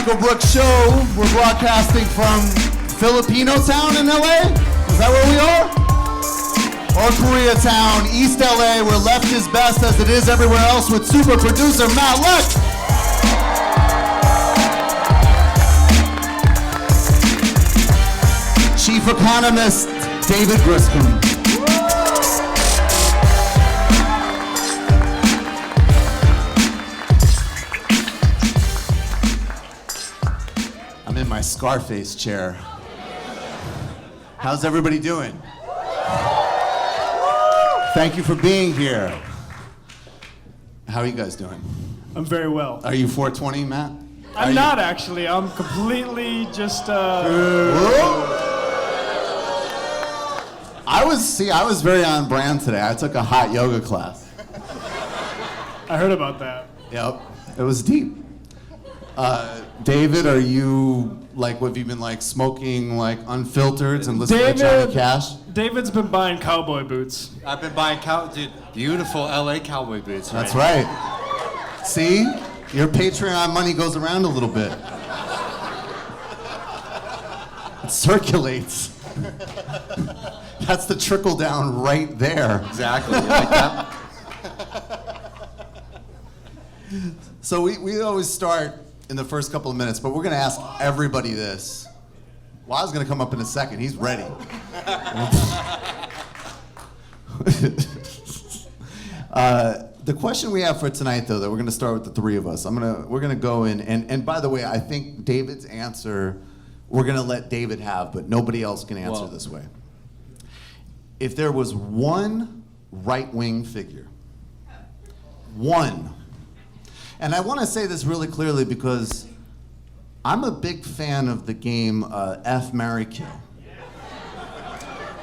Michael Brooks Show. We're broadcasting from Filipino Town in LA. Is that where we are? Or Koreatown, East LA, where left is best as it is everywhere else with super producer Matt Leck. Chief economist David Griscom. I'm in my Scarface chair. How's everybody doing? Thank you for being here. How are you guys doing? I'm very well. Are you 420, Matt? I'm not actually. I'm completely just. I was very on brand today. I took a hot yoga class. I heard about that. Yep, it was deep. David, are you like, what have you been like smoking like unfiltered and listening to Johnny Cash? David's been buying cowboy boots. I've been buying beautiful LA cowboy boots. That's right. See, your Patreon money goes around a little bit. It circulates. That's the trickle down right there. Exactly. You like that? So we always start in the first couple of minutes, but we're gonna ask everybody this. Wild's gonna come up in a second. He's ready. The question we have for tonight, though, that we're gonna start with the three of us. We're gonna go in, and by the way, I think David's answer we're gonna let David have, but nobody else can answer this way. If there was one right-wing figure, one. And I want to say this really clearly because I'm a big fan of the game F, Marry, Kill.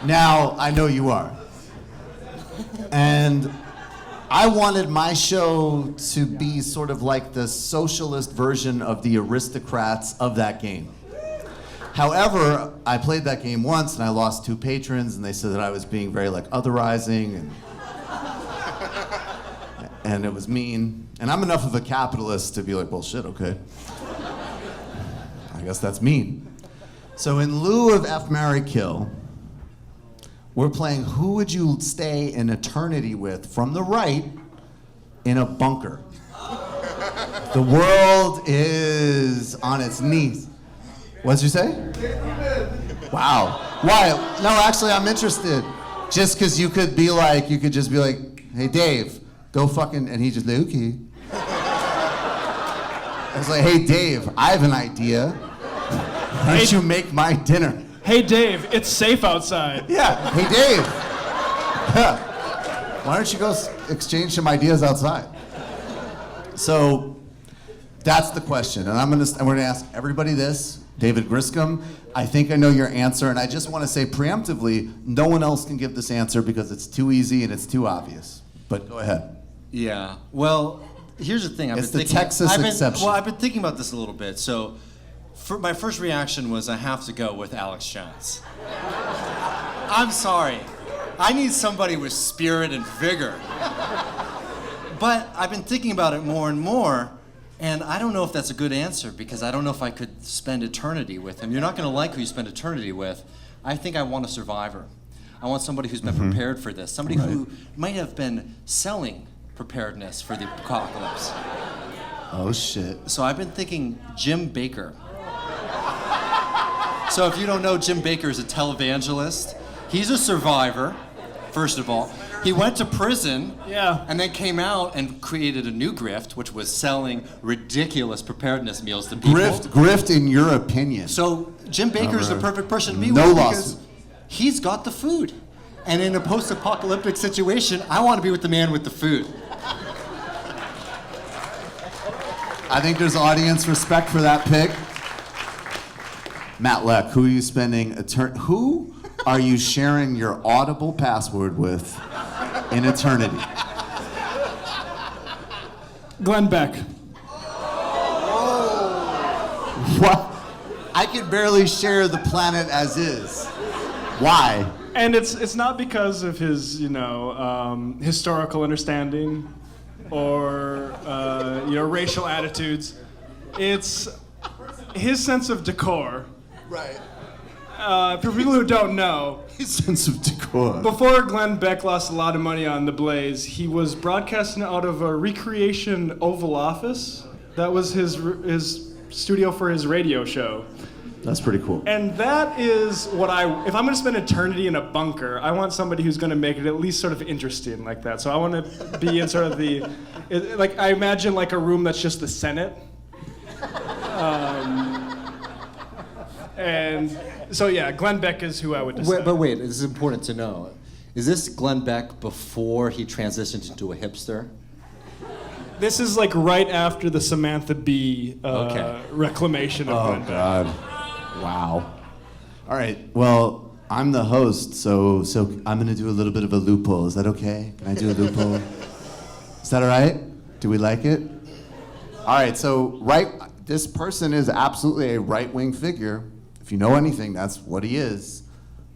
Now, I know you are. And I wanted my show to be sort of like the socialist version of the aristocrats of that game. However, I played that game once and I lost 2 patrons and they said that I was being very like otherizing and it was mean. And I'm enough of a capitalist to be like, well, shit, okay. I guess that's mean. So in lieu of F, Marry, Kill, we're playing who would you stay in eternity with from the right in a bunker. The world is on its knees. What did you say? Wow. Why? No, actually, I'm interested. Just because you could just be like, hey, Dave, go fucking, and he just, okay. I was like, hey, Dave, I have an idea. Why don't you make my dinner? Hey, Dave, it's safe outside. Yeah, hey, Dave. Why don't you go exchange some ideas outside? So that's the question, and we're gonna ask everybody this. David Griscom, I think I know your answer, and I just want to say preemptively, no one else can give this answer because it's too easy and it's too obvious. But go ahead. Yeah. Well, here's the thing. It's the Texas exception. Well, I've been thinking about this a little bit. So, my first reaction was I have to go with Alex Jones. I'm sorry. I need somebody with spirit and vigor. But I've been thinking about it more and more. And I don't know if that's a good answer because I don't know if I could spend eternity with him. You're not going to like who you spend eternity with. I think I want a survivor. I want somebody who's been prepared for this. Somebody who might have been selling preparedness for the apocalypse. Oh, shit. So I've been thinking Jim Baker. So if you don't know, Jim Baker is a televangelist. He's a survivor, first of all. He went to prison and then came out and created a new grift, which was selling ridiculous preparedness meals to people. Grift in your opinion. So Jim Baker is the perfect person to be with because he's got the food. And in a post-apocalyptic situation, I want to be with the man with the food. I think there's audience respect for that pick. Matt Leck, who are you spending who are you sharing your Audible password with in eternity? Glenn Beck. What? I can barely share the planet as is. Why? And it's not because of his, historical understanding or, racial attitudes. It's his sense of decor. Right. For people who don't know, His sense of decor. before Glenn Beck lost a lot of money on The Blaze, he was broadcasting out of a Recreation Oval Office. That was his studio for his radio show. That's pretty cool. And that is what if I'm gonna spend eternity in a bunker, I want somebody who's gonna make it at least sort of interesting like that. So I want to be in sort of like I imagine like a room that's just the Senate. And so yeah, Glenn Beck is who I would decide. But wait, this is important to know. Is this Glenn Beck before he transitioned into a hipster? This is like right after the Samantha Bee reclamation of Glenn Beck. God. Wow. All right. Well, I'm the host, so I'm gonna do a little bit of a loophole. Is that okay? Can I do a loophole? Is that all right? Do we like it? All right. So this person is absolutely a right-wing figure. If you know anything, that's what he is.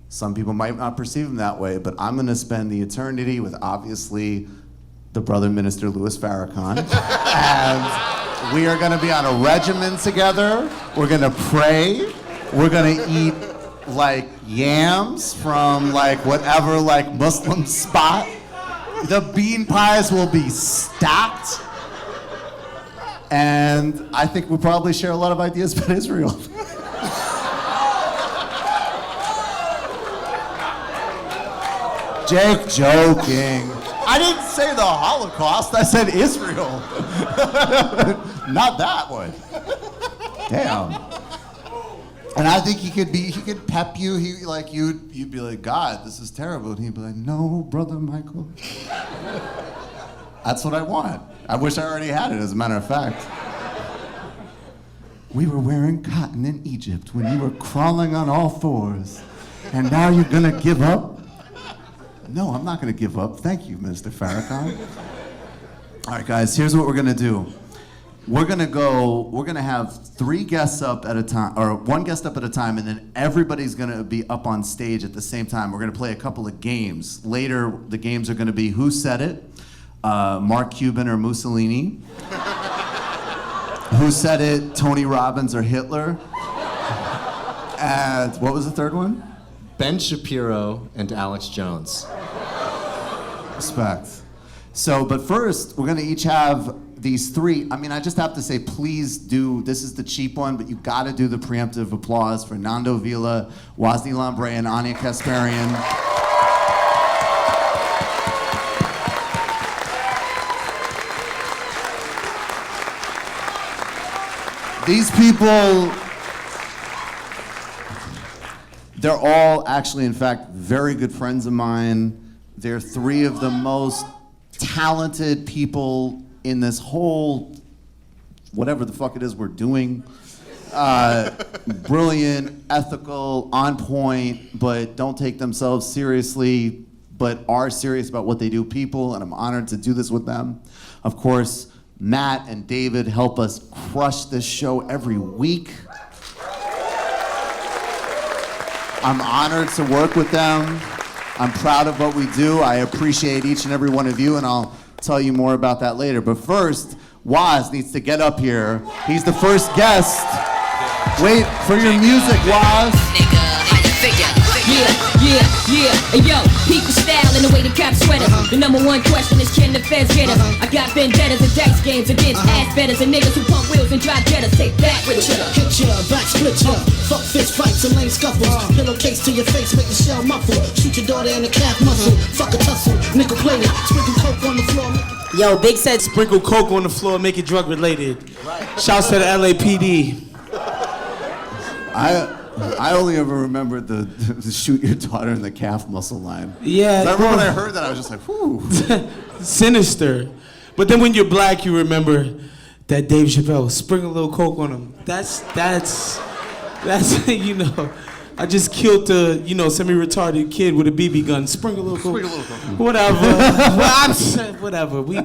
Some people might not perceive him that way, but I'm going to spend the eternity with, obviously, the brother minister, Louis Farrakhan. And we are going to be on a regimen together. We're going to pray. We're going to eat, like, yams from, like, whatever, like, Muslim spot. The bean pies will be stacked. And I think we'll probably share a lot of ideas about Israel. Jake, joking. I didn't say the Holocaust, I said Israel. Not that one. Damn. And I think he could pep you. You'd be like, God, this is terrible. And he'd be like, no, brother Michael. That's what I want. I wish I already had it, as a matter of fact. We were wearing cotton in Egypt when you were crawling on all fours. And now you're gonna give up? No, I'm not gonna give up. Thank you, Mr. Farrakhan. All right, guys, here's what we're gonna do. We're gonna have 3 guests up at a time, or 1 guest up at a time, and then everybody's gonna be up on stage at the same time. We're gonna play a couple of games. Later, the games are gonna be Who Said It? Mark Cuban or Mussolini? Who Said It? Tony Robbins or Hitler? And what was the third one? Ben Shapiro and Alex Jones. Respect. So, but first, we're gonna each have these 3. I mean, I just have to say, please do, this is the cheap one, but you gotta do the preemptive applause for Nando Vila, Wosny Lambre, and Anya Kasparian. These people, they're all actually, in fact, very good friends of mine. They're 3 of the most talented people in this whole, whatever the fuck it is we're doing. Brilliant, ethical, on point, but don't take themselves seriously, but are serious about what they do people, and I'm honored to do this with them. Of course, Matt and David help us crush this show every week. I'm honored to work with them. I'm proud of what we do. I appreciate each and every one of you, and I'll tell you more about that later. But first, Woz needs to get up here. He's the first guest. Wait for your music, Woz. Nigga, how you figure? Yeah. Hey yo, people style in the way the cops sweater. The number 1 question is, can the feds get us? I got vendettas and dice games against ass betters and niggas who pump wheels and drive jettas. Take that with ya. Hit ya, back split ya. Fuck fist fights and lame scuffles. Pillowcase to your face, make the shell muffle. Shoot your daughter in the calf muscle. Fuck a tussle, nickel plated. Sprinkle coke on the floor. Yo, Big said sprinkle coke on the floor, make it drug related. Shouts to the LAPD. I only ever remembered the shoot your daughter in the calf muscle line. Yeah. I remember when I heard that, I was just like, whew. Sinister. But then when you're black, you remember that Dave Chappelle, sprinkle a little coke on him. That's you know, I just killed a, semi-retarded kid with a BB gun. Sprinkle a little coke. Whatever. Whatever. We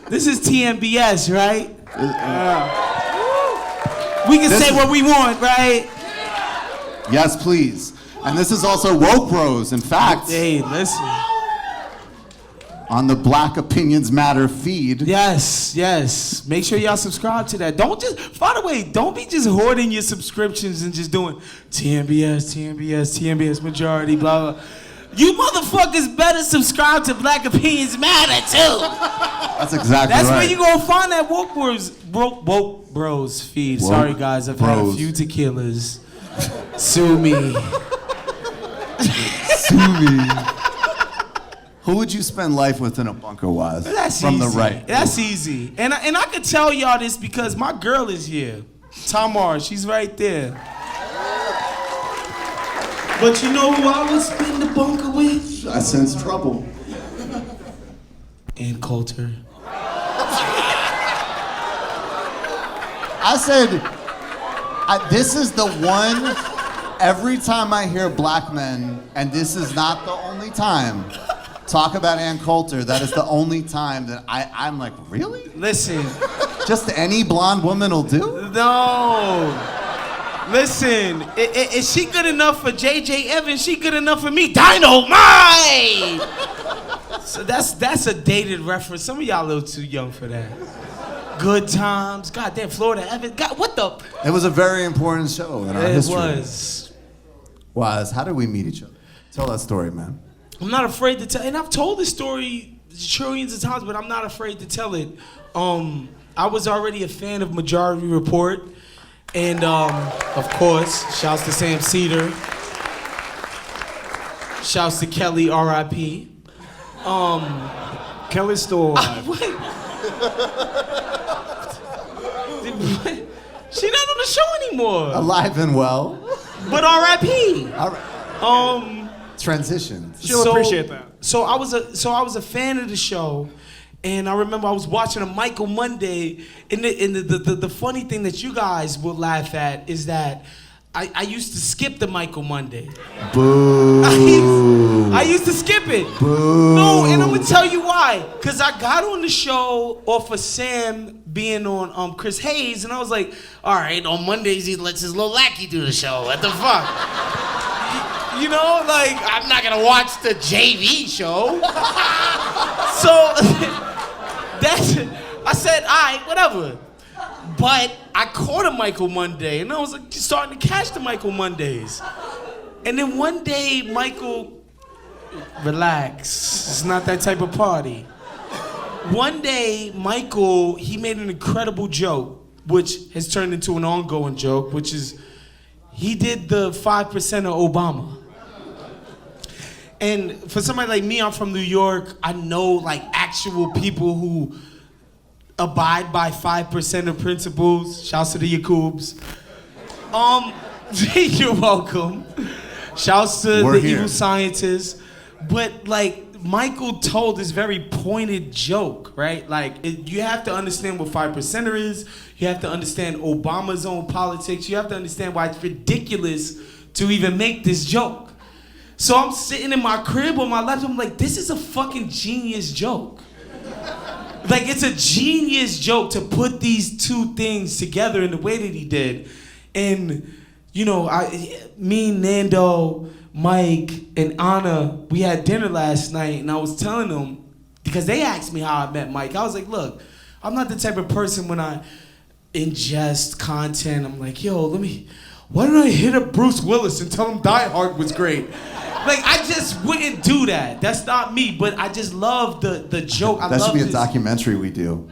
this is TMBS, right? We can say what we want, right? Yes, please. And this is also Woke Bros, in fact. Hey, listen. on the Black Opinions Matter feed. Yes, yes. Make sure y'all subscribe to that. Don't just, by the way, don't be just hoarding your subscriptions and just doing TMBS majority, blah, blah. You motherfuckers better subscribe to Black Opinions Matter, too. That's exactly That's right. where you gonna find that Woke Bros feed. Woke Sorry, guys, I've had a Bros. few tequilas. Sue me. Who would you spend life with in a bunker, Wise? That's From easy. the right. That's easy. And I can tell y'all this because my girl is here. Tamar, she's right there. But you know who I would spend the bunker with? I sense trouble. Ann Coulter. I said, this is the one, every time I hear black men, and this is not the only time, talk about Ann Coulter, that is the only time that I'm like, really? Listen. Just any blonde woman will do? No. Listen, is she good enough for J.J. Evans? She good enough for me? Dynamite! So that's a dated reference. Some of y'all a little too young for that. Good Times. Goddamn, Florida Evans. God, what the? It was a very important show in our history. It was. Wise, how did we meet each other? Tell that story, man. I'm not afraid to tell, and I've told this story trillions of times, but I'm not afraid to tell it. I was already a fan of Majority Report, and of course, shouts to Sam Cedar, shouts to Kelly, R.I.P. Kelly's still alive. She not on the show anymore. Alive and well. But R.I.P. All right. Transitions. She'll appreciate that. So I was a fan of the show, and I remember I was watching a Michael Monday, and the funny thing that you guys will laugh at is that I used to skip the Michael Monday. Boo. I used to skip it. Boo. No, and I'm gonna tell you why. Cause I got on the show off of Sam being on Chris Hayes, and I was like, all right, on Mondays he lets his little lackey do the show. What the fuck? You know, like, I'm not gonna watch the JV show. So I said, all right, whatever. But I caught a Michael Monday, and I was like starting to catch the Michael Mondays. And then one day, Michael, relax, it's not that type of party. One day, Michael, he made an incredible joke, which has turned into an ongoing joke, which is, he did the 5% of Obama. And for somebody like me, I'm from New York, I know like actual people who abide by 5% of principles. Shouts to the Yakubs. You're welcome. Shouts to We're the here. evil scientists. But like, Michael told this very pointed joke, right? Like, you have to understand what 5%er is. You have to understand Obama's own politics. You have to understand why it's ridiculous to even make this joke. So I'm sitting in my crib on my laptop, I'm like, this is a fucking genius joke. Like, it's a genius joke to put these two things together in the way that he did. And, you know, me, Nando, Mike, and Anna, we had dinner last night, and I was telling them, because they asked me how I met Mike. I was like, look, I'm not the type of person when I ingest content, I'm like, yo, why don't I hit up Bruce Willis and tell him Die Hard was great? Like, I just wouldn't do that. That's not me, but I just love the joke. That should be a documentary we do.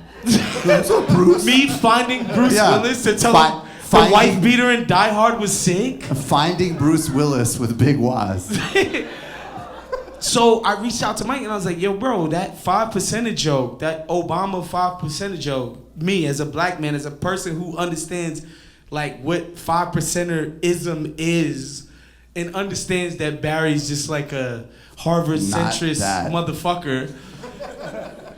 What's up, Bruce? Me finding Bruce Willis to tell him the wife beater in Die Hard was sick. Finding Bruce Willis with Big Waz. So I reached out to Mike and I was like, yo, bro, that 5% joke, that Obama 5% joke, me as a black man, as a person who understands like what 5%er-ism is, and understands that Barry's just like a Harvard centrist motherfucker.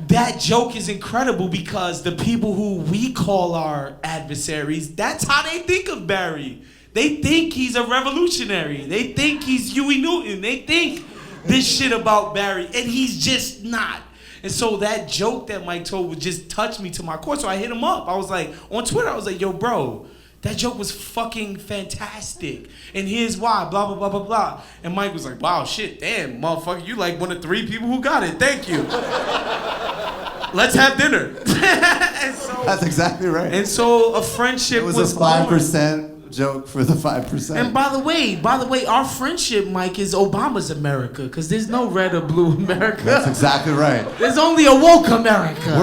That joke is incredible because the people who we call our adversaries, that's how they think of Barry. They think he's a revolutionary. They think he's Huey Newton. They think this shit about Barry, and he's just not. And so that joke that Mike told would just touch me to my core. So I hit him up. I was like, on Twitter, I was like, yo, bro, That joke was fucking fantastic. And here's why, blah, blah, blah, blah, blah. And Mike was like, wow, shit, damn, motherfucker, you like one of 3 people who got it. Thank you. Let's have dinner. And so, That's exactly right. and so a friendship It was a born. 5% joke for the 5%. And by the way, our friendship, Mike, is Obama's America, because there's no red or blue America. That's exactly right. There's only a woke America.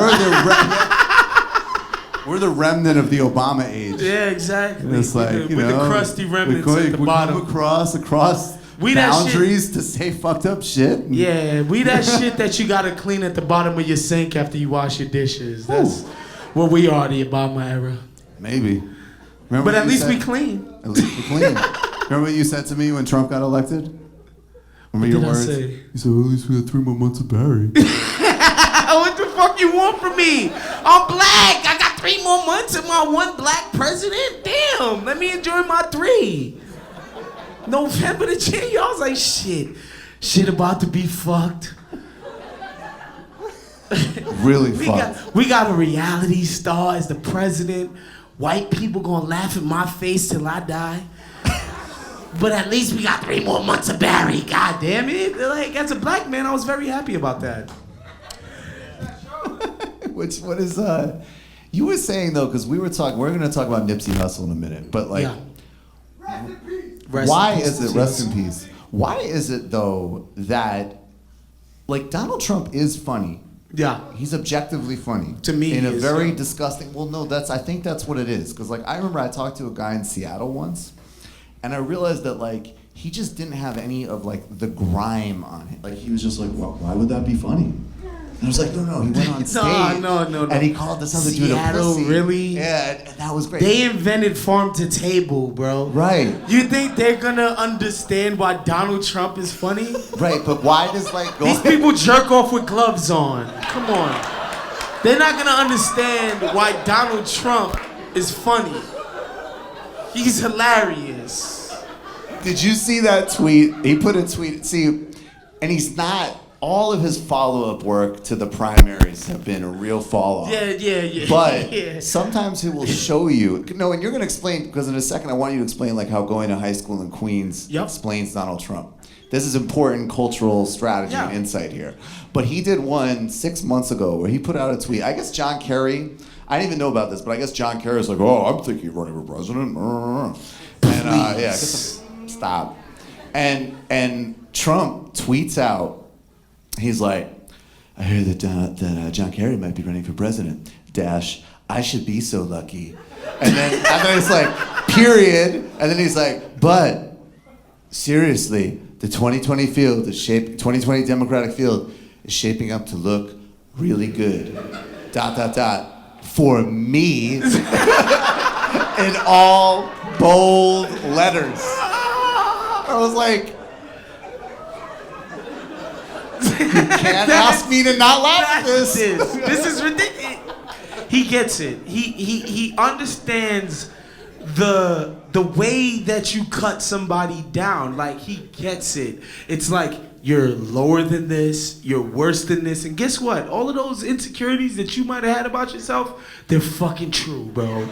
We're the remnant of the Obama age. Yeah, exactly. It's like, with the crusty remnants at the we bottom. come across We that boundaries to say fucked up shit. Yeah, we that shit that you gotta clean at the bottom of your sink after you wash your dishes. That's what we are, the Obama era. Maybe. Remember But what at you least said? we clean. At least we clean. Remember what you said to me when Trump got elected? Remember your did I words? say? You said, well, at least we had 3 more months of Barry. What the fuck you want from me? I'm black. I got 3 more months of my 1 black president. Damn, let me enjoy my 3. November to January, I was like, shit about to be fucked. Really fucked. We got a reality star as the president. White people gonna laugh at my face till I die. But at least we got 3 more months of Barry. God damn it. Like, as a black man, I was very happy about that. What is you were saying though, because we're gonna talk about Nipsey Hussle in a minute, but like, why is it rest in peace? Why is it though that like Donald Trump is funny? Yeah. He's objectively funny. To me, in he a is, very yeah. disgusting. Well, no, I think that's what it is. Because like I remember I talked to a guy in Seattle once, and I realized that like he just didn't have any of like the grime on him. Like he was just like, well, why would that be funny? And I was like, no, he went on stage. No. And he called this other dude a Seattle, pussy. really? Yeah, and that was great. They invented farm to table, bro. Right. You think they're gonna understand why Donald Trump is funny? Right, but why does like These people jerk off with gloves on. Come on. They're not gonna understand why Donald Trump is funny. He's hilarious. Did you see that tweet? He put a tweet. See, and he's not. All of his follow-up work to the primaries have been a real fall-off. Yeah. But yeah. sometimes he will show you. No, and you're going to explain, because in a second I want you to explain like how going to high school in Queens explains Donald Trump. This is important cultural strategy and insight here. But he did one 6 months ago where he put out a tweet. I guess John Kerry, I didn't even know about this, but I guess John Kerry was like, oh, I'm thinking of running for president. And stop. And Trump tweets out, he's like, I hear that John Kerry might be running for president. I should be so lucky. And then it's like, period. And then he's like, but seriously, the 2020 Democratic field is shaping up to look really good. ... For me. In all bold letters. I was like, you can't ask me to not laugh at this. This is ridiculous. He gets it. He understands the way that you cut somebody down. Like, he gets it. It's like, you're lower than this, you're worse than this, and guess what? All of those insecurities that you might have had about yourself, they're fucking true, bro.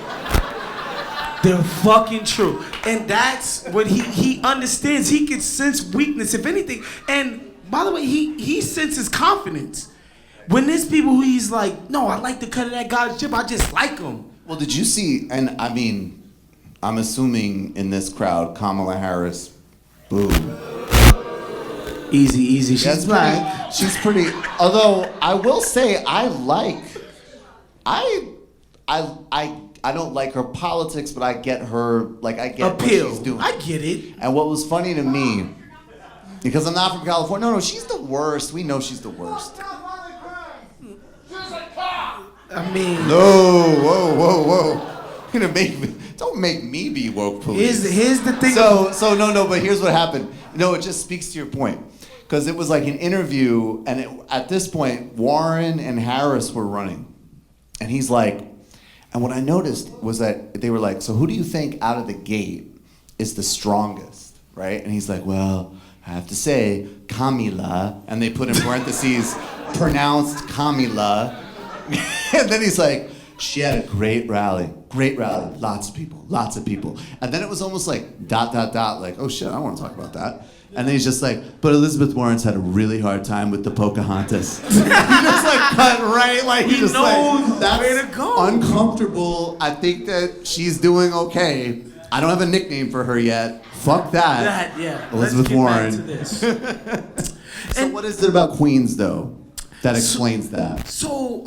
They're fucking true. And that's what he understands. He can sense weakness, if anything. And by the way, he senses confidence. When there's people who he's like, no, I like the cut of that guy's chip, I just like him. Well, did you see, and I mean, I'm assuming in this crowd, Kamala Harris, boo. Easy, she's black. She's pretty, although I will say I don't like her politics, but I get her, like I get appeal. What she's doing. I get it. And what was funny to me, because I'm not from California, no, she's the worst. We know she's the worst. I mean, no, whoa. You're gonna make me, don't make me be woke police. Here's the thing. So no, but here's what happened. No, it just speaks to your point. Because it was like an interview, and at this point, Warren and Harris were running. And he's like, and what I noticed was that they were like, so who do you think out of the gate is the strongest, right? And he's like, well, I have to say, Kamila, and they put in parentheses, pronounced Kamila. And then he's like, She had a great rally, lots of people. And then it was almost like ... like, oh shit, I don't want to talk about that. And then he's just like, but Elizabeth Warren's had a really hard time with the Pocahontas. He just like cut right, like he just knows like, that's where to go. uncomfortable. I think that she's doing okay. I don't have a nickname for her yet. Fuck that. Elizabeth Warren. Let's get back to this. So what is it about Queens though that explains that? So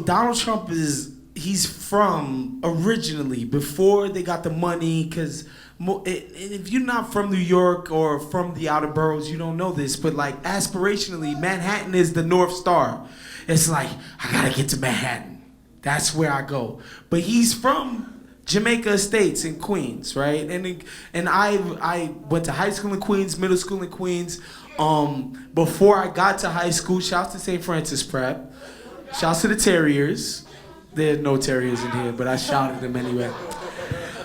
Donald Trump he's from originally, before they got the money, because if you're not from New York or from the outer boroughs, you don't know this, but like aspirationally, Manhattan is the North Star. It's like, I gotta get to Manhattan. That's where I go. But he's from Jamaica Estates in Queens, right? And I went to high school in Queens, middle school in Queens. Before I got to high school, shouts to St. Francis Prep. Shouts to the Terriers. There's no Terriers in here, but I shouted them anyway.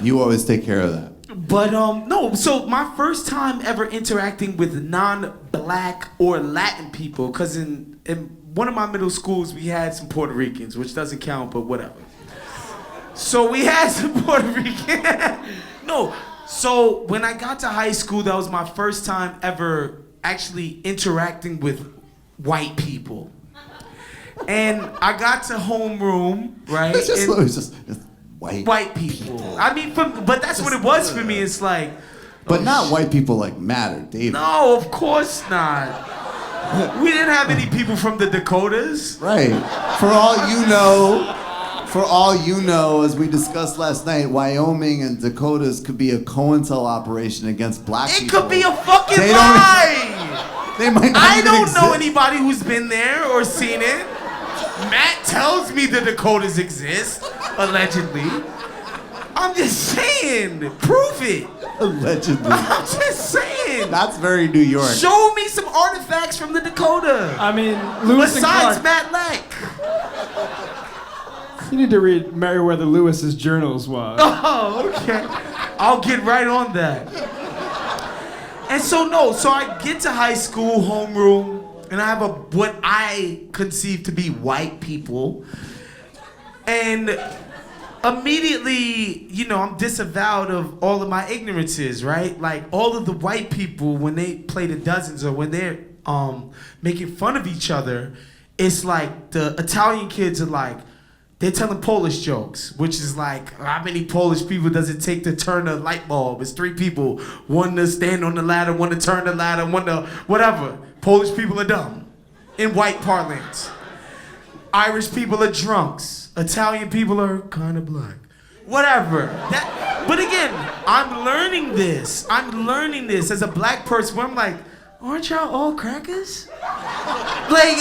You always take care of that. But no, so my first time ever interacting with non-black or Latin people, because in one of my middle schools we had some Puerto Ricans, which doesn't count, but whatever. So we had some Puerto Rican. No, so when I got to high school, that was my first time ever actually interacting with white people. And I got to homeroom, right? It's just white people. I mean, but that's what it was for me. It's like, but not white people like matter, David. no, of course not. We didn't have any people from the Dakotas. Right. For all you know, as we discussed last night, Wyoming and Dakotas could be a COINTEL operation against black It people. could be a fucking They lie. They might not I even don't know exist. anybody who's been there or seen it. Matt tells me the Dakotas exist, allegedly. I'm just saying, prove it. Allegedly. I'm just saying. That's very New York. Show me some artifacts from the Dakota. I mean, Lewis and Besides Clark. Matt Leck. You need to read Meriwether Lewis's journals, Oh, okay. I'll get right on that. And so I get to high school, homeroom, and I have what I conceive to be white people. And immediately, I'm disavowed of all of my ignorances, right? Like all of the white people, when they play the dozens or when they're making fun of each other, it's like the Italian kids are like, they're telling Polish jokes, which is like, how many Polish people does it take to turn a light bulb? It's 3 people. One to stand on the ladder, one to turn the ladder, one to whatever. Polish people are dumb, in white parlance. Irish people are drunks. Italian people are kind of black. Whatever. But again, I'm learning this. As a black person where I'm like, aren't y'all all crackers? Like,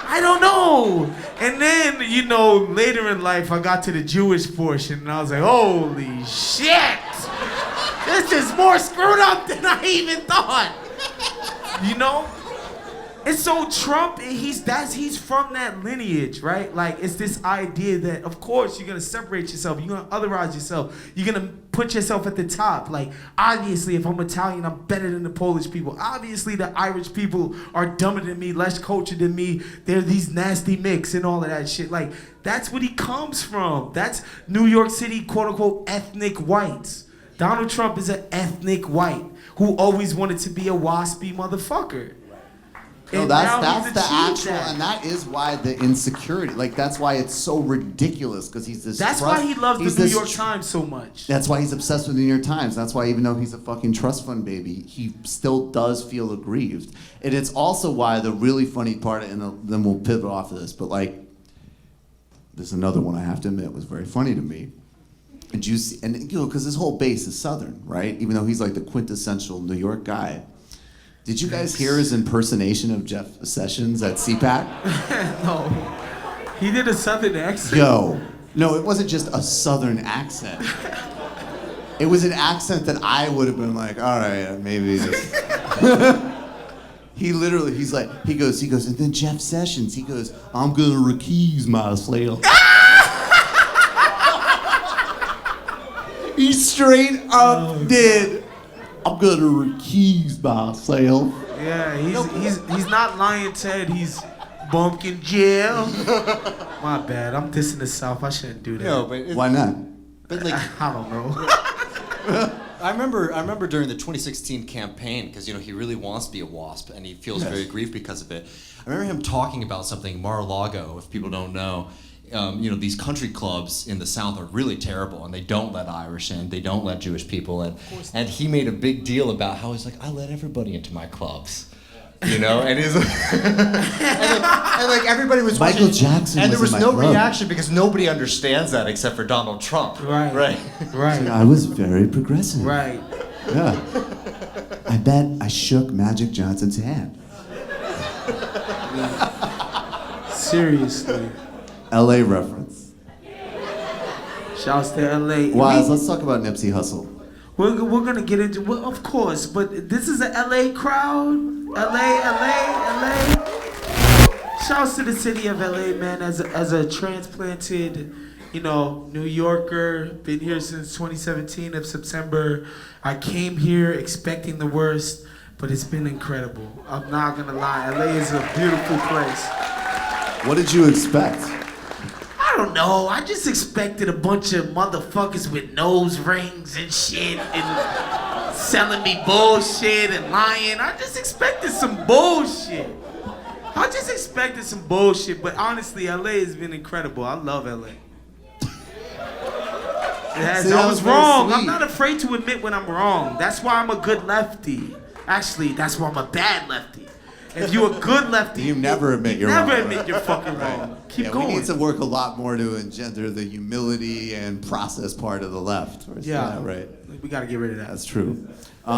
I don't know. And then, later in life, I got to the Jewish portion, and I was like, holy shit! This is more screwed up than I even thought. And so Trump, he's from that lineage, right? Like, it's this idea that, of course, you're gonna separate yourself, you're gonna otherize yourself, you're gonna put yourself at the top. Like, obviously, if I'm Italian, I'm better than the Polish people. Obviously, the Irish people are dumber than me, less cultured than me. They're these nasty mix and all of that shit. Like, that's what he comes from. That's New York City, quote unquote, ethnic whites. Donald Trump is an ethnic white who always wanted to be a waspy motherfucker. No, that's the actual, and that is why the insecurity, like that's why it's so ridiculous, because he's this. That's why he loves the New York Times so much. That's why he's obsessed with the New York Times. That's why even though he's a fucking trust fund baby, he still does feel aggrieved. And it's also why the really funny part, and then we'll pivot off of this, but like, there's another one I have to admit was very funny to me. And you see, and because his whole base is Southern, right? Even though he's like the quintessential New York guy. Did you guys hear his impersonation of Jeff Sessions at CPAC? No. He did a Southern accent? No, it wasn't just a Southern accent. It was an accent that I would have been like, all right, maybe this. He goes, and then Jeff Sessions, he goes, I'm gonna recuse myself. He straight up did. I'm gonna recuse myself. Yeah, he's not lying, Ted. He's Bumpkin jail. My bad. I'm dissing the South. I shouldn't do that. No, but Why not? but like I don't know. I remember during the 2016 campaign, because he really wants to be a WASP and he feels very aggrieved because of it. I remember him talking about something, Mar-a-Lago, if people don't know. These country clubs in the South are really terrible, and they don't let Irish in, they don't let Jewish people in. And he made a big deal about how he's like, I let everybody into my clubs. And he's and everybody was Michael watching, Jackson and there was was in my no club. reaction because nobody understands that except for Donald Trump. Right. I was very progressive. Right. Yeah. I bet I shook Magic Johnson's hand. Seriously. LA reference. Shouts to LA. Wise, let's talk about Nipsey Hussle. We're gonna get into, well, of course, but this is a LA crowd. LA. Shouts to the city of LA, man. As a transplanted, New Yorker, been here since 2017 of September. I came here expecting the worst, but it's been incredible. I'm not gonna lie. LA is a beautiful place. What did you expect? I don't know. I just expected a bunch of motherfuckers with nose rings and shit and selling me bullshit and lying. I just expected some bullshit. But honestly, LA has been incredible. I love LA. I was wrong. I'm not afraid to admit when I'm wrong. That's why I'm a good lefty. Actually, that's why I'm a bad lefty. If you're a good lefty, You never admit you're wrong. never admit you're fucking wrong. Keep going. We need to work a lot more to engender the humility and process part of the left. Yeah. Right. We gotta get rid of that. That's true. We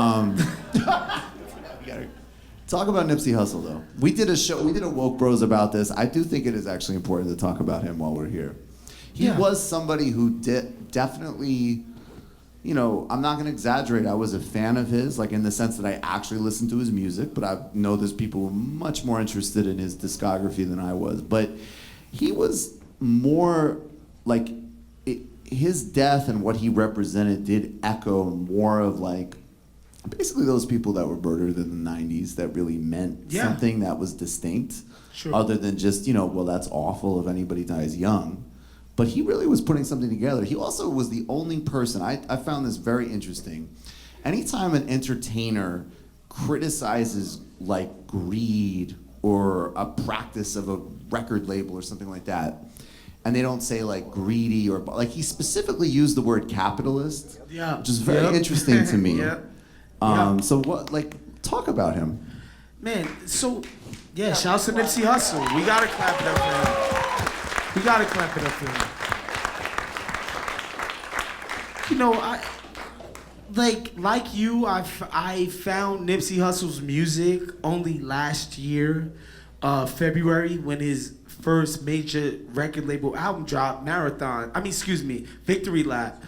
gotta talk about Nipsey Hussle, though. We did a Woke Bros about this. I do think it is actually important to talk about him while we're here. He was somebody who definitely, I'm not going to exaggerate. I was a fan of his, in the sense that I actually listened to his music, but I know there's people who are much more interested in his discography than I was. But he was more his death and what he represented did echo more of basically those people that were murdered in the 90s that really meant something that was distinct, other than just, well, that's awful if anybody dies young. But he really was putting something together. He also was the only person, I found this very interesting. Anytime an entertainer criticizes greed or a practice of a record label or something like that, and they don't say greedy or he specifically used the word capitalist, which is very interesting to me. So what, talk about him. Man, shouts to Nipsey Hussle. We gotta clap it up for him. I found Nipsey Hussle's music only last year, February, when his first major record label album dropped, Victory Lap.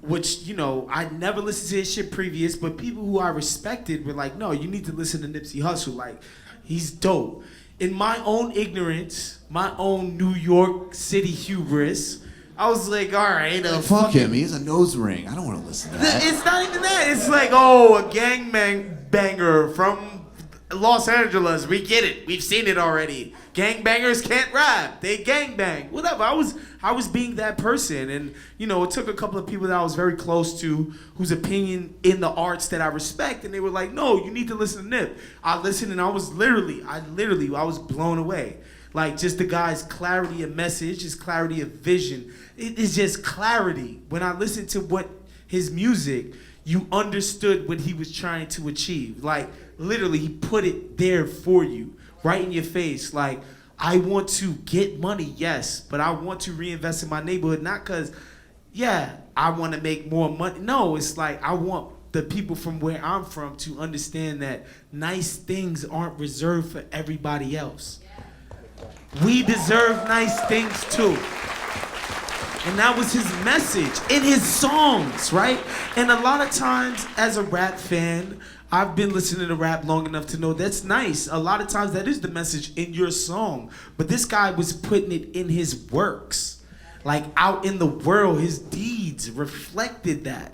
Which, I never listened to his shit previous, but people who I respected were like, no, you need to listen to Nipsey Hussle. He's dope. In my own ignorance, my own New York City hubris, I was like, all right. Fuck him. He has a nose ring. I don't want to listen to that. It's not even that. It's a gangbanger from Los Angeles. We get it. We've seen it already. Gangbangers can't rap. They gangbang. Whatever. I was being that person. And, it took a couple of people that I was very close to whose opinion in the arts that I respect. And they were like, no, you need to listen to Nip. I listened and I was blown away. Just the guy's clarity of message, his clarity of vision. It is just clarity. When I listened to his music, you understood what he was trying to achieve. Literally, he put it there for you, right in your face. I want to get money, yes, but I want to reinvest in my neighborhood, not because, I want to make more money. No, it's I want the people from where I'm from to understand that nice things aren't reserved for everybody else. We deserve nice things too. And that was his message in his songs, right? And a lot of times as a rap fan, I've been listening to rap long enough to know that's nice. A lot of times that is the message in your song. But this guy was putting it in his works. Out in the world, his deeds reflected that,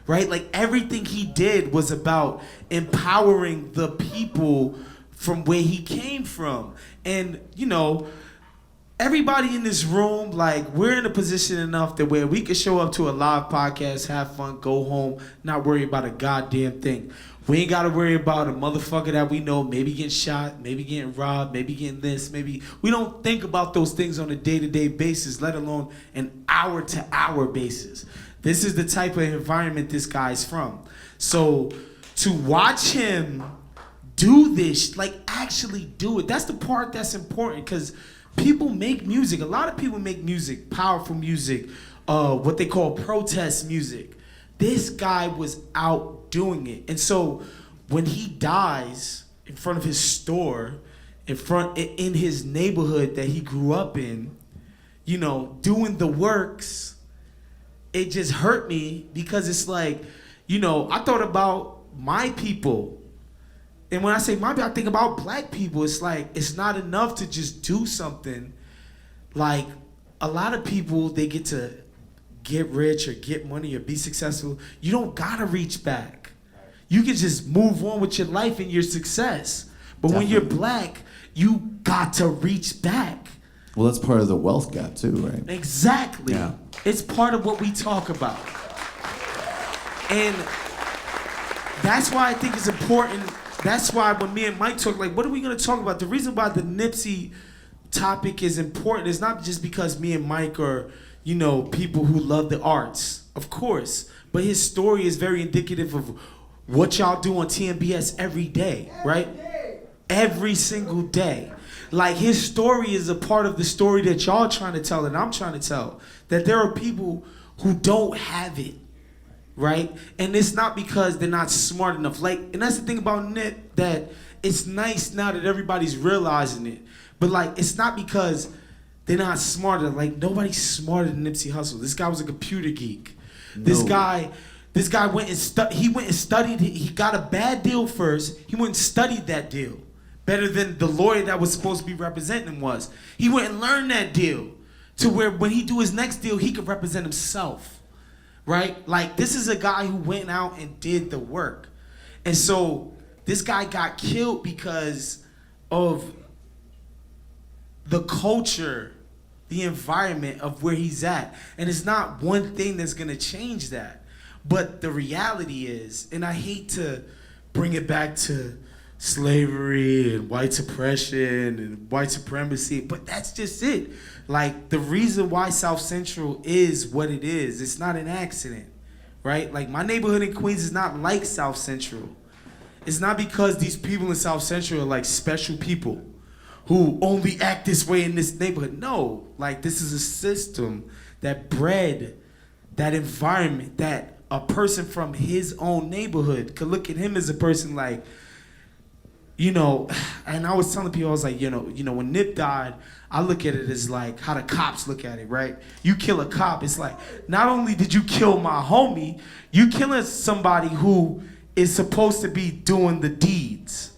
right? Everything he did was about empowering the people from where he came from. And, you know, everybody in this room, like, we're in a position enough that where we can show up to a live podcast, have fun, go home, not worry about a goddamn thing. We ain't got to worry about a motherfucker that we know maybe getting shot, maybe getting robbed, maybe getting this, maybe. We don't think about those things on a day-to-day basis, let alone an hour-to-hour basis. This is the type of environment this guy's from. So to watch him do this, like actually do it, that's the part that's important, because people make music. A lot of people make music, powerful music, what they call protest music. This guy was out doing it. And so when he dies in front of his store, in his neighborhood that he grew up in, you know, doing the works, it just hurt me, because it's like, you know, I thought about my people. And when I say my people, I think about black people. It's like, it's not enough to just do something. Like, a lot of people, they get to get rich or get money or be successful. You don't gotta reach back. You can just move on with your life and your success. But when you're black, you got to reach back. Well, that's part of the wealth gap too, right? Exactly. Yeah. It's part of what we talk about. And that's why I think it's important. That's why when me and Mike talk, like, what are we gonna talk about? The reason why the Nipsey topic is important is not just because me and Mike are, you know, people who love the arts, of course, but his story is very indicative of what y'all do on TMBS every day, right? Every single day. Like, his story is a part of the story that y'all trying to tell and I'm trying to tell. That there are people who don't have it, right? And it's not because they're not smart enough. Like, and that's the thing about Nip, that it's nice now that everybody's realizing it. But like, it's not because they're not smarter. Like, nobody's smarter than Nipsey Hussle. This guy was a computer geek. No. This guy went and studied. He got a bad deal first. He went and studied that deal better than the lawyer that was supposed to be representing him was. He went and learned that deal to where when he do his next deal, he could represent himself, right? Like, this is a guy who went out and did the work. And so this guy got killed because of the culture, the environment of where he's at. And it's not one thing that's gonna change that. But the reality is, and I hate to bring it back to slavery and white suppression and white supremacy, but that's just it. Like, the reason why South Central is what it is, it's not an accident, right? Like, my neighborhood in Queens is not like South Central. It's not because these people in South Central are like special people who only act this way in this neighborhood. No, like, this is a system that bred that environment, that a person from his own neighborhood could look at him as a person like, you know, and I was telling people, I was like, you know, when Nip died, I look at it as like how the cops look at it, right? You kill a cop, it's like, not only did you kill my homie, you killing somebody who is supposed to be doing the deeds.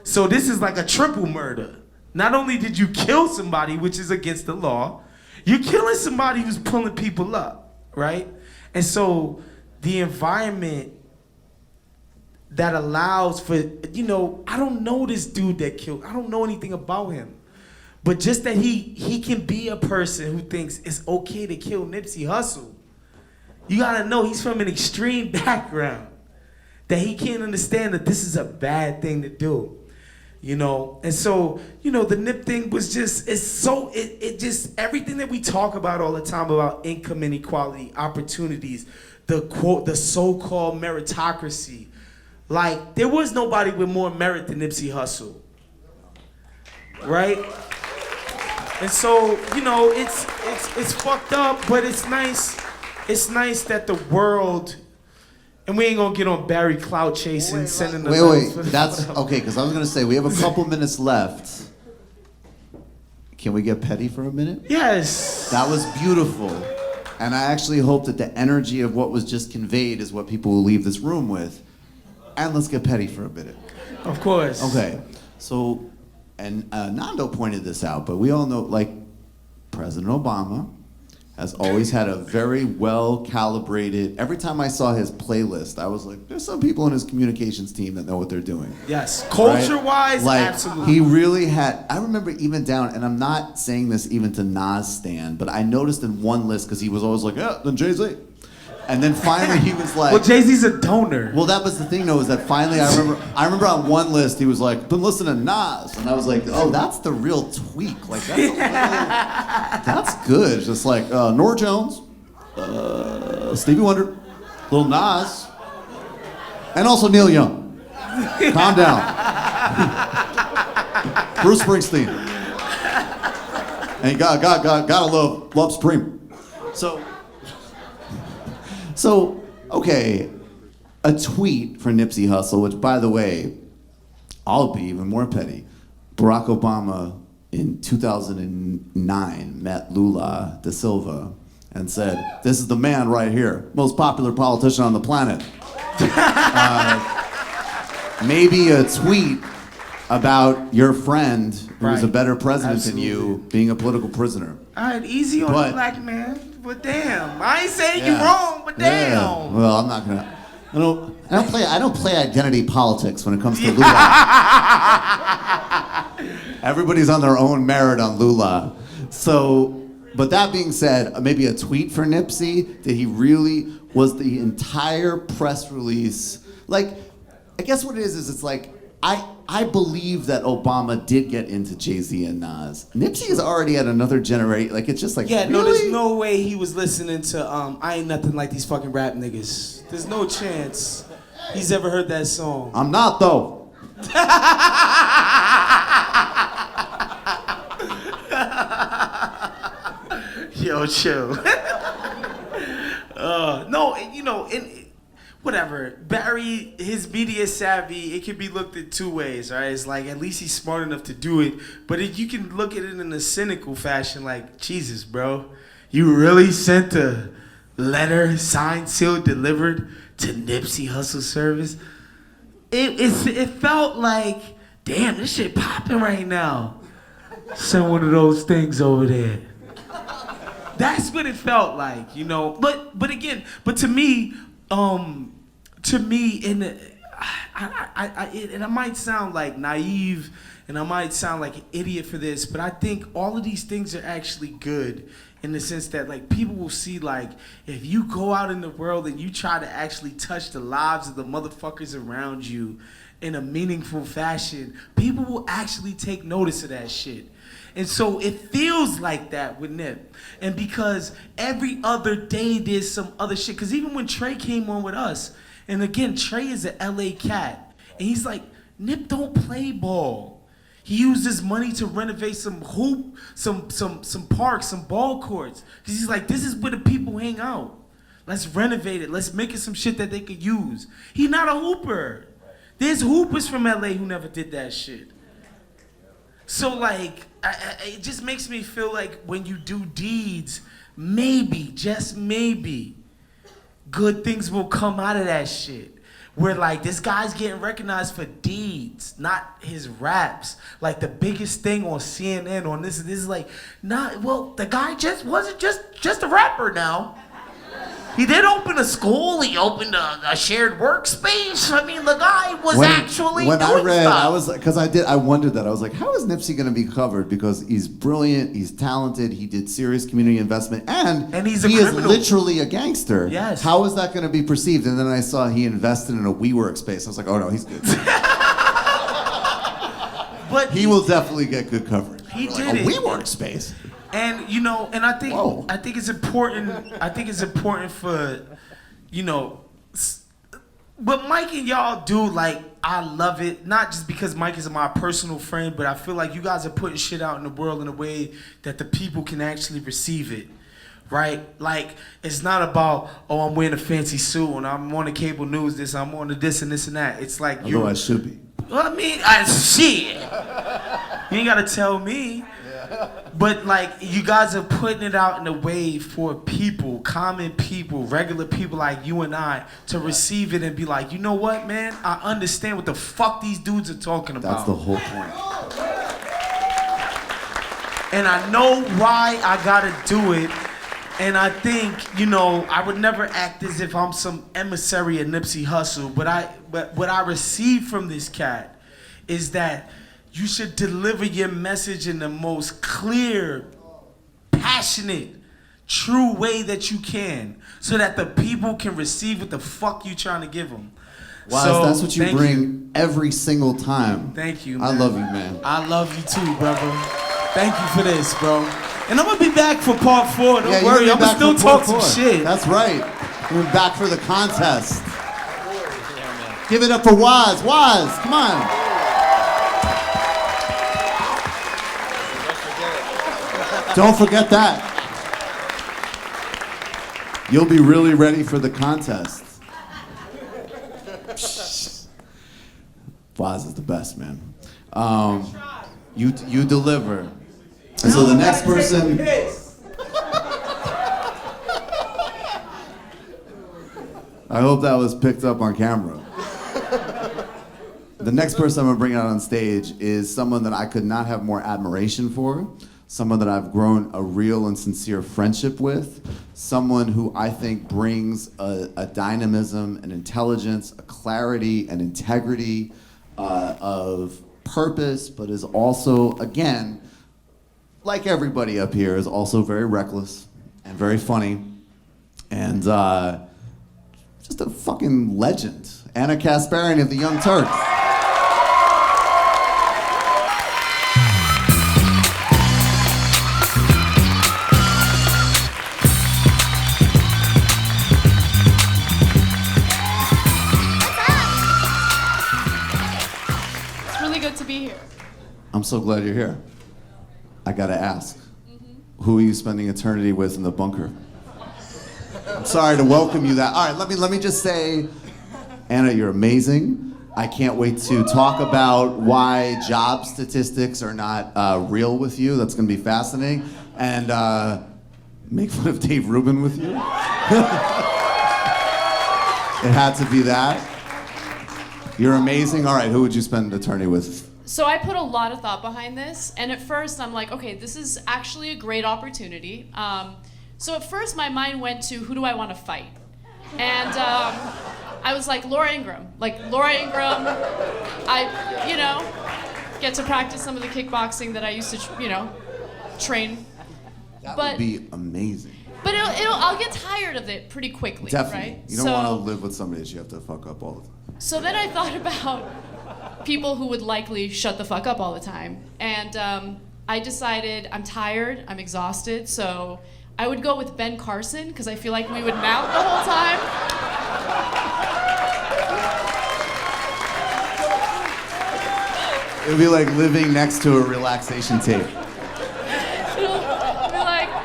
So this is like a triple murder. Not only did you kill somebody, which is against the law, you're killing somebody who's pulling people up, right? And so the environment that allows for, you know, I don't know this dude that killed, I don't know anything about him. But just that he can be a person who thinks it's okay to kill Nipsey Hussle. You gotta know he's from an extreme background. That he can't understand that this is a bad thing to do. You know, and so, you know, the Nip thing was just, it just, everything that we talk about all the time about income inequality, opportunities, the so-called meritocracy. Like, there was nobody with more merit than Nipsey Hussle, right? And so, you know, it's fucked up, but it's nice. It's nice that the world, and we ain't gonna get on Barry clout chasing, sending the Wait, that's okay, because I was gonna say we have a couple minutes left. Can we get petty for a minute? Yes. That was beautiful. And I actually hope that the energy of what was just conveyed is what people will leave this room with. And let's get petty for a minute. Of course. Okay, so, and Nando pointed this out, but we all know, like, President Obama has always had a very well calibrated. Every time I saw his playlist, I was like, there's some people in his communications team that know what they're doing. Yes, culture-wise, Like, absolutely. he really had. I remember even down, and I'm not saying this even to Nas stan, but I noticed in one list because he was always like, yeah, then Jay-Z, and then finally he was like, well, Jay-Z's a donor. well, that was the thing though, is that finally I remember on one list he was like, been listening to Nas, and I was like, oh, that's the real tweak. Like that's good. Just like Nora Jones, Stevie Wonder, Lil Nas, and also Neil Young. Calm down. Bruce Springsteen. And you gotta love Supreme. So, okay, a tweet for Nipsey Hussle, which, by the way, I'll be even more petty. Barack Obama in 2009 met Lula da Silva and said, this is the man right here, most popular politician on the planet. Maybe a tweet about your friend who was a better president than you being a political prisoner. All right, easy on the black man. But damn, I ain't saying you wrong, but damn. Yeah. Well, I'm not gonna. I don't play identity politics when it comes to Lula. Everybody's on their own merit on Lula. So, but that being said, maybe a tweet for Nipsey. Did he really? Was the entire press release like? I guess what it is it's like I believe that Obama did get into Jay-Z and Nas. Nipsey is already at another generation. Like, it's just like, yeah, really? no, there's no way he was listening to I Ain't Nothing Like These Fucking Rap Niggas. There's no chance he's ever heard that song. I'm not, though. Yo, chill. No, you know, whatever. Barry, his media savvy, it can be looked at two ways, right? It's like, at least he's smart enough to do it, but you can look at it in a cynical fashion, like, Jesus, bro, you really sent a letter, signed, sealed, delivered to Nipsey Hussle service? It felt like, damn, this shit popping right now. Send one of those things over there. That's what it felt like, you know. But again, to me, and I might sound like naive, and I might sound like an idiot for this, but I think all of these things are actually good in the sense that, like, people will see, like, if you go out in the world and you try to actually touch the lives of the motherfuckers around you in a meaningful fashion, people will actually take notice of that shit. And so it feels like that with Nip. And because every other day there's some other shit. Because even when Trey came on with us, and again, Trey is an LA cat, and he's like, Nip don't play ball. He used his money to renovate some parks, some ball courts. Because he's like, this is where the people hang out. Let's renovate it. Let's make it some shit that they could use. He's not a hooper. There's hoopers from LA who never did that shit. So, like, it just makes me feel like when you do deeds, maybe, just maybe, good things will come out of that shit. Where, like, this guy's getting recognized for deeds, not his raps. Like, the biggest thing on CNN on this is like, the guy just wasn't just a rapper now. He did open a school. He opened a shared workspace. I mean, the guy was actually doing stuff. When I read, I wondered that. I was like, how is Nipsey going to be covered? Because he's brilliant, he's talented, he did serious community investment, and he is literally a gangster. Yes. How is that going to be perceived? And then I saw he invested in a WeWork space. I was like, oh no, he's good. But he will definitely get good coverage. He did a WeWork space. And you know, and I think it's important. I think it's important for, you know, what Mike and y'all do. Like, I love it. Not just because Mike is my personal friend, but I feel like you guys are putting shit out in the world in a way that the people can actually receive it, right? Like, it's not about, oh, I'm wearing a fancy suit and I'm on the cable news. I'm on the this and this and that. It's like you. I should be. Well, I mean, shit. You ain't gotta tell me. But, like, you guys are putting it out in a way for people, common people, regular people like you and I, to receive it and be like, you know what, man? I understand what the fuck these dudes are talking about. That's the whole point. And I know why I gotta do it. And I think, you know, I would never act as if I'm some emissary of Nipsey Hussle, but what I received from this cat is that you should deliver your message in the most clear, passionate, true way that you can, so that the people can receive what the fuck you trying to give them. Wow, So, that's what you thank bring every single time. Thank you, I man. love you, man. I love you too, brother. Thank you for this, bro. And I'm gonna be back for part 4. Don't Yeah, worry, you're I'm gonna back still for talk part some 4. shit. That's right. We're back for the contest. Give it up for Waz. Waz, come on. Don't forget that. You'll be really ready for the contest. Waz is the best, man. You deliver. And so the next person. I hope that was picked up on camera. The next person I'm gonna bring out on stage is someone that I could not have more admiration for, someone that I've grown a real and sincere friendship with, someone who I think brings a dynamism, an intelligence, a clarity, an integrity of purpose, but is also, again, like everybody up here, is also very reckless and very funny, and just a fucking legend. Anna Kasparian of the Young Turks. It's really good to be here. I'm so glad you're here. I gotta ask, who are you spending eternity with in the bunker? I'm sorry to welcome you that. All right, let me just say, Anna, you're amazing. I can't wait to talk about why job statistics are not real with you. That's gonna be fascinating. And make fun of Dave Rubin with you. It had to be that. You're amazing. All right, who would you spend eternity with? So I put a lot of thought behind this, and at first I'm like, okay, this is actually a great opportunity. So at first my mind went to, who do I want to fight? And I was like, Laura Ingraham. Like, Laura Ingraham, I, get to practice some of the kickboxing that I used to, train. That would be amazing. But I'll get tired of it pretty quickly, Definitely. right? You don't want to live with somebody that you have to fuck up all the time. So then I thought about people who would likely shut the fuck up all the time. And I decided I'm tired, I'm exhausted, so I would go with Ben Carson, because I feel like we would nap the whole time. It would be like living next to a relaxation tape.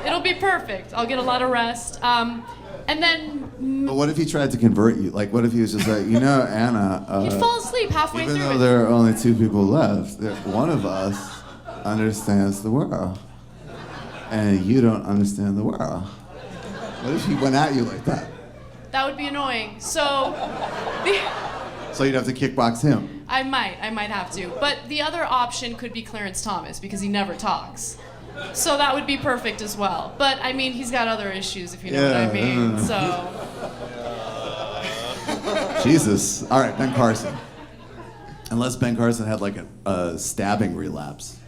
It'll be perfect. I'll get a lot of rest. And then But what if he tried to convert you? Like, what if he was just like, Anna, he'd fall asleep halfway even through though it. there are only 2 people left, one of us understands the world, and you don't understand the world. What if he went at you like that? That would be annoying. So So you'd have to kickbox him. I might have to. But the other option could be Clarence Thomas, because he never talks. So that would be perfect as well. But I mean, he's got other issues, if you know what I mean. So. Jesus. All right, Ben Carson. Unless Ben Carson had like a stabbing relapse.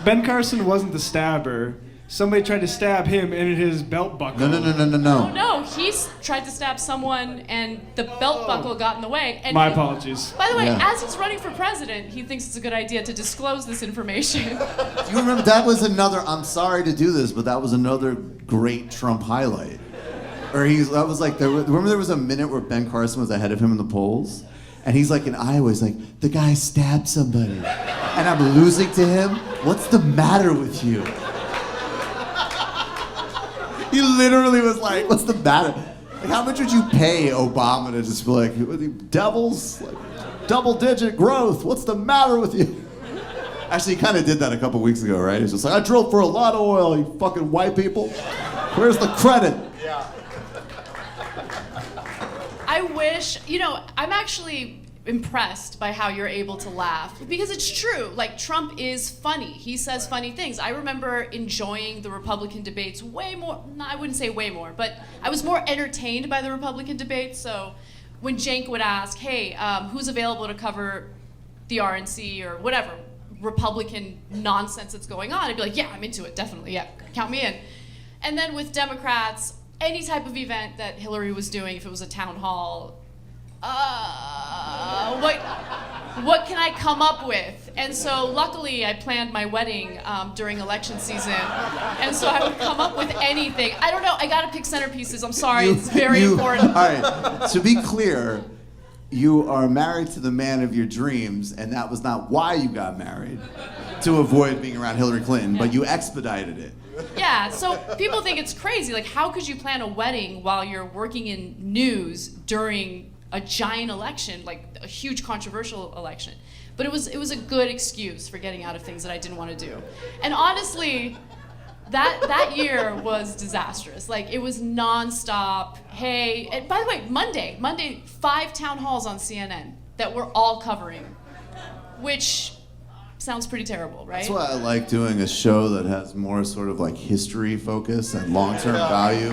Ben Carson wasn't the stabber. Somebody tried to stab him in his belt buckle. No. Oh, no, he tried to stab someone and the belt buckle got in the way. And My apologies. By the way, Yeah. as he's running for president, he thinks it's a good idea to disclose this information. Do you remember that was another, I'm sorry to do this, but that was another great Trump highlight. Remember there was a minute where Ben Carson was ahead of him in the polls? And he's like in Iowa, he's like, the guy stabbed somebody. And I'm losing to him? What's the matter with you? He literally was like, what's the matter? Like, how much would you pay Obama to just be like, devils, like, double-digit growth, what's the matter with you? Actually, he kind of did that a couple weeks ago, right? He's just like, I drilled for a lot of oil, you fucking white people. Where's the credit? I wish, I'm actually, impressed by how you're able to laugh, because it's true. Like, Trump is funny. He says funny things. I remember enjoying the Republican debates way more. No, I wouldn't say way more, but I was more entertained by the Republican debates. So when Cenk would ask, hey, who's available to cover the RNC or whatever Republican nonsense that's going on, I'd be like, yeah, I'm into it, definitely, yeah, count me in. And then with Democrats, any type of event that Hillary was doing, if it was a town hall, what can I come up with? And so luckily I planned my wedding during election season, and so I would come up with anything. I don't know, I gotta pick centerpieces, I'm sorry, it's very important. All right, to be clear, you are married to the man of your dreams, and that was not why you got married, to avoid being around Hillary Clinton, but you expedited it. Yeah, so people think it's crazy. Like, how could you plan a wedding while you're working in news during a giant election, like a huge controversial election? But it was a good excuse for getting out of things that I didn't want to do. And honestly, that year was disastrous. Like, it was nonstop. Hey, and by the way, Monday, 5 town halls on CNN that we're all covering, which sounds pretty terrible, right? That's why I like doing a show that has more sort of like history focus and long-term value.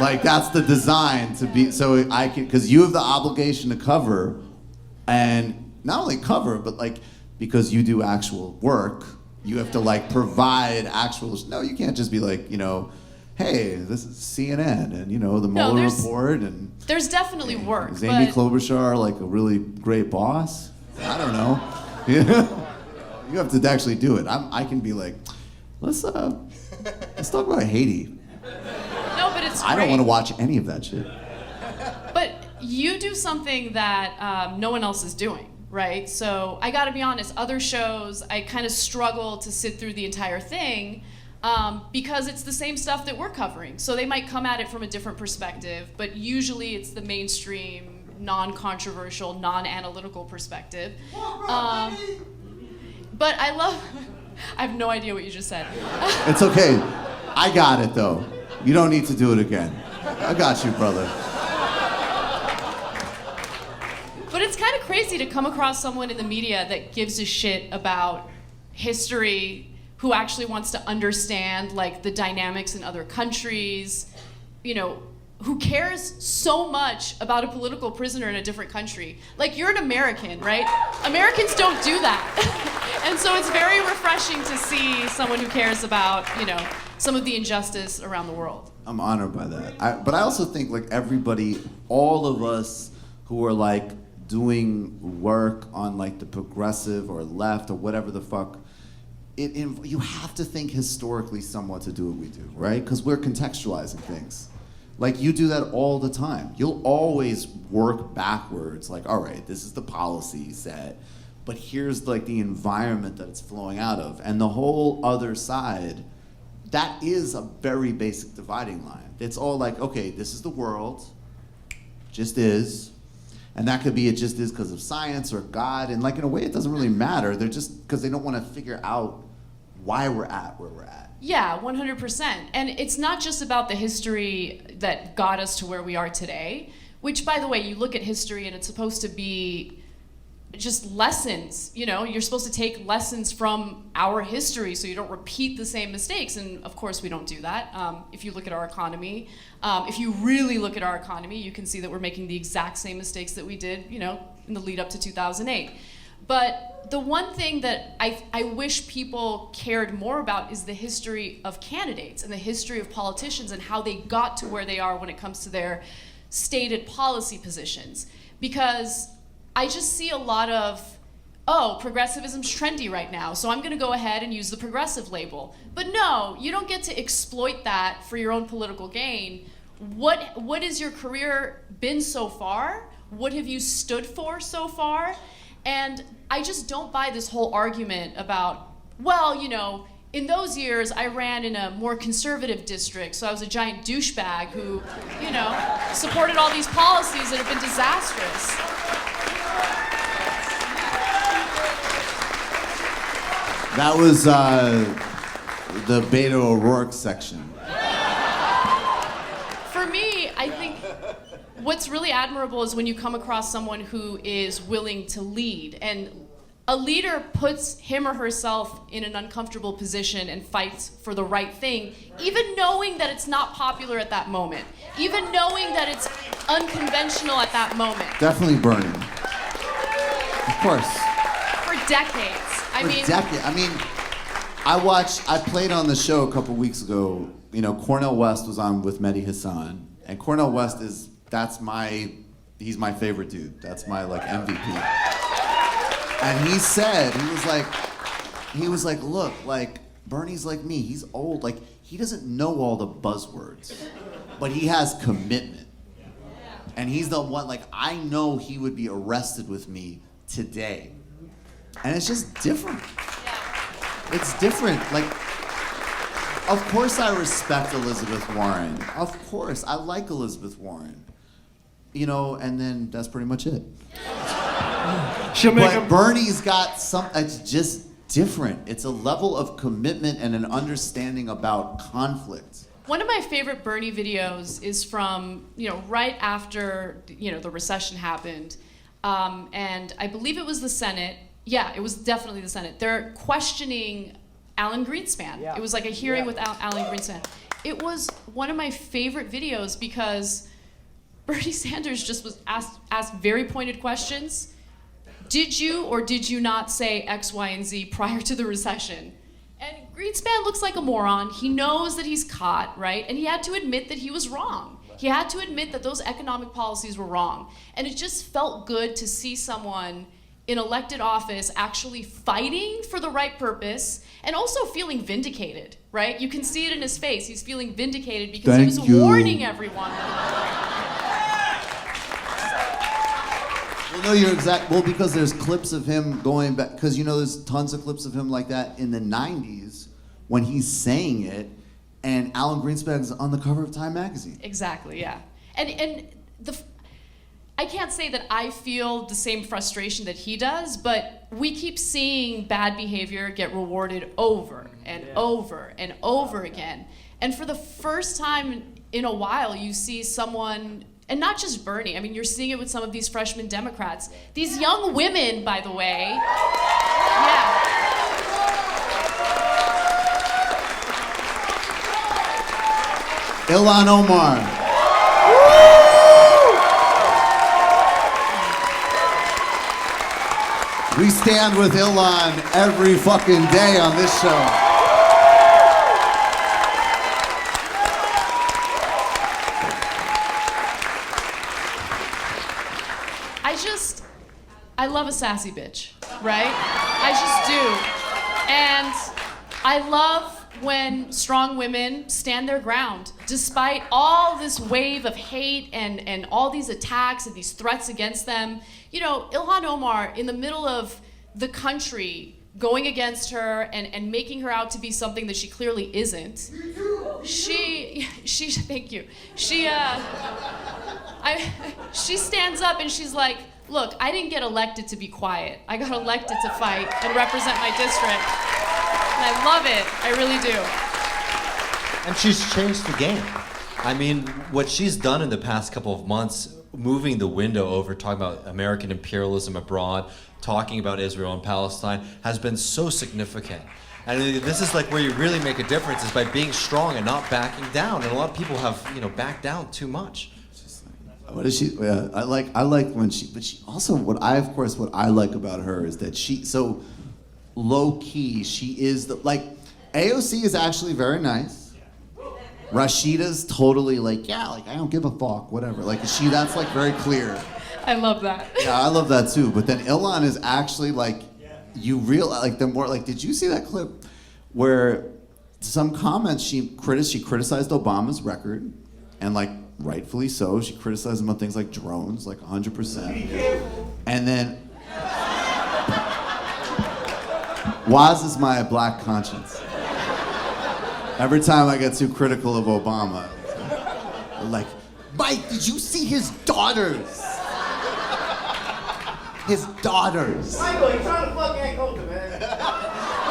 Like, that's the design to be, so I can, because you have the obligation to cover, and not only cover, but like, because you do actual work, you have to like provide actual, no, you can't just be like, you know, hey, this is CNN, and you know, the Mueller report, and there's definitely work. Is Amy Klobuchar like a really great boss? I don't know. You have to actually do it. I can be like, let's talk about Haiti. No, but it's great. I don't want to watch any of that shit. But you do something that no one else is doing, right? So I gotta be honest, other shows, I kind of struggle to sit through the entire thing because it's the same stuff that we're covering. So they might come at it from a different perspective, but usually it's the mainstream, non-controversial, non-analytical perspective. But I have no idea what you just said. It's okay. I got it, though. You don't need to do it again. I got you, brother. But it's kind of crazy to come across someone in the media that gives a shit about history, who actually wants to understand, like, the dynamics in other countries, you know, who cares so much about a political prisoner in a different country. Like, you're an American, right? Americans don't do that. And so it's very refreshing to see someone who cares about, you know, some of the injustice around the world. I'm honored by that. But I also think, like, everybody, all of us who are, like, doing work on, like, the progressive or left or whatever the fuck, you have to think historically somewhat to do what we do, right? Because we're contextualizing things. Like, you do that all the time. You'll always work backwards, like, all right, this is the policy set, but here's like the environment that it's flowing out of. And the whole other side, that is a very basic dividing line. It's all like, okay, this is the world, just is. And that could be it just is because of science or God. And like, in a way, it doesn't really matter. They're just, because they don't want to figure out why we're at where we're at. Yeah, 100%. And it's not just about the history that got us to where we are today, which, by the way, you look at history and it's supposed to be just lessons. You know, you're supposed to take lessons from our history so you don't repeat the same mistakes. And of course, we don't do that. If you look at our economy, if you really look at our economy, you can see that we're making the exact same mistakes that we did, you know, in the lead up to 2008. But the one thing that I wish people cared more about is the history of candidates and the history of politicians and how they got to where they are when it comes to their stated policy positions. Because I just see a lot of, oh, progressivism's trendy right now, so I'm gonna go ahead and use the progressive label. But no, you don't get to exploit that for your own political gain. What has your career been so far? What have you stood for so far? And I just don't buy this whole argument about, well, you know, in those years I ran in a more conservative district, so I was a giant douchebag who, you know, supported all these policies that have been disastrous. That was the Beto O'Rourke section. For me, I think what's really admirable is when you come across someone who is willing to lead. And a leader puts him or herself in an uncomfortable position and fights for the right thing, even knowing that it's not popular at that moment, even knowing that it's unconventional at that moment. Definitely Bernie. Of course. For decades. I mean, I played on the show a couple weeks ago. You know, Cornel West was on with Mehdi Hassan, and Cornel West he's my favorite dude. That's my like MVP. And he was like, look, like Bernie's like me. He's old. Like he doesn't know all the buzzwords, but he has commitment. And he's the one. Like I know he would be arrested with me today, and it's just different. It's different. Like, of course I respect Elizabeth Warren. Of course I like Elizabeth Warren. You know, and then that's pretty much it. But Bernie's got it's just different. It's a level of commitment and an understanding about conflict. one of my favorite Bernie videos is from, right after, the recession happened. And I believe it was the Senate. Yeah, it was definitely the Senate. They're questioning Alan Greenspan. Yeah. It was like a hearing with Alan Greenspan. It was one of my favorite videos because Bernie Sanders just was asked very pointed questions. Did you or did you not say X, Y, and Z prior to the recession? And Greenspan looks like a moron. He knows that he's caught, right? And he had to admit that he was wrong. He had to admit that those economic policies were wrong. And it just felt good to see someone in elected office actually fighting for the right purpose and also feeling vindicated, right? You can see it in his face. He's feeling vindicated because he was warning everyone. Well, no, you're exact. Well, because there's clips of him going back, because there's tons of clips of him like that in the 90s when he's saying it, and Alan Greenspan's on the cover of Time magazine. Exactly, yeah. And I can't say that I feel the same frustration that he does, but we keep seeing bad behavior get rewarded over and over and over again. And for the first time in a while, you see someone, and not just Bernie, I mean, you're seeing it with some of these freshman Democrats. These young women, by the way, Ilhan Omar. We stand with Ilhan every fucking day on this show. I love a sassy bitch, right? I just do. And I love when strong women stand their ground, despite all this wave of hate and all these attacks and these threats against them. Ilhan Omar, in the middle of the country going against her and making her out to be something that she clearly isn't. She thank you. She stands up and she's like, look, I didn't get elected to be quiet. I got elected to fight and represent my district. And I love it. I really do. And she's changed the game. I mean, what she's done in the past couple of months, moving the window over, talking about American imperialism abroad, talking about Israel and Palestine, has been so significant. And this is like where you really make a difference, is by being strong and not backing down. And a lot of people have, backed down too much. What is she? Yeah, I like when she. But she also, what I like about her is that she so low key. She is AOC is actually very nice. Rashida's totally I don't give a fuck, whatever. That's very clear. I love that. Yeah, I love that too. But then Ilhan is actually you realize the more did you see that clip where some comments she criticized Obama's record and rightfully so. She criticized him on things like drones, 100%. And then Waz is my black conscience. Every time I get too critical of Obama, Mike, did you see his daughters? His daughters. Michael, you're trying to fuck Aunt Coulter, man.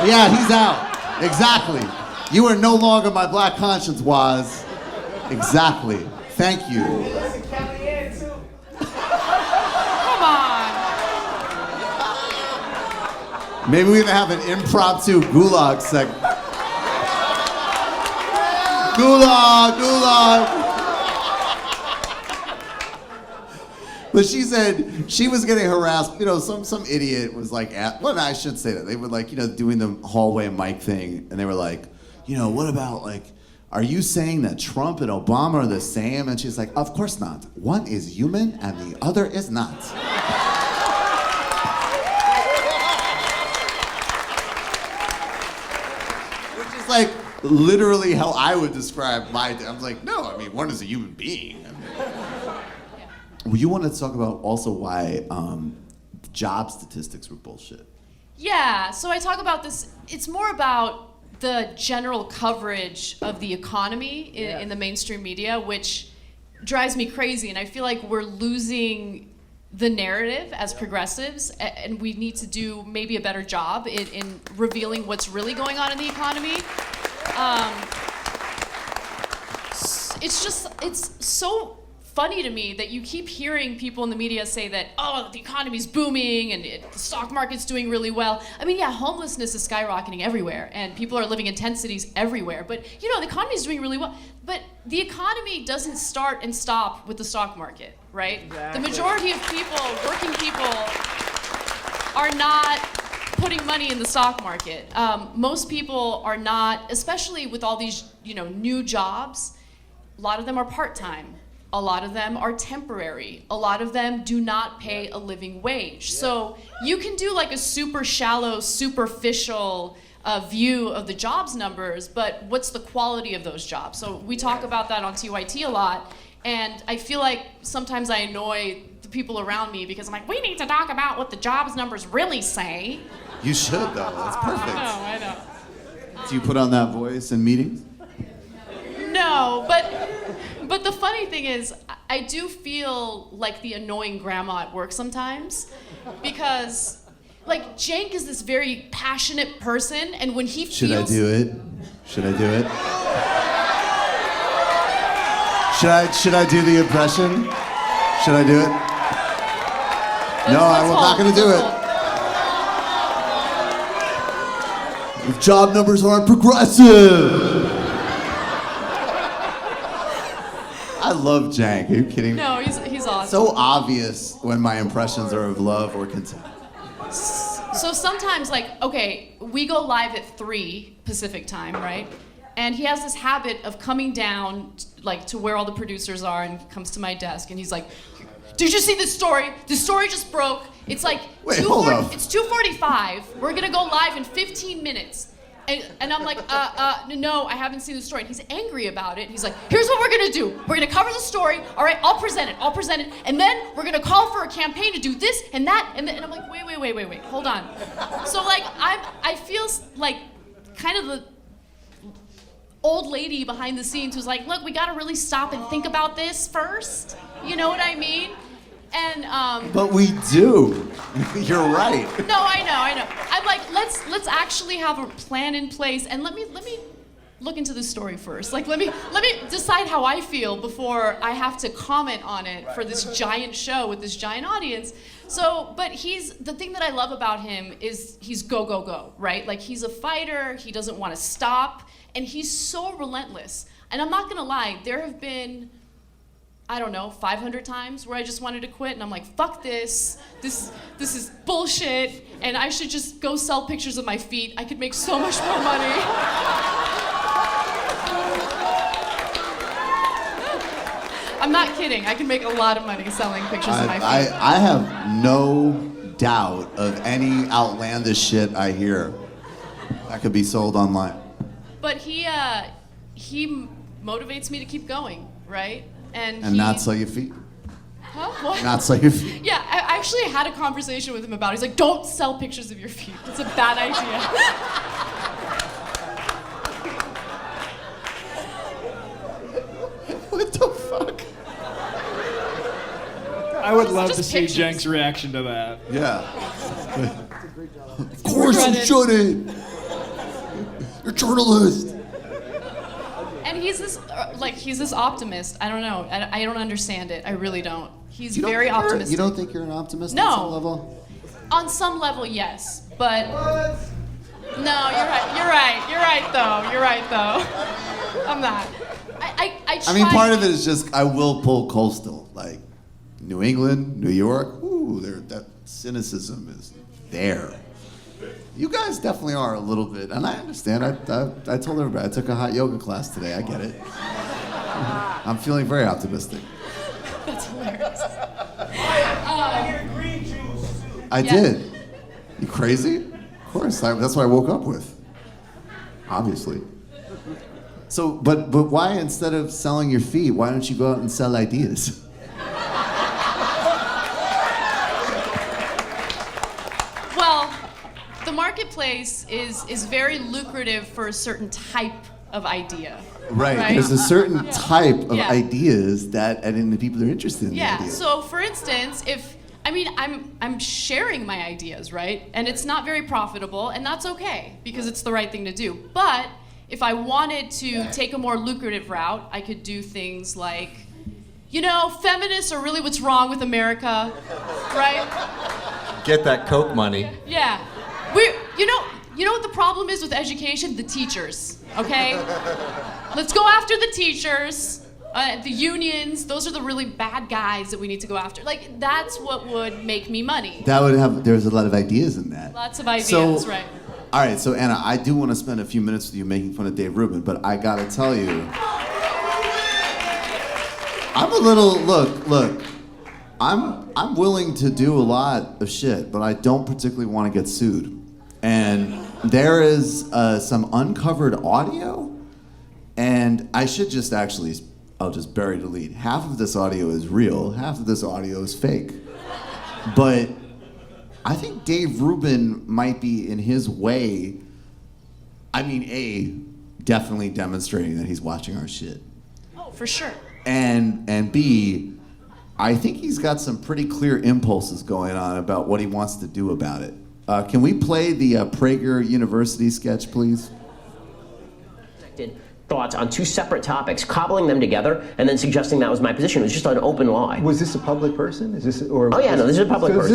Yeah, he's out. Exactly. You are no longer my black conscience, Waz. Exactly. Thank you. Listen, Kasparian too. Maybe we can have an impromptu gulag segment. Gulag. But she said she was getting harassed. You know, some idiot was like, well, I should say that. They were like, you know, doing the hallway mic thing, and they were like, you know, what about like, are you saying that Trump and Obama are the same? And she's like, of course not. One is human and the other is not. Which is like literally how I would describe my day. I'm like, no, I mean, one is a human being. Well, you wanted to talk about also why job statistics were bullshit. Yeah, so I talk about this, it's more about the general coverage of the economy in the mainstream media, which drives me crazy, and I feel like we're losing the narrative as progressives, and we need to do maybe a better job in revealing what's really going on in the economy. It's so funny to me that you keep hearing people in the media say that, oh, the economy's booming and the stock market's doing really well. I mean, yeah, homelessness is skyrocketing everywhere and people are living in tent cities everywhere. But, you know, the economy's doing really well. But the economy doesn't start and stop with the stock market, right? Exactly. The majority of people, working people, are not putting money in the stock market. Most people are not, especially with all these, you know, new jobs, a lot of them are part-time. A lot of them are temporary. A lot of them do not pay a living wage. Yeah. So you can do like a super shallow, superficial view of the jobs numbers, but what's the quality of those jobs? So we talk about that on TYT a lot, and I feel like sometimes I annoy the people around me because I'm like, we need to talk about what the jobs numbers really say. You should, though. That's perfect. I know. Do you put on that voice in meetings? No, but the funny thing is, I do feel like the annoying grandma at work sometimes, because, like, Cenk is this very passionate person, and when he feels... Should I do it? Should I do it? Should I do the impression? Should I do it? No, I'm not going to do it. If job numbers aren't progressive. I love Cenk. Are you kidding me? No, he's awesome. So obvious when my impressions are of love or contempt. So sometimes, like, okay, we go live at 3 Pacific time, right? And he has this habit of coming down, like, to where all the producers are, and he comes to my desk, and he's like, did you see this story? This story just broke. It's like, wait, hold up. It's 2:45. We're gonna go live in 15 minutes. And I'm like, no, I haven't seen the story. And he's angry about it. He's like, here's what we're gonna do. We're gonna cover the story. All right, I'll present it. And then we're gonna call for a campaign to do this and that. And I'm like, wait, hold on. So like, I feel like kind of the old lady behind the scenes who's like, look, we gotta really stop and think about this first. You know what I mean? And but we do. You're right. No, I know. I'm like, let's actually have a plan in place, and let me look into the story first. Like, let me decide how I feel before I have to comment on it for this giant show with this giant audience. So, but the thing that I love about him is he's go, right? Like, he's a fighter. He doesn't want to stop, and he's so relentless. And I'm not gonna lie, there have been, I don't know, 500 times where I just wanted to quit, and I'm like, fuck this. This is bullshit, and I should just go sell pictures of my feet. I could make so much more money. I'm not kidding. I can make a lot of money selling pictures of my feet. I have no doubt of any outlandish shit I hear that could be sold online. But he motivates me to keep going, right? And not sell your feet. Huh? What? Not sell your feet. Yeah, I actually had a conversation with him about it. He's like, don't sell pictures of your feet. It's a bad idea. What the fuck? I would love just to see pictures. Cenk's reaction to that. Yeah. Of course you shouldn't. You're a journalist. And he's this optimist. I don't know. I don't understand it. I really don't. He's very optimistic. You don't think you're an optimist No. on some level? On some level, yes. But no, you're right though. I'm not. I try. I mean, part of it is just I will pull coastal, like New England, New York. Ooh, that cynicism is there. You guys definitely are a little bit, and I understand. I told everybody I took a hot yoga class today. I get it. I'm feeling very optimistic. That's hilarious. I did. You crazy? Of course. That's what I woke up with. Obviously. So, but why instead of selling your feet, why don't you go out and sell ideas? Well, the marketplace is very lucrative for a certain type of idea. Right. There's a certain type of ideas and the people are interested in the ideas. So for instance, I'm sharing my ideas, right? And it's not very profitable, and that's okay because it's the right thing to do. But if I wanted to take a more lucrative route, I could do things like, feminists are really what's wrong with America, right? Get that Coke money. Yeah. You know what the problem is with education? The teachers, okay? Let's go after the teachers. The unions, those are the really bad guys that we need to go after. Like, that's what would make me money. There's a lot of ideas in that. Lots of ideas, right. All right, so Anna, I do want to spend a few minutes with you making fun of Dave Rubin, but I gotta tell you, I'm a little, look, I'm willing to do a lot of shit, but I don't particularly want to get sued. And there is some uncovered audio, and I should just I'll just bury the lead. Half of this audio is real, half of this audio is fake. But I think Dave Rubin might be, in his way, definitely demonstrating that he's watching our shit. Oh, for sure. And B, I think he's got some pretty clear impulses going on about what he wants to do about it. Can we play the Prager University sketch, please? Thoughts on two separate topics, cobbling them together, and then suggesting that was my position. It was just an open lie. Was this a public person? This is a public person. This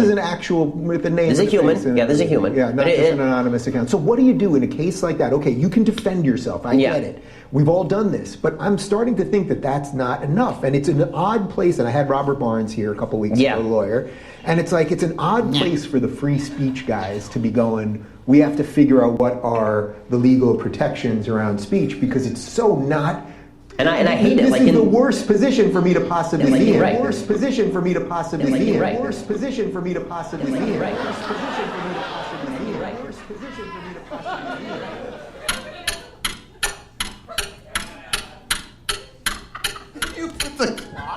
is an actual with a name. This is a human. This is a human. Yeah, not just an anonymous account. So what do you do in a case like that? Okay, you can defend yourself. I get it. We've all done this, but I'm starting to think that that's not enough, and it's an odd place. And I had Robert Barnes here a couple weeks ago, a lawyer, and it's like it's an odd place for the free speech guys to be going. We have to figure out what are the legal protections around speech because it's so not. And I hate it. This is the worst position for me to possibly be in. Right. Worst position for me to possibly be in. Right. Worst position for me to possibly be in. Right. Worst position for me to possibly be in. Worst position for me to possibly be in.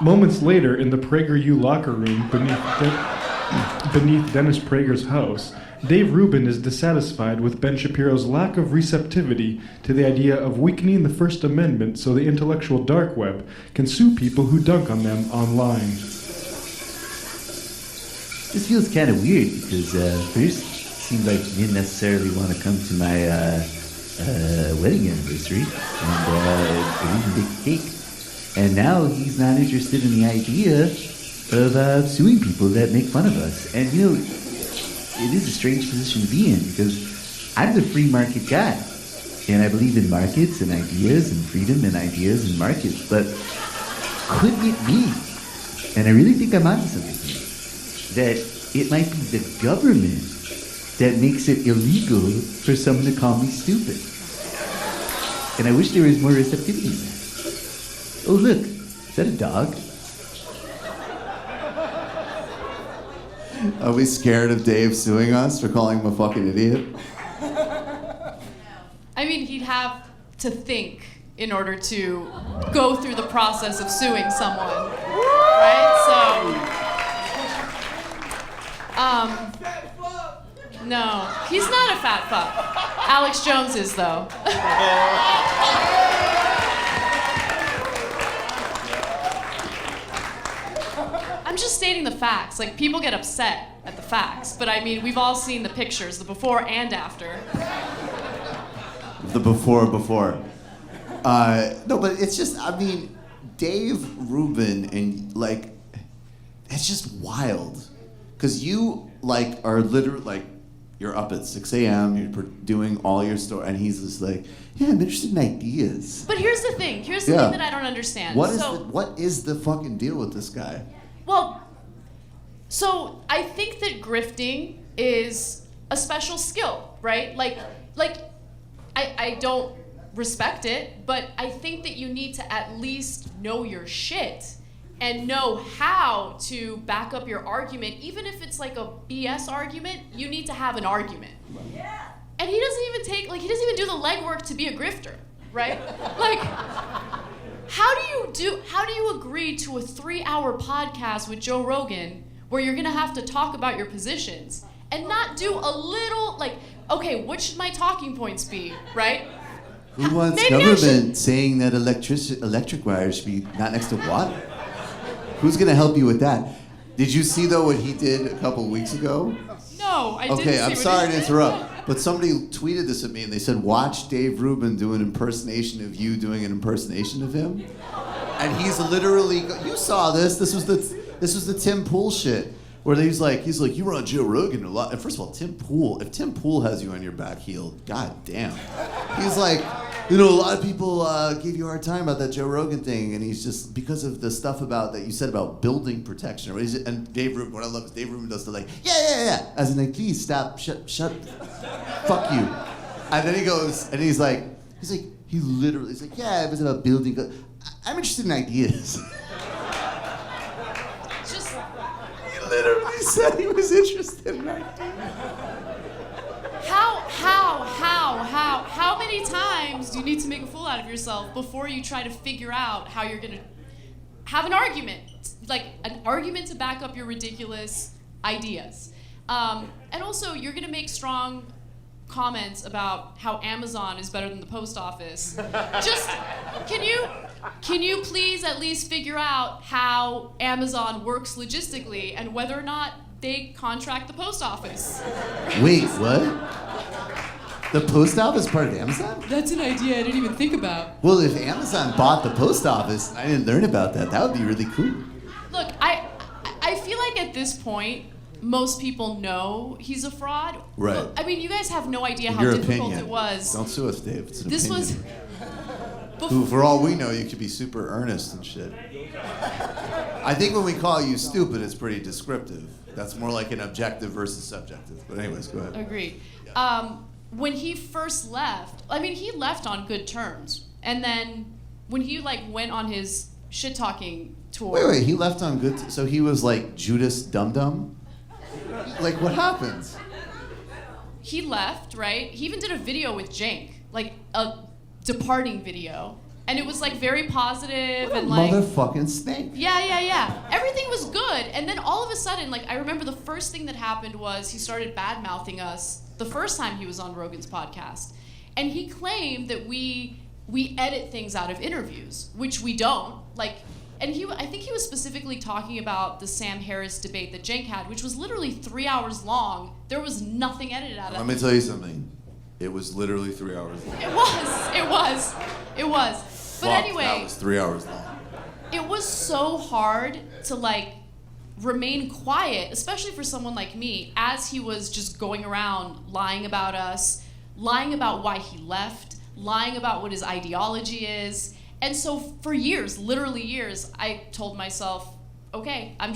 Moments later, in the PragerU locker room beneath Dennis Prager's house, Dave Rubin is dissatisfied with Ben Shapiro's lack of receptivity to the idea of weakening the First Amendment so the intellectual dark web can sue people who dunk on them online. This feels kind of weird because first it seemed like you didn't necessarily want to come to my wedding anniversary and even bake a cake. And now he's not interested in the idea of suing people that make fun of us. And it is a strange position to be in because I'm the free market guy. And I believe in markets and ideas and freedom and ideas and markets. But couldn't it be, and I really think I'm onto something here, that it might be the government that makes it illegal for someone to call me stupid? And I wish there was more receptivity in that. Oh, look, is that a dog? Are we scared of Dave suing us for calling him a fucking idiot? I mean, he'd have to think in order to go through the process of suing someone, right? So, no, he's not a fat fuck. Alex Jones is, though. I'm just stating the facts. Like, people get upset at the facts, but I mean, we've all seen the pictures, the before and after. The before. No, but it's just, I mean, Dave Rubin and, like, it's just wild. Because you, like, are literally, like, you're up at 6 a.m., you're doing all your story, and he's just like, yeah, I'm interested in ideas. But here's the thing. Here's the thing that I don't understand. What is the fucking deal with this guy? Well, so I think that grifting is a special skill, right? Like I don't respect it, but I think that you need to at least know your shit and know how to back up your argument. Even if it's like a BS argument, you need to have an argument. Yeah. And he doesn't even do the legwork to be a grifter, right? Like, how do you agree to a 3-hour podcast with Joe Rogan where you're gonna have to talk about your positions and not do a little, like, okay, what should my talking points be, right? Who wants government saying that electric wires should be not next to water? Who's gonna help you with that? Did you see though what he did a couple weeks ago? No, I didn't. Okay, I'm sorry to interrupt, but somebody tweeted this at me and they said, watch Dave Rubin do an impersonation of you doing an impersonation of him. And he's literally, you saw this, this was the Tim Pool shit, where he's like, you were on Joe Rogan a lot. And first of all, if Tim Pool has you on your back heel, god damn. He's like, a lot of people gave you a hard time about that Joe Rogan thing, and he's just, because of the stuff that you said about building protection, or and Dave Rubin, what I love is Dave Rubin does the like, yeah, as in like, please stop, shut, fuck you. And then he goes, and he's like, yeah, it was about building, I'm interested in ideas. He literally said he was interested in ideas. How many times do you need to make a fool out of yourself before you try to figure out how you're gonna have an argument? Like an argument to back up your ridiculous ideas. And also, you're gonna make strong comments about how Amazon is better than the post office. Just, can you please at least figure out how Amazon works logistically and whether or not they contract the post office? Wait, what? The post office part of Amazon? That's an idea I didn't even think about. Well, if Amazon bought the post office, I didn't learn about that. That would be really cool. Look, I feel like at this point, most people know he's a fraud. Right. Look, I mean, you guys have no idea how Your difficult opinion. it was. Don't sue us, Dave. It's an This opinion. was. Who, for all we know, you could be super earnest and shit. I think when we call you stupid, it's pretty descriptive. That's more like an objective versus subjective. But anyways, go ahead. Agreed. When he first left, I mean, he left on good terms. And then when he went on his shit-talking tour. Wait, he left on good, so he was like Judas Dum Dum? Like, what happened? He left, right? He even did a video with Jank, like a departing video. And it was very positive What a and motherfucking snake. Yeah. Everything was good. And then all of a sudden, I remember the first thing that happened was he started bad-mouthing us the first time he was on Rogan's podcast. And he claimed that we edit things out of interviews, which we don't. And I think he was specifically talking about the Sam Harris debate that Cenk had, which was literally 3 hours long. There was nothing edited out of it. Let me tell you something. It was literally 3 hours long. It was. But anyway, that was 3 hours long. It was so hard to remain quiet, especially for someone like me, as he was just going around lying about us, lying about why he left, lying about what his ideology is. And so for years, literally years, I told myself, okay, I'm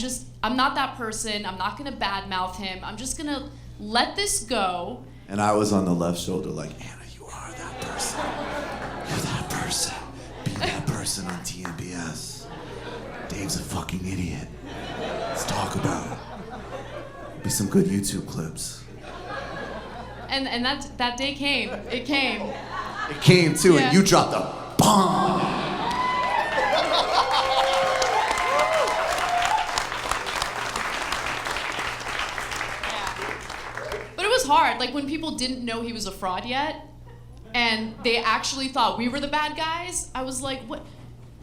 not that person. I'm not gonna badmouth him. I'm just gonna let this go. And I was on the left shoulder like, Anna, you are that person. You're that person. Be that person on TMBS. Dave's a fucking idiot. Let's talk about it. Be some good YouTube clips. And that day came. It came. It came too, Yeah. and you dropped the bomb. But it was hard. When people didn't know he was a fraud yet, and they actually thought we were the bad guys, I was like, what?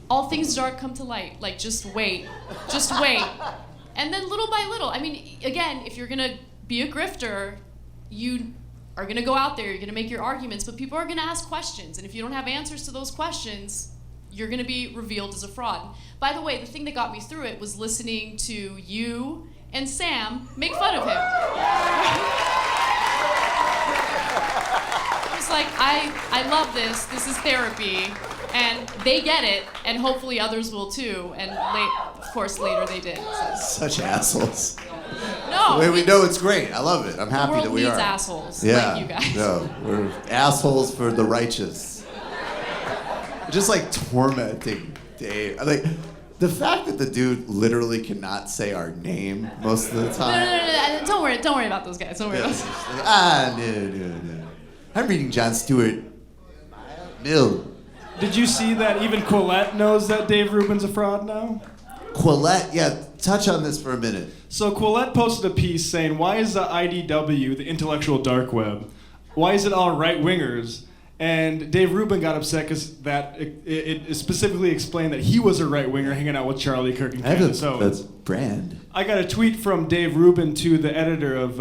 All things dark come to light. Just wait. Just wait. And then little by little, I mean, again, if you're gonna be a grifter, you are gonna go out there, you're gonna make your arguments, but people are gonna ask questions. And if you don't have answers to those questions, you're gonna be revealed as a fraud. By the way, the thing that got me through it was listening to you and Sam make fun of him. like, I love this. This is therapy. And they get it, and hopefully others will too. And of course, later they did. So. Such assholes. No. We know it's great. I love it. I'm happy that we are. The world needs assholes like you guys. No, we're assholes for the righteous. Just like tormenting Dave. Like the fact that the dude literally cannot say our name most of the time. No. Don't worry about those guys. Don't worry about those. No. I'm reading Jon Stewart. Mill. Did you see that even Quillette knows that Dave Rubin's a fraud now? Quillette, yeah, touch on this for a minute. So Quillette posted a piece saying, why is the IDW, the intellectual dark web, why is it all right-wingers? And Dave Rubin got upset because that it specifically explained that he was a right-winger hanging out with Charlie Kirk and Candace Owens. That's brand. I got a tweet from Dave Rubin to the editor of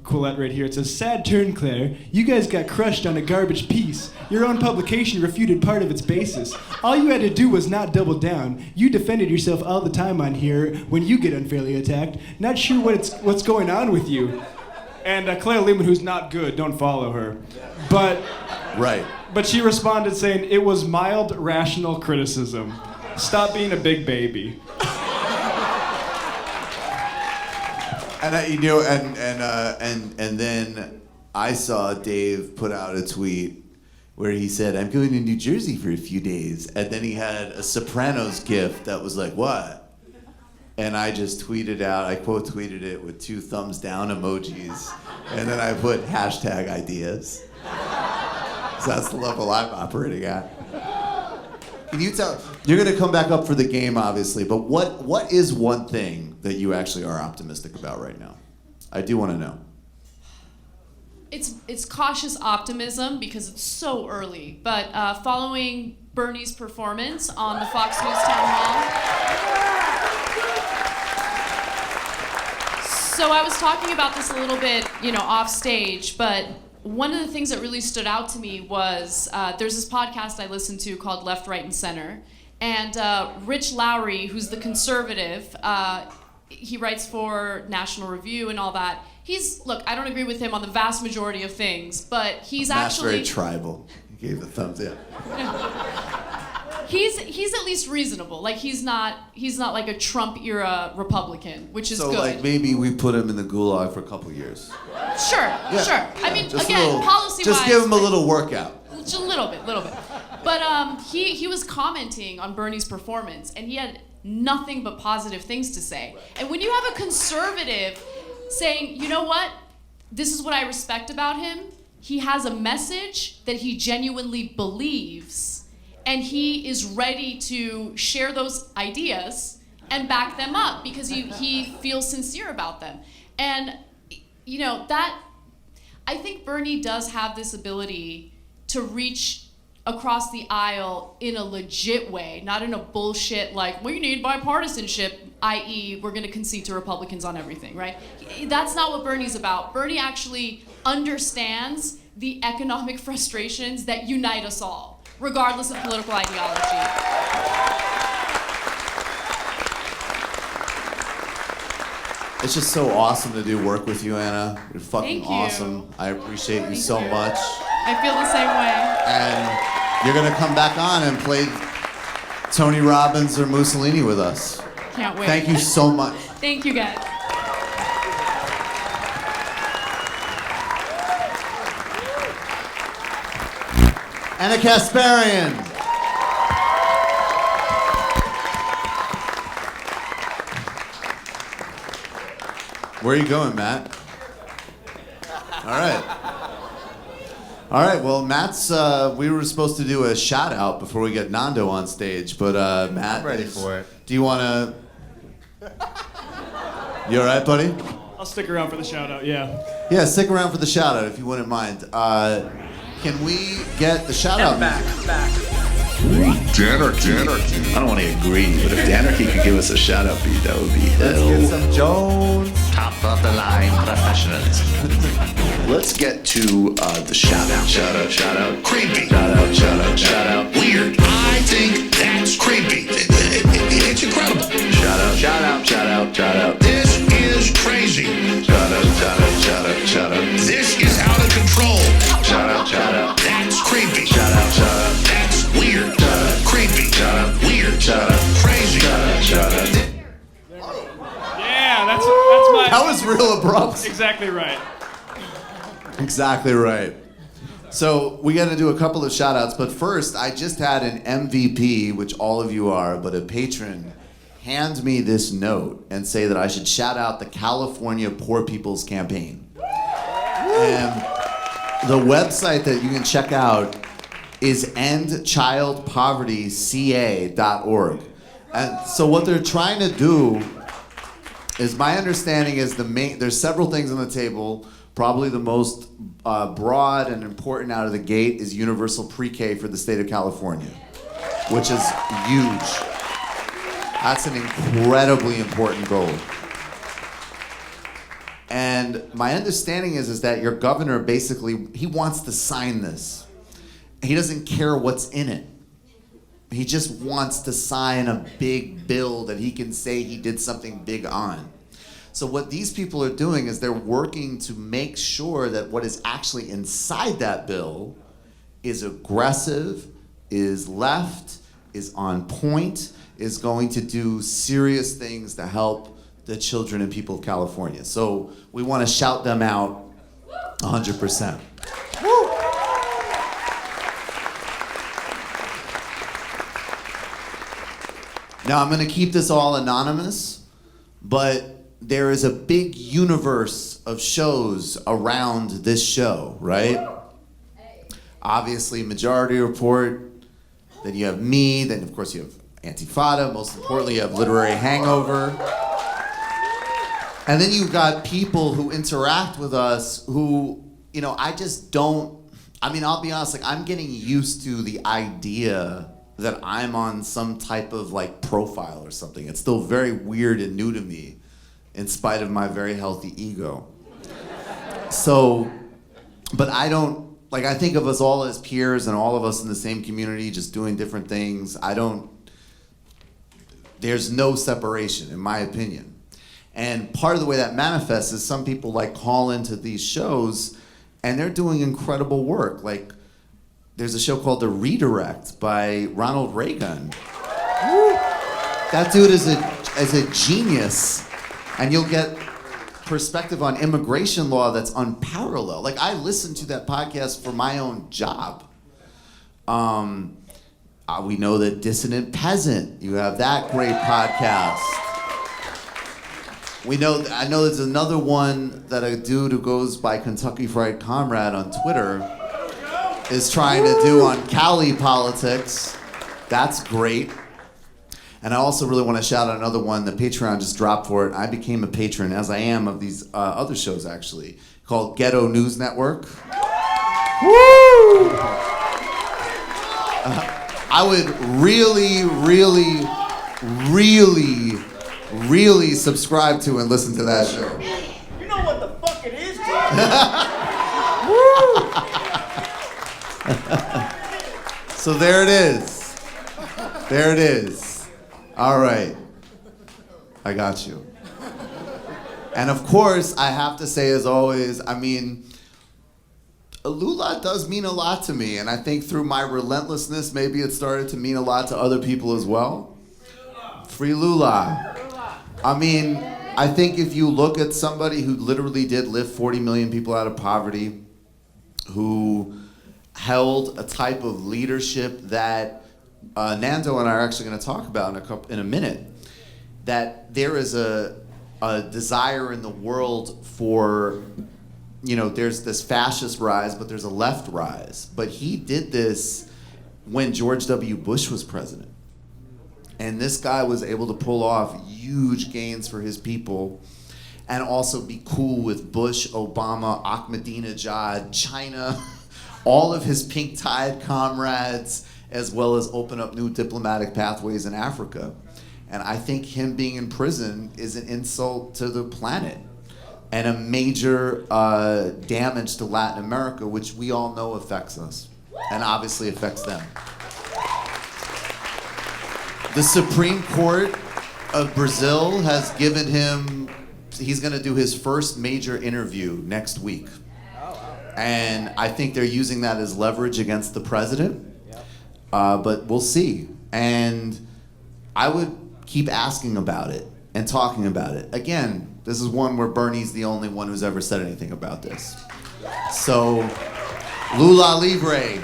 Quillette right here. It says, "Sad turn, Claire. You guys got crushed on a garbage piece. Your own publication refuted part of its basis. All you had to do was not double down. You defended yourself all the time on here when you get unfairly attacked. Not sure what's going on with you." And Claire Lehman, who's not good, don't follow her. But she responded saying, "It was mild, rational criticism. Stop being a big baby." And then I saw Dave put out a tweet where he said, "I'm going to New Jersey for a few days," and then he had a Sopranos gif that was like, "What?" And I just tweeted out, I quote tweeted it with 2 thumbs down emojis, and then I put #ideas. So that's the level I'm operating at. Can you tell, you're gonna come back up for the game obviously, but what is one thing that you actually are optimistic about right now? I do wanna know. It's cautious optimism because it's so early, but following Bernie's performance on the Fox News Town Hall, so I was talking about this a little bit, off stage, but one of the things that really stood out to me was there's this podcast I listen to called Left, Right, and Center, and Rich Lowry, who's the conservative, he writes for National Review and all that. Look, I don't agree with him on the vast majority of things, but he's actually... That's very tribal. He gave the thumbs up. He's at least reasonable. Like he's not like a Trump era Republican, which is good. So like maybe we put him in the gulag for a couple years. Sure. Yeah. I mean, just again, policy-wise, just give him a little workout. Just a little bit. But he was commenting on Bernie's performance, and he had nothing but positive things to say. And when you have a conservative saying, you know what, this is what I respect about him, he has a message that he genuinely believes, and he is ready to share those ideas and back them up because he feels sincere about them. And that, I think Bernie does have this ability to reach across the aisle in a legit way, not in a bullshit like, we need bipartisanship, i.e. we're gonna concede to Republicans on everything, right? That's not what Bernie's about. Bernie actually understands the economic frustrations that unite us all, regardless of political ideology. It's just so awesome to do work with you, Anna. You're fucking Thank you. awesome. I appreciate you so you. much. I feel the same way. And you're gonna come back on and play Tony Robbins or Mussolini with us. Can't wait. Thank you so much. Thank you, guys. Anna Kasparian. Where are you going, Matt? All right, well, Matt's, we were supposed to do a shout out before we get Nando on stage, but Matt. I'm ready for it. Do you want to? You all right, buddy? I'll stick around for the shout out, yeah. Yeah, stick around for the shout out if you wouldn't mind. Can we get the shout out? Back. Danarchy. I don't want to agree, but if Danarchy could give us a shout out beat, that would be Let's get some Jones. top of the line professionals. Let's get to the shout out. Creepy. Shout out. Weird. I think that's creepy. It's incredible. Shout out. This is crazy. Shout out. This is out of control. Shout out. Exactly right. Exactly right. So we got to do a couple of shout outs, but first I just had an MVP, which all of you are, but a patron hand me this note and say that I should shout out the California Poor People's Campaign. And the website that you can check out is endchildpovertyca.org. And so what they're trying to do is, my understanding is there's several things on the table. Probably the most broad and important out of the gate is universal pre-K for the state of California, which is huge. That's an incredibly important goal. And my understanding is that your governor basically, he wants to sign this. He doesn't care what's in it. He just wants to sign a big bill that he can say he did something big on. So what these people are doing is they're working to make sure that what is actually inside that bill is aggressive, is left, is on point, is going to do serious things to help the children and people of California. So we want to shout them out 100%. Woo! Now I'm going to keep this all anonymous, but there is a big universe of shows around this show, right? Obviously, Majority Report, then you have me, then of course you have Antifada, most importantly you have Literary Hangover. And then you've got people who interact with us who, you know, I just don't, I mean, I'll be honest, like I'm getting used to the idea that I'm on some type of like profile or something. It's still very weird and new to me, in spite of my very healthy ego. So, but I don't, like I think of us all as peers and all of us in the same community just doing different things. There's no separation in my opinion. And part of the way that manifests is some people like call into these shows and they're doing incredible work. Like there's a show called The Redirect by Ronald Reagan. That dude is a genius. And you'll get perspective on immigration law that's unparalleled. Like I listened to that podcast for my own job. We know that Dissident Peasant, you have that great podcast. I know there's another one that a dude who goes by Kentucky Fried Comrade on Twitter is trying to do on Cali politics. That's great. And I also really want to shout out another one. The Patreon just dropped for it. I became a patron, as I am, of these other shows, actually, called Ghetto News Network. Woo! I would really, really, really, really subscribe to and listen to that show. You know what the fuck it is, Woo! So there it is. There it is. All right, I got you. And of course, I have to say, as always, I mean, Lula does mean a lot to me, and I think through my relentlessness, maybe it started to mean a lot to other people as well. Free Lula. I mean, I think if you look at somebody who literally did lift 40 million people out of poverty, who held a type of leadership that Nando and I are actually going to talk about in a minute, that there is a desire in the world for, you know, there's this fascist rise, but there's a left rise. But he did this when George W. Bush was president. And this guy was able to pull off huge gains for his people and also be cool with Bush, Obama, Ahmadinejad, China, all of his pink-tied comrades, as well as open up new diplomatic pathways in Africa. And I think him being in prison is an insult to the planet and a major damage to Latin America, which we all know affects us and obviously affects them. The Supreme Court of Brazil has given him, he's gonna do his first major interview next week. And I think they're using that as leverage against the president. But we'll see. And I would keep asking about it and talking about it. Again, This is one where Bernie's the only one who's ever said anything about this. So, Lula Libre.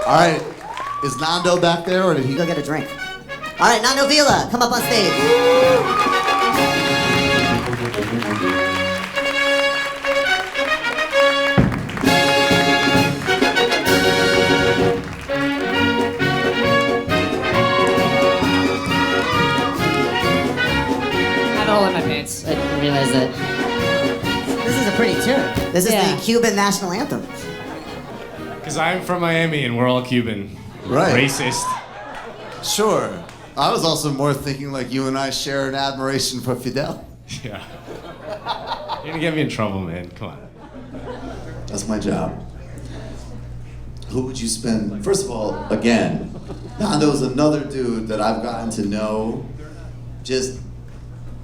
All right, is Nando back there, or did he go get a drink? All right, Nando Vila, come up on stage. I have a hole in my pants. I didn't realize that. This is a pretty tune. This is the Cuban national anthem. Because I'm from Miami and we're all Cuban. Right. Racist. Sure. I was also more thinking like you and I share an admiration for Fidel. Yeah. You're gonna get me in trouble, man. Come on. That's my job. Who would you spend? First of all, again, Nando's another dude that I've gotten to know. Just,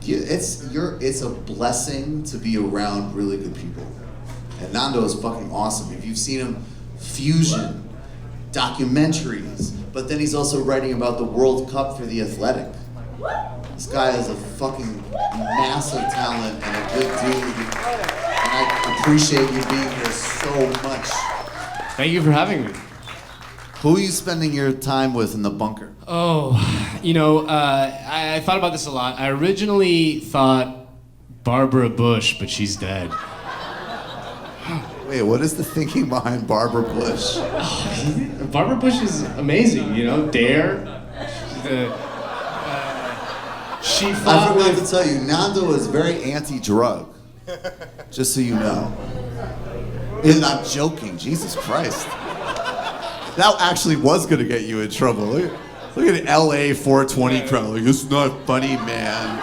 it's a blessing to be around really good people. And Nando is fucking awesome. If you've seen him, fusion, documentaries, but then he's also writing about the World Cup for The Athletic. This guy is a fucking massive talent and a good dude. And I appreciate you being here so much. Thank you for having me. Who are you spending your time with in the bunker? Oh, I thought about this a lot. I originally thought Barbara Bush, but she's dead. Wait, what is the thinking behind Barbara Bush? Barbara Bush is amazing, Dare. She fought I forgot to tell you, Nando is very anti-drug. Just so you know. And I'm joking, Jesus Christ. That actually was gonna get you in trouble. Look at LA 420 crowd. Like, it's not funny, man.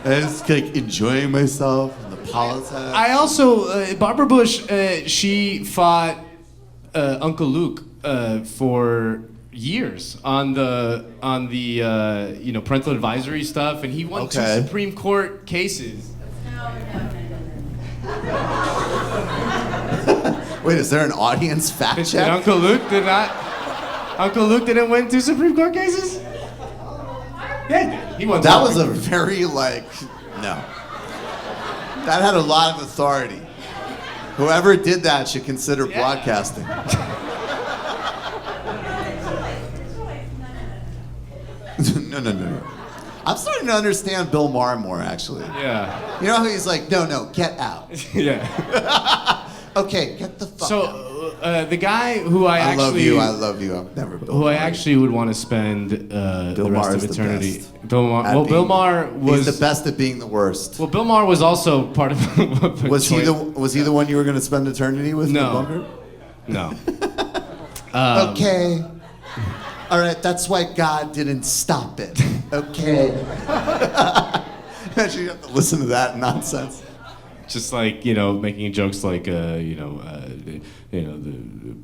I just like enjoying myself and the politics. I also, Barbara Bush, she fought Uncle Luke for years on the parental advisory stuff, and he won 2 Supreme Court cases. Wait, is there an audience fact check? Did Uncle Luke did not? Uncle Luke didn't win 2 Supreme Court cases? Yeah, he won. That was a very no. That had a lot of authority. Whoever did that should consider broadcasting. No. I'm starting to understand Bill Maher more, actually. Yeah. You know how he's like, no, get out. Yeah. Okay, get the fuck out. The guy who I love you. I've never Bill who Maher. I actually would want to spend the rest of eternity. Bill Maher was he's the best at being the worst. Well, Bill Maher was also part of. Was he the one you were going to spend eternity with? No. In the No. Okay. All right, that's why God didn't stop it. Okay. Actually, you have to listen to that nonsense. Just like making jokes like the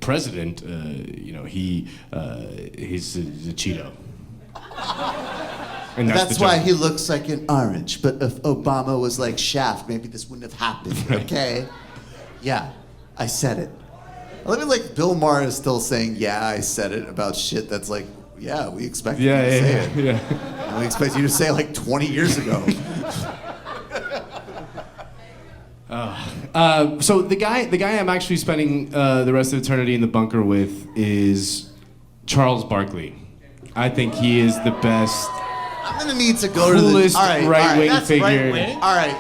president, he's a Cheeto. And that's why he looks like an orange. But if Obama was like Shaft, maybe this wouldn't have happened. Okay. Yeah, I said it. I love it like Bill Maher is still saying, yeah, I said it about shit that's like, yeah, we expected you to say it. Yeah. And we expect you to say it like 20 years ago. So the guy I'm actually spending the rest of eternity in the bunker with is Charles Barkley. I think he is the best. I'm gonna need to go to the right-wing figure. All right,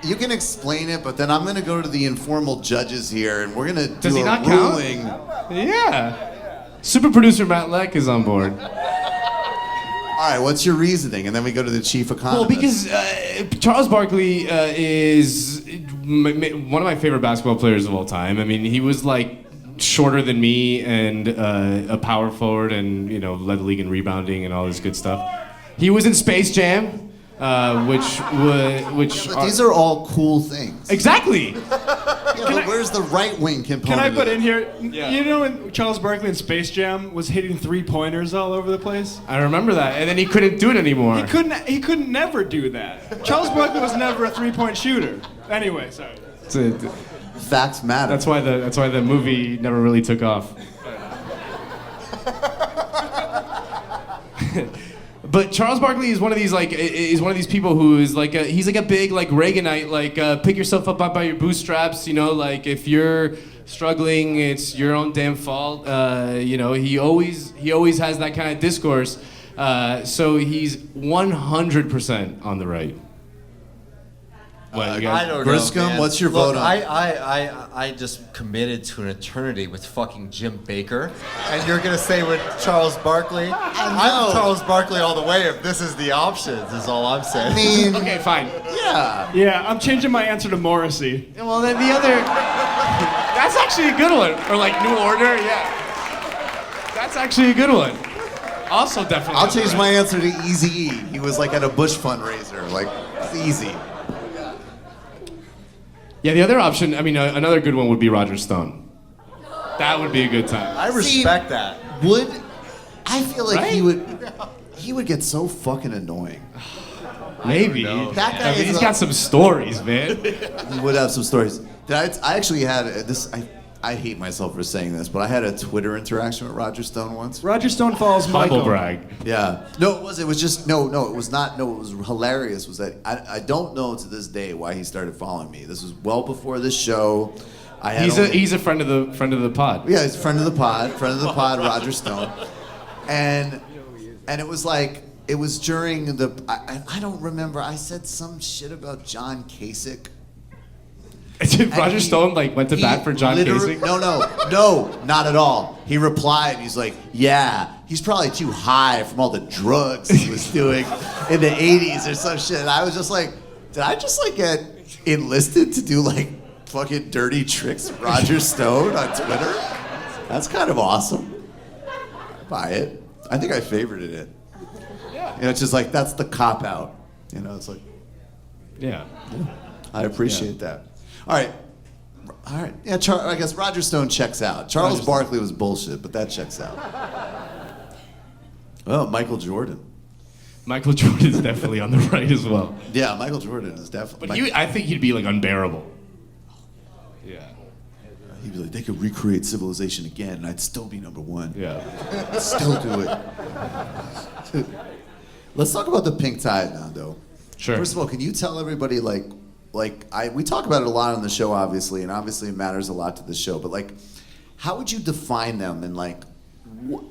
you can explain it, but then I'm gonna go to the informal judges here, and we're gonna do Does he a not ruling. count? Yeah. Super producer Matt Leck is on board. All right, what's your reasoning? And then we go to the chief economist. Well, because Charles Barkley is one of my favorite basketball players of all time. I mean, he was like shorter than me and a power forward, and led the league in rebounding and all this good stuff. He was in Space Jam, which but these are all cool things. Exactly. But where's the right wing component? Can I put of it? in here? Yeah. When Charles Barkley in Space Jam was hitting 3-pointers all over the place? I remember that, and then he couldn't do it anymore. He couldn't never do that. Charles Barkley was never a 3-point shooter. Anyway, sorry. Facts matter. That's why the movie never really took off. But Charles Barkley is one of these people who is like he's like a big like Reaganite, like pick yourself up by your bootstraps, you know, like if you're struggling, it's your own damn fault. You know, he always has that kind of discourse. So he's 100% on the right. I don't know, Griscom, man. what's your Look, vote on? I just committed to an eternity with fucking Jim Baker, and you're gonna say with Charles Barkley? I'm Charles Barkley all the way. If this is the options, is all I'm saying. I mean, okay, fine. Yeah, I'm changing my answer to Morrissey. Well, then the other, that's actually a good one. Or like New Order, yeah. That's actually a good one. Also definitely. I'll change my answer to Eazy-E. He was like at a Bush fundraiser. Like, it's easy. Yeah, the other option, I mean, another good one would be Roger Stone. That would be a good time. I respect that. I feel like Right? he would get so fucking annoying. Maybe. That guy he's got some stories, man. He would have some stories. I actually had this. I hate myself for saying this, but I had a Twitter interaction with Roger Stone once. Roger Stone follows Michael. Humble brag. Yeah. No, it was. It was just no. It was not. No, it was hilarious. Was that I don't know to this day why he started following me. This was well before this show. He's a friend of the pod. Yeah, he's a friend of the pod. Roger Stone. And it was like it was during the. I don't remember. I said some shit about John Kasich. Roger Stone like went to bat for John Kasich? No, not at all. He replied, he's like, yeah, he's probably too high from all the drugs he was doing in the 80s or some shit. And I was just like, did I just like get enlisted to do like fucking dirty tricks with Roger Stone on Twitter? That's kind of awesome. I buy it. I think I favorited it. Yeah. You know, it's just like, that's the cop out. You know, it's like. Yeah. I appreciate that. All right. Yeah, I guess Roger Stone checks out. Charles Barkley was bullshit, but that checks out. Oh, Michael Jordan. Michael Jordan's definitely on the right as well. Yeah, Michael Jordan is definitely. But I think he'd be like unbearable. Yeah. He'd be like, they could recreate civilization again, and I'd still be number one. Yeah. I'd still do it. Let's talk about the pink tide, Nando. Sure. First of all, can you tell everybody we talk about it a lot on the show, obviously, and obviously it matters a lot to the show, but like, how would you define them? And like,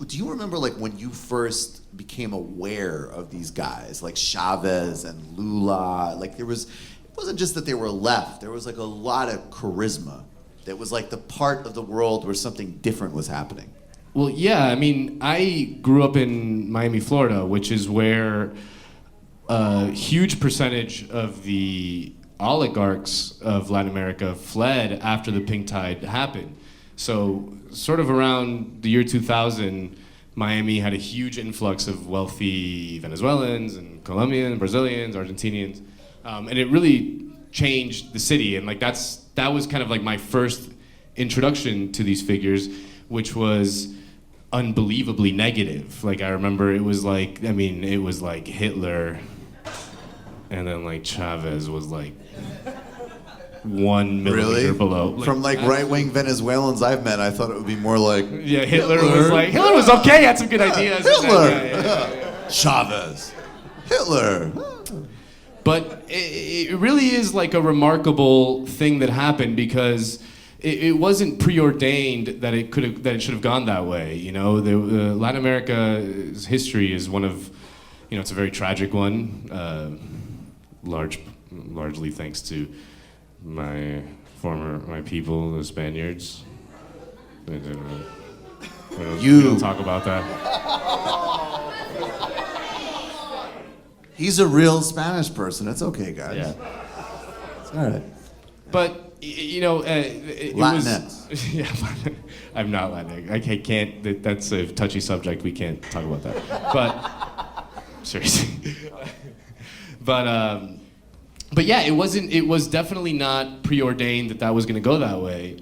do you remember like when you first became aware of these guys, like Chavez and Lula? Like it wasn't just that they were left, there was like a lot of charisma. That was like the part of the world where something different was happening. Well, yeah, I mean, I grew up in Miami, Florida, which is where a huge percentage of the oligarchs of Latin America fled after the pink tide happened. So sort of around the year 2000, Miami had a huge influx of wealthy Venezuelans and Colombians, Brazilians, Argentinians, and it really changed the city. And like that was kind of like my first introduction to these figures, which was unbelievably negative. Like I remember it was like Hitler, and then like Chavez was like 1 millimeter below. Like, from like right-wing Venezuelans I've met, I thought it would be more like Hitler was okay, had some good ideas. Hitler, yeah. Chavez, Hitler. But it really is like a remarkable thing that happened because it wasn't preordained that it should have gone that way. You know, Latin America's history is one of, you know, it's a very tragic one, largely thanks to my people, the Spaniards. We don't talk about that. He's a real Spanish person. It's okay, guys. Yeah. It's all right. But you know, it Latinx. was. Yeah, I'm not Latinx. I can't. That's a touchy subject. We can't talk about that. But seriously. But yeah, it wasn't. It was definitely not preordained that was going to go that way.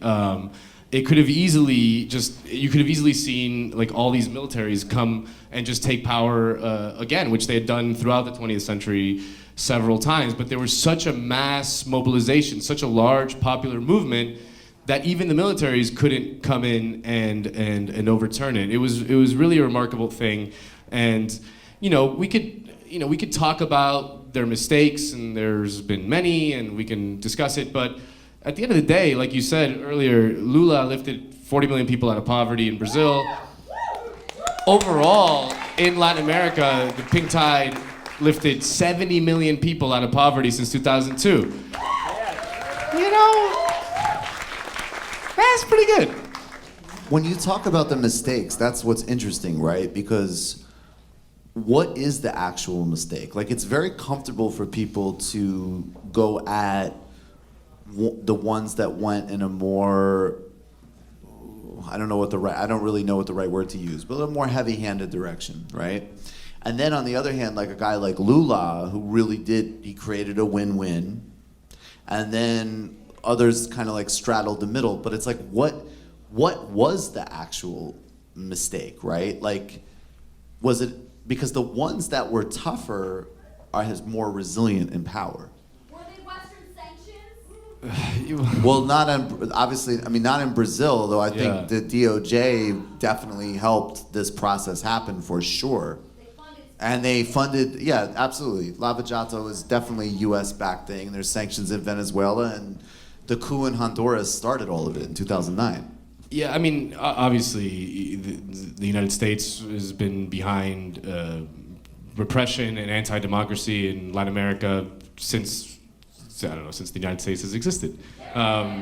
It could have easily you could have easily seen like all these militaries come and just take power again, which they had done throughout the 20th century several times. But there was such a mass mobilization, such a large popular movement that even the militaries couldn't come in and overturn it. It was really a remarkable thing, and we could talk about their mistakes, and there's been many, and we can discuss it. But at the end of the day, like you said earlier, Lula lifted 40 million people out of poverty in Brazil. Overall, in Latin America, the Pink Tide lifted 70 million people out of poverty since 2002. That's pretty good. When you talk about the mistakes, that's what's interesting, right? Because what is the actual mistake? Like, it's very comfortable for people to go at the ones that went in a more, I don't really know what the right word to use, but a more heavy-handed direction, right? And then on the other hand, like a guy like Lula, who really he created a win-win, and then others kind of like straddled the middle. But it's like, what was the actual mistake, right? Like, was it because the ones that were tougher are more resilient in power? Were they Western sanctions? Well, not in Brazil, though. I think the DOJ definitely helped this process happen for sure. And they funded, yeah, absolutely. Lava Jato is definitely a U.S.-backed thing. There's sanctions in Venezuela, and the coup in Honduras started all of it in 2009. Yeah, I mean, obviously, the United States has been behind repression and anti-democracy in Latin America since the United States has existed,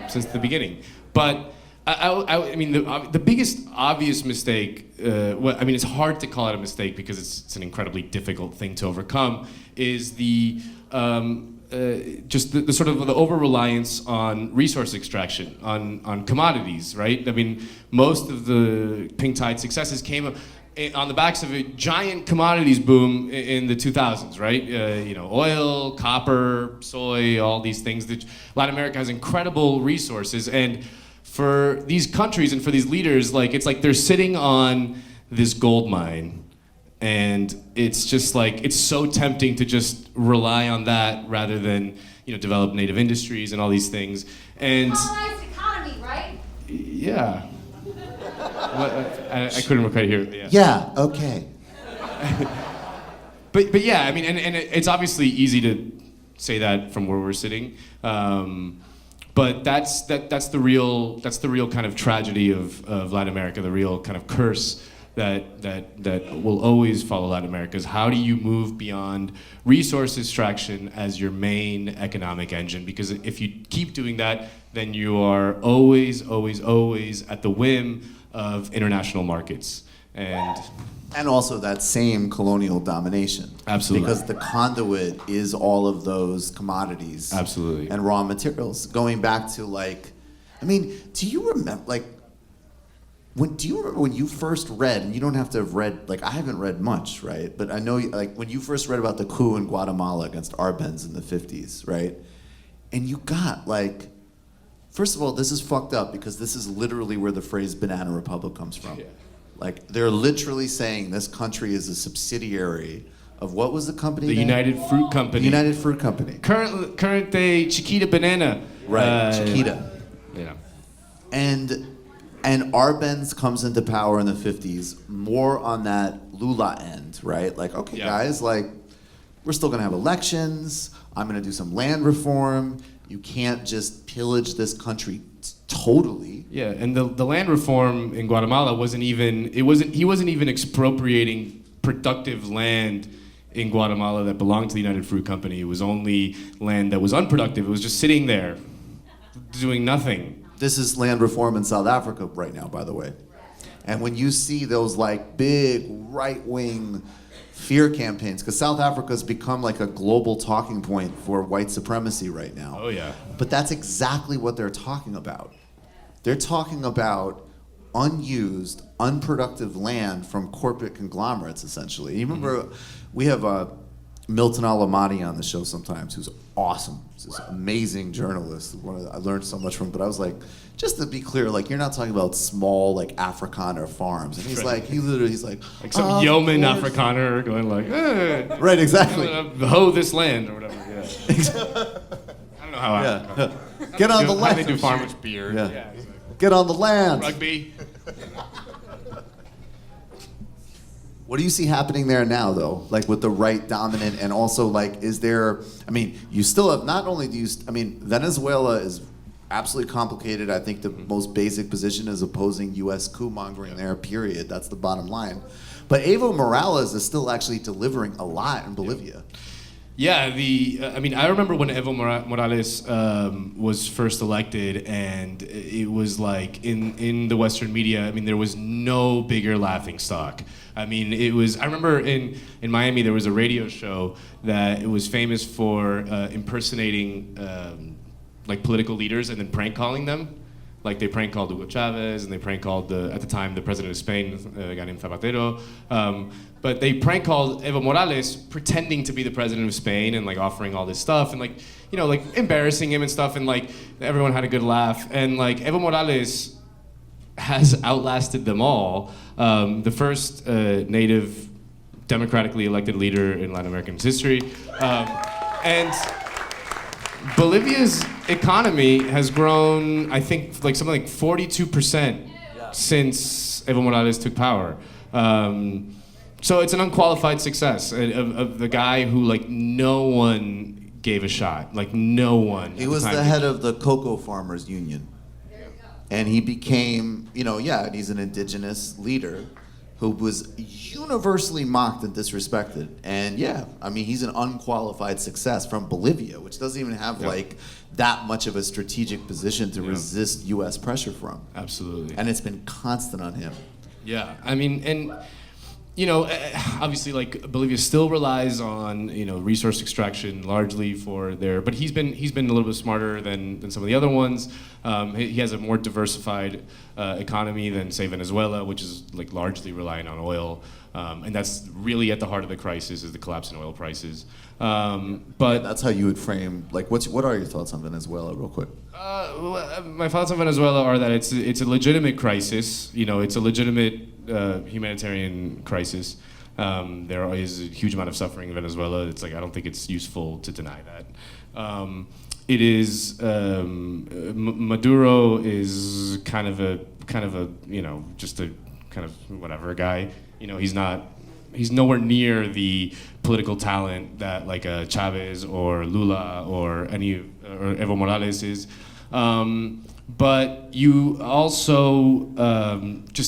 since the beginning. But I mean, the biggest obvious mistake, it's hard to call it a mistake because it's an incredibly difficult thing to overcome, is the just the sort of the over-reliance on resource extraction, on commodities, right? I mean, most of the Pink Tide successes came on the backs of a giant commodities boom in the 2000s, right? Oil, copper, soy, all these things. Latin America has incredible resources, and for these countries and for these leaders, it's like they're sitting on this gold mine, and it's just like, it's so tempting to just rely on that rather than, develop native industries and all these things. And Colonized economy, right? yeah. I couldn't quite hear. Yeah, okay. But yeah, I mean, and it's obviously easy to say that from where we're sitting. But that's the real kind of tragedy of Latin America, the real kind of curse that will always follow Latin America is how do you move beyond resource extraction as your main economic engine? Because if you keep doing that, then you are always at the whim of international markets. And also that same colonial domination. Absolutely. Because the conduit is all of those commodities. Absolutely. And raw materials. Going back to do you remember, do you remember when you first read, and you don't have to have read, I haven't read much, right? But I know, when you first read about the coup in Guatemala against Arbenz in the 50s, right? And you got, first of all, this is fucked up because this is literally where the phrase banana republic comes from. Yeah. They're literally saying this country is a subsidiary of what was the company? The United Fruit Company. United Fruit Company. Current day Chiquita Banana. Right, Chiquita. Yeah. And Arbenz comes into power in the 50s, more on that Lula end, right? Guys, we're still gonna have elections. I'm gonna do some land reform. You can't just pillage this country totally. Yeah, and the land reform in Guatemala he wasn't even expropriating productive land in Guatemala that belonged to the United Fruit Company. It was only land that was unproductive. It was just sitting there, doing nothing. This is land reform in South Africa right now, by the way. And when you see those big right-wing fear campaigns, because South Africa's become a global talking point for white supremacy right now. Oh yeah. But that's exactly what they're talking about. They're talking about unused, unproductive land from corporate conglomerates, essentially. You remember, we have Milton Alamati on the show sometimes, who's awesome. He's this amazing journalist. I learned so much from him, but I was just to be clear, you're not talking about small, Afrikaner farms. And he's he's like some yeoman Afrikaner going right, exactly. Hoe this land or whatever, yeah. I don't know how Get on the land. How they do farm with beer. Yeah. Exactly. Get on the land. Rugby. What do you see happening there now, though? Like with the right dominant, and also like, is there? I mean, you still have. Not only do you. I mean, Venezuela is absolutely complicated. I think the most basic position is opposing U.S. coup mongering there. Period. That's the bottom line. But Evo Morales is still actually delivering a lot in Bolivia. Yeah, I mean, I remember when Evo Morales was first elected, and it was like in the Western media, I mean, there was no bigger laughingstock. I mean, I remember in Miami, there was a radio show that it was famous for impersonating like political leaders and then prank calling them. Like they prank called Hugo Chavez, and they prank called at the time the president of Spain, a guy named Zapatero. But they prank called Evo Morales, pretending to be the president of Spain and like offering all this stuff and like, you know, like embarrassing him and stuff, and like everyone had a good laugh. And like Evo Morales has outlasted them all. The first native democratically elected leader in Latin American history, and Bolivia's economy has grown, I think, like something like 42% since Evo Morales took power. So it's an unqualified success of the guy who like no one gave a shot, like no one. He was the head of the Cocoa Farmers Union. And he became, you know, he's an indigenous leader who was universally mocked and disrespected. And I mean, he's an unqualified success from Bolivia, which doesn't even have like that much of a strategic position to resist US pressure from. Absolutely. And it's been constant on him. Yeah, I mean, and you know, obviously, like Bolivia still relies on resource extraction largely for but he's been a little bit smarter than some of the other ones. He has a more diversified economy than say Venezuela, which is like largely relying on oil, and that's really at the heart of the crisis is the collapse in oil prices. But that's how you would frame like what are your thoughts on Venezuela, real quick? My thoughts on Venezuela are that it's a legitimate crisis. You know, it's a legitimate humanitarian crisis. There is a huge amount of suffering in Venezuela. It's like I don't think it's useful to deny that. It is Maduro is kind of a just a kind of whatever guy. You know, he's nowhere near the political talent that like Chavez or Lula or Evo Morales is. But you also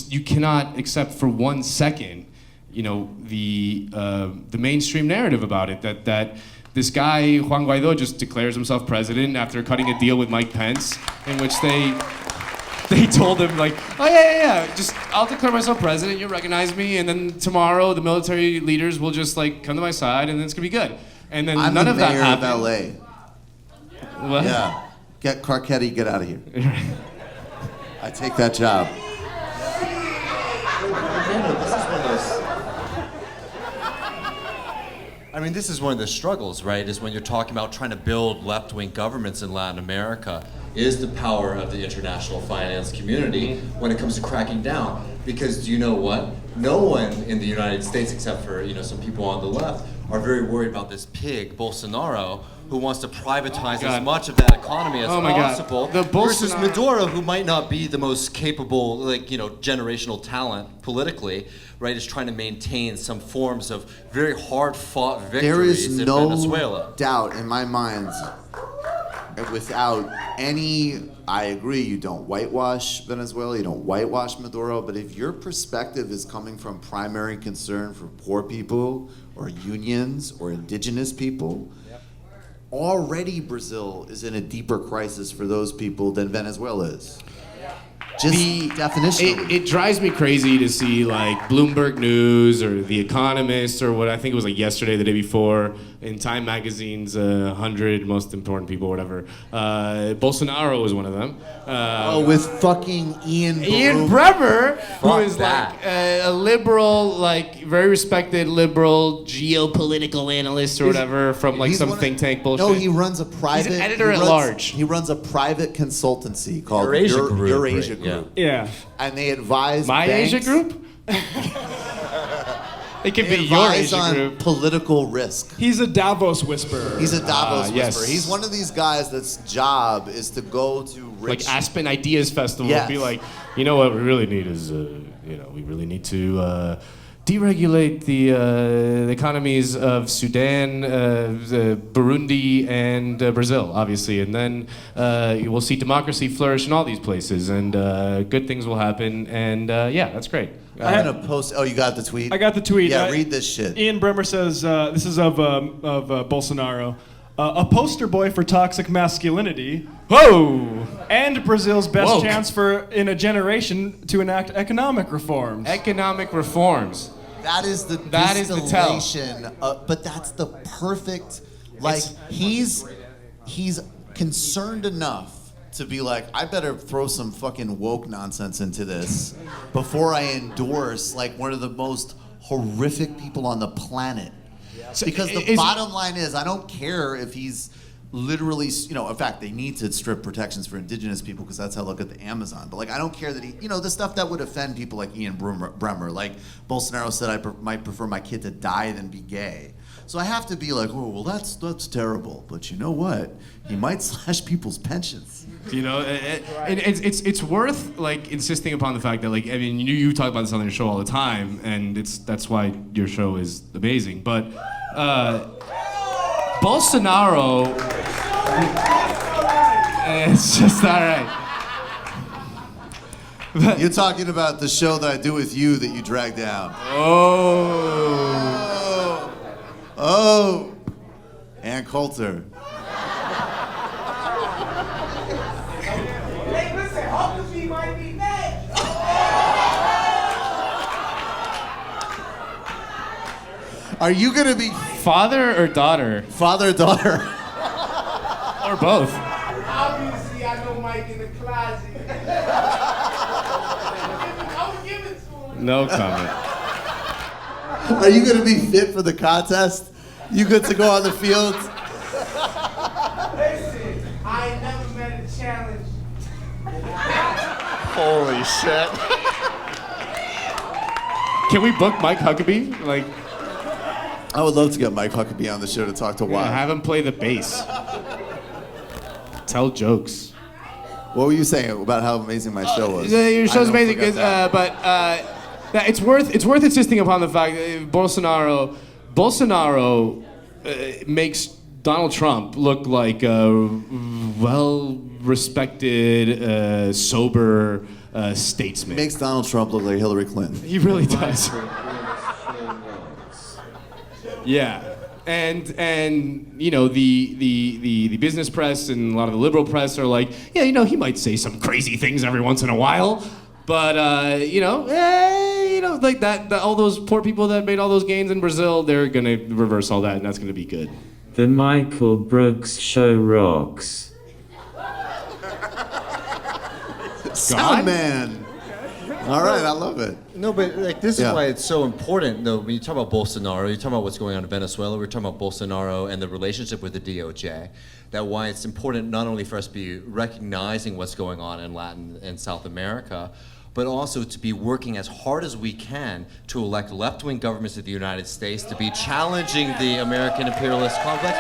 you cannot accept for 1 second, the mainstream narrative about it that this guy Juan Guaido just declares himself president after cutting a deal with Mike Pence, in which they told him like, oh yeah, just I'll declare myself president, you'll recognize me, and then tomorrow the military leaders will just like come to my side, and then it's gonna be good. And then I'm none the of that mayor happened. of LA. What? Yeah. Get Carcetti, get out of here. I take that job. This is one of the struggles, right? Is when you're talking about trying to build left-wing governments in Latin America, is the power of the international finance community when it comes to cracking down. Because you know what? No one in the United States, except for some people on the left, are very worried about this pig, Bolsonaro, who wants to privatize as much of that economy as possible. Versus Maduro, who might not be the most capable, generational talent politically, right, is trying to maintain some forms of very hard-fought victories in Venezuela. There is no doubt in my mind, without any, I agree, you don't whitewash Venezuela, you don't whitewash Maduro, but if your perspective is coming from primary concern for poor people or unions or indigenous people, already Brazil is in a deeper crisis for those people than Venezuela is. Just definitionally. It drives me crazy to see like Bloomberg News or The Economist or what I think it was like yesterday, the day before, in Time Magazine's 100 most important people, or whatever. Bolsonaro was one of them. With fucking Ian Bremmer, who is like a liberal, like very respected liberal geopolitical analyst or whatever from like some think tank bullshit. No, he runs a private. He's an editor at large. He runs a private consultancy called Eurasia Group. Eurasia Group. Yeah. And they advise My banks, Asia Group? It could be your advise Asia on Group. political risk. He's a Davos whisperer. He's a Davos yes. whisperer. He's one of these guys that's job is to go to rich... Like Aspen Ideas Festival Yes. and be like, you know what we really need is, we really need to deregulate the economies of Sudan, Burundi, and Brazil, obviously, and then we'll see democracy flourish in all these places, and good things will happen. And yeah, that's great. I'm gonna post. Oh, you got the tweet? I got the tweet. Yeah, read this shit. Ian Bremer says, this is of Bolsonaro. A poster boy for toxic masculinity. Whoa! And Brazil's best Woke. chance in a generation to enact economic reforms. Economic reforms. That is the distillation. But that's the perfect. Like he's concerned enough to be like, I better throw some fucking woke nonsense into this before I endorse like one of the most horrific people on the planet. Because the bottom line is, I don't care if he's literally, in fact, they need to strip protections for indigenous people because that's how they'll get the Amazon. But like, I don't care that he, the stuff that would offend people like Ian Bremer. Like Bolsonaro said, I might prefer my kid to die than be gay. So I have to be like, oh, well, that's terrible. But you know what? He might slash people's pensions. It's worth like insisting upon the fact that like, I mean, you talk about this on your show all the time, and that's why your show is amazing. But Bolsonaro, it's just all right. You're talking about the show that I do with you that you drag down. Oh, Ann Coulter. Hey, listen, Hussle might be next. Are you gonna be father or daughter? Father or daughter? Or both. Obviously, I know Mike in the closet. I'm gonna give it to him. No comment. Are you gonna be fit for the contest? You good to go on the field? Listen, I ain't never met a challenge. Holy shit. Can we book Mike Huckabee? Like, I would love to get Mike Huckabee on the show to talk to Wild. Have him play the bass. Tell jokes. What were you saying about how amazing my show was? Your show's amazing, but it's worth insisting upon the fact that Bolsonaro makes Donald Trump look like a well-respected, sober statesman. Makes Donald Trump look like Hillary Clinton. He really does. Yeah. And the business press and a lot of the liberal press are like, yeah, he might say some crazy things every once in a while, but like that all those poor people that made all those gains in Brazil, they're gonna reverse all that, and that's gonna be good. The Michael Brooks Show rocks. Sound man. All right, I love it. No, but like this is why it's so important, though. When you talk about Bolsonaro, you talk about what's going on in Venezuela. We're talking about Bolsonaro and the relationship with the DOJ. That why it's important not only for us to be recognizing what's going on in Latin and South America, but also to be working as hard as we can to elect left-wing governments of the United States to be challenging the American imperialist complex,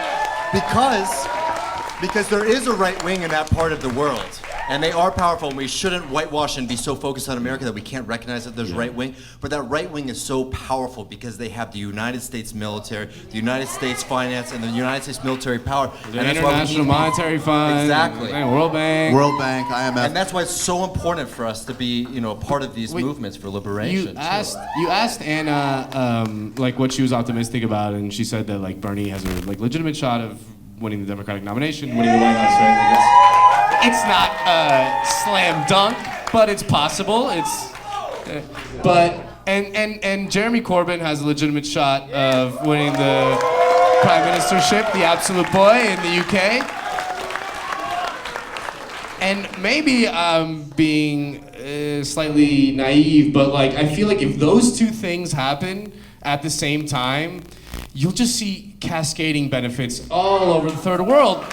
because there is a right wing in that part of the world. And they are powerful, and we shouldn't whitewash and be so focused on America that we can't recognize that there's right wing. But that right wing is so powerful because they have the United States military, the United States finance, and the United States military power. The International Monetary Fund, exactly, World Bank, IMF, and that's why it's so important for us to be, a part of these movements for liberation. You asked Anna like what she was optimistic about, and she said that like Bernie has a legitimate shot of winning the Democratic nomination, winning the White House, right? It's not a slam dunk, but it's possible. And Jeremy Corbyn has a legitimate shot of winning the prime ministership, the absolute boy in the UK. And maybe I'm being slightly naive, but like I feel like if those two things happen at the same time, you'll just see cascading benefits all over the third world.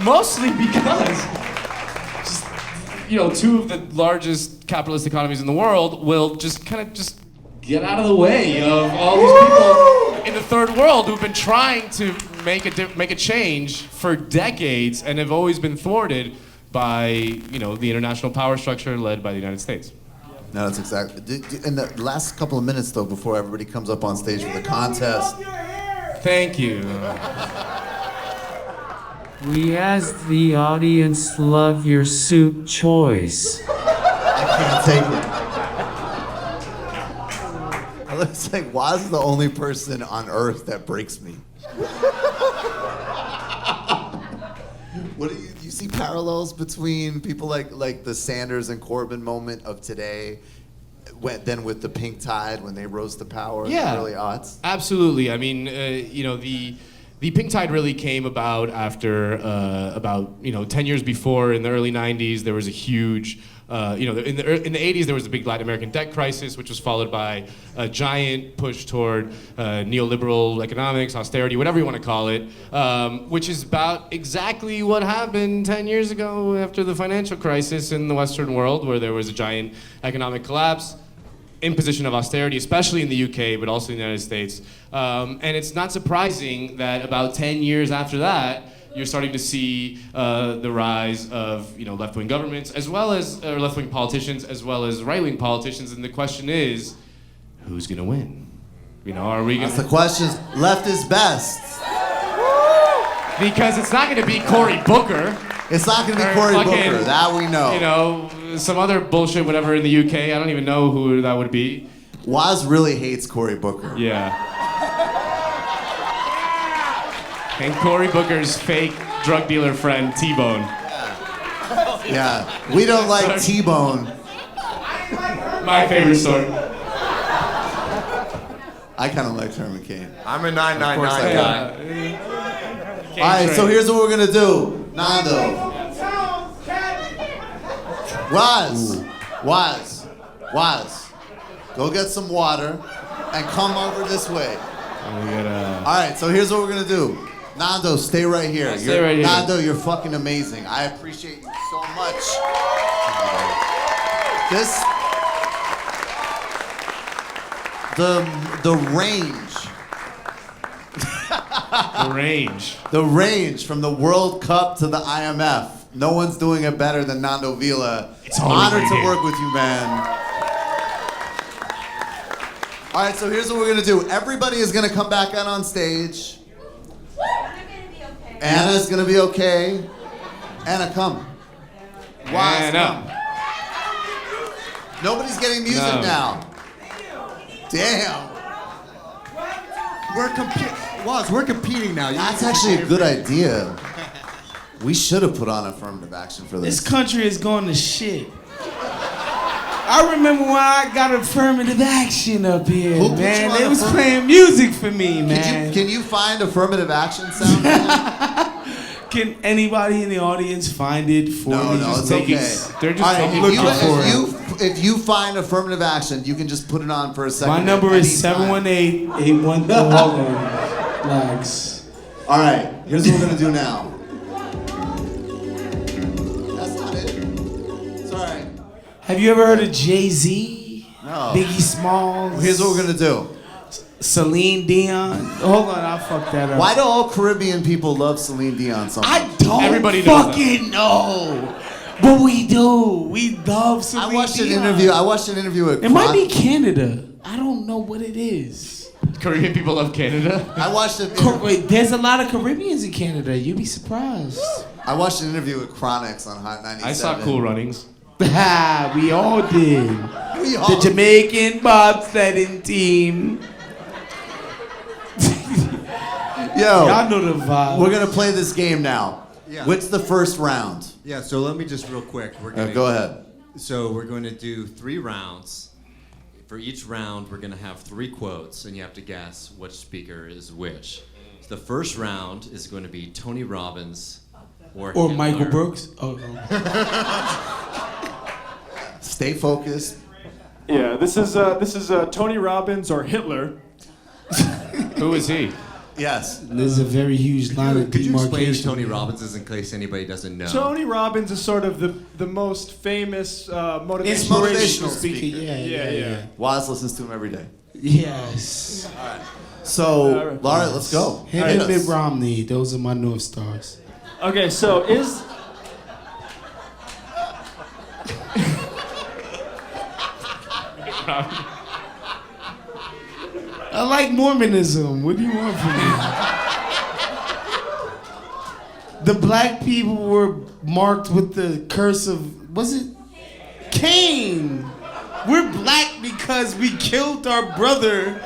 Mostly because two of the largest capitalist economies in the world will just kind of just get out of the way of all these people in the third world who've been trying to make a change for decades and have always been thwarted by the international power structure led by the United States. No, that's exactly. In the last couple of minutes, though, before everybody comes up on stage for the contest. Thank you. We asked the audience love your soup choice. I can't take it. It looks like Waz is the only person on earth that breaks me. What do you see parallels between people like the Sanders and Corbyn moment of today, then with the Pink Tide when they rose to power in the early aughts? Absolutely. I mean, the Pink Tide really came about after about 10 years before, in the early 90s, there was a huge, in the 80s there was a big Latin American debt crisis, which was followed by a giant push toward neoliberal economics, austerity, whatever you want to call it, which is about exactly what happened 10 years ago after the financial crisis in the Western world, where there was a giant economic collapse, imposition of austerity, especially in the UK, but also in the United States. And it's not surprising that about 10 years after that, you're starting to see the rise of left-wing governments, as well as left-wing politicians, as well as right-wing politicians. And the question is, who's going to win? Are we going to... That's the question. Left is best. Because it's not going to be Cory Booker. It's not going to be Cory Booker. That we know. Some other bullshit, whatever, in the UK. I don't even know who that would be. Waz really hates Cory Booker. Yeah. And Cory Booker's fake drug dealer friend, T-Bone. Yeah. We don't like T-Bone. My favorite story. I kind of like Herman Cain. I'm a 999 guy. All right, so here's what we're going to do. Nando. Waz. Go get some water and come over this way. All right, so here's what we're going to do. Nando, stay right here. Stay right here. Nando, you're fucking amazing. I appreciate you so much. The range from the World Cup to the IMF. No one's doing it better than Nando Vila. It's honored to work with you, man. All right, so here's what we're gonna do. Everybody is gonna come back out on stage. Anna's gonna be okay. Anna, come. Waz, come. Nobody's getting music now. Damn. We're competing now. That's actually a good idea. We should have put on affirmative action for this. This country is going to shit. I remember when I got affirmative action up here, man. They was playing music for me, man. Can you find affirmative action sound? Can anybody in the audience find it for me? No, it's okay. They're just looking for it. If you find affirmative action, you can just put it on for a second. My number is 718-813. Flags. All right, here's what we're gonna do now. That's not it. It's all right. Have you ever heard of Jay-Z? No. Biggie Smalls? Here's what we're gonna do. Celine Dion. Hold on, I fucked that up. Why do all Caribbean people love Celine Dion so much? I don't fucking know. But we do. We love Celine Dion. I watched an interview with It might be Canada. I don't know what it is. Caribbean people love Canada? I watched it. Wait, there's a lot of Caribbeans in Canada. You'd be surprised. I watched an interview with Chronix on Hot 97. I saw Cool Runnings. We all did. The Jamaican bobsledding team. Yo, y'all know the vibe. We're gonna play this game now. Yeah. What's the first round? Yeah, so let me just real quick. Go ahead. So we're going to do 3 rounds. For each round, we're going to have 3 quotes, and you have to guess which speaker is which. So the first round is going to be Tony Robbins or Hitler. Michael Brooks. Oh. Stay focused. Yeah, this is Tony Robbins or Hitler. Who is he? Yes. There's a very huge line of Could you explain who demarcation. Tony Robbins is in case anybody doesn't know? Tony Robbins is sort of the most famous motivational, Motivational speaker. Yeah. Waz listens to him every day. Yes. All right. So, Laura, let's go. Him and Mitt Romney, those are my North Stars. Okay, so is... Robin. I like Mormonism. What do you want from me? The black people were marked with the curse of, was it? Cain. We're black because we killed our brother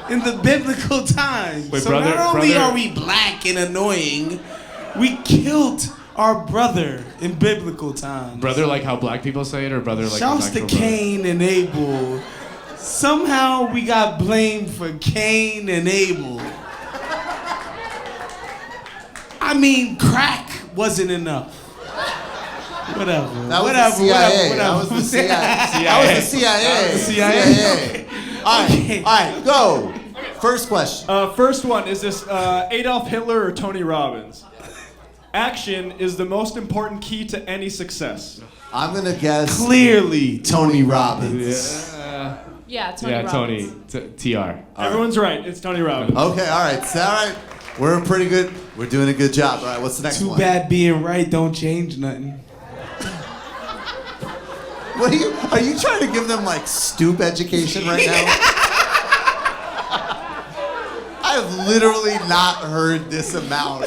in the biblical times. Wait, so brother- not only brother- are we black and annoying, we killed our brother in biblical times. Brother, like how black people say it, or brother, like Shouts to Cain and Abel. Somehow we got blamed for Cain and Abel. I mean, crack wasn't enough. Whatever. That was whatever, the CIA. whatever, That was the CIA. CIA. That was the CIA. That was the CIA. CIA. All right, go. First question. First one is this Adolf Hitler or Tony Robbins? Action is the most important key to any success. I'm gonna guess clearly Tony Robbins. Yeah, Tony Yeah, Robbins. Tony. TR. Everyone's right. It's Tony Robbins. Okay, all right. So, all right. We're pretty good. We're doing a good job. All right, what's the next Too one? bad being right don't change nothing. What are you trying to give them like stoop education right now? I have literally not heard this amount.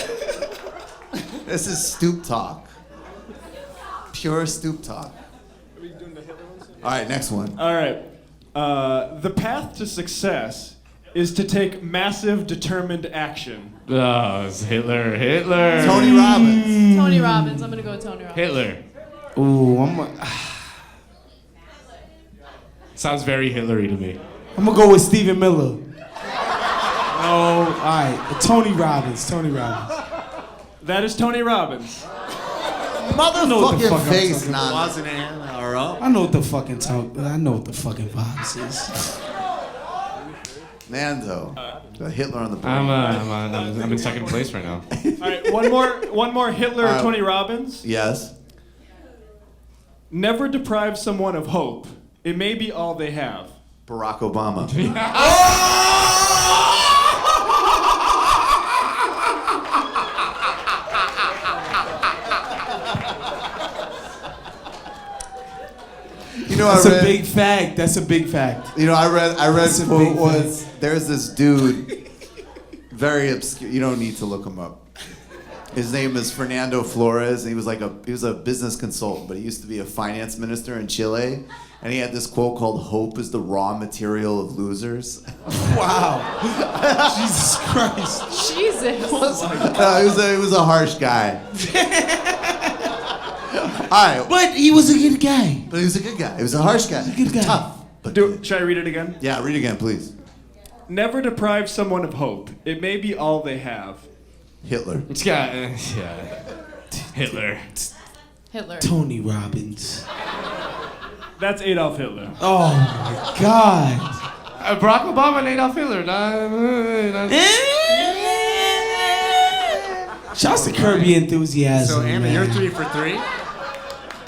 This is stoop talk. Pure stoop talk. All right, next one. All right. The path to success is to take massive, determined action. Oh, it's Hitler. Hitler. Tony Robbins. Tony Robbins. I'm gonna go with Tony Robbins. Hitler. Ooh, Sounds very Hillary to me. I'm gonna go with Stephen Miller. Oh, all right. Tony Robbins. Tony Robbins. That is Tony Robbins. Motherfucking face, Nando. Nando. Wosny are up. I know what the fucking I know what the fucking vibes is. Nando. Hitler on the brain. I'm in second place right now. All right, one more Hitler or Tony Robbins. Yes. Never deprive someone of hope. It may be all they have. Barack Obama. You know, That's a big fact. That's a big fact. You know, I read That's a quote big was there's this dude, very obscure. You don't need to look him up. His name is Fernando Flores. And he was a business consultant, but he used to be a finance minister in Chile. And he had this quote called "Hope is the raw material of losers." Wow. Jesus Christ. Jesus. He was a harsh guy. All right. But he was a good guy. But he was a good guy. He was a harsh guy. He was a good guy. Tough. But Should I read it again? Yeah, read again, please. Never deprive someone of hope. It may be all they have. Hitler. Yeah. Hitler. Hitler. Tony Robbins. That's Adolf Hitler. Oh my God. Barack Obama and Adolf Hitler. Shouts to Kirby Enthusiasm. So, Anna, man. you're 3 for 3. All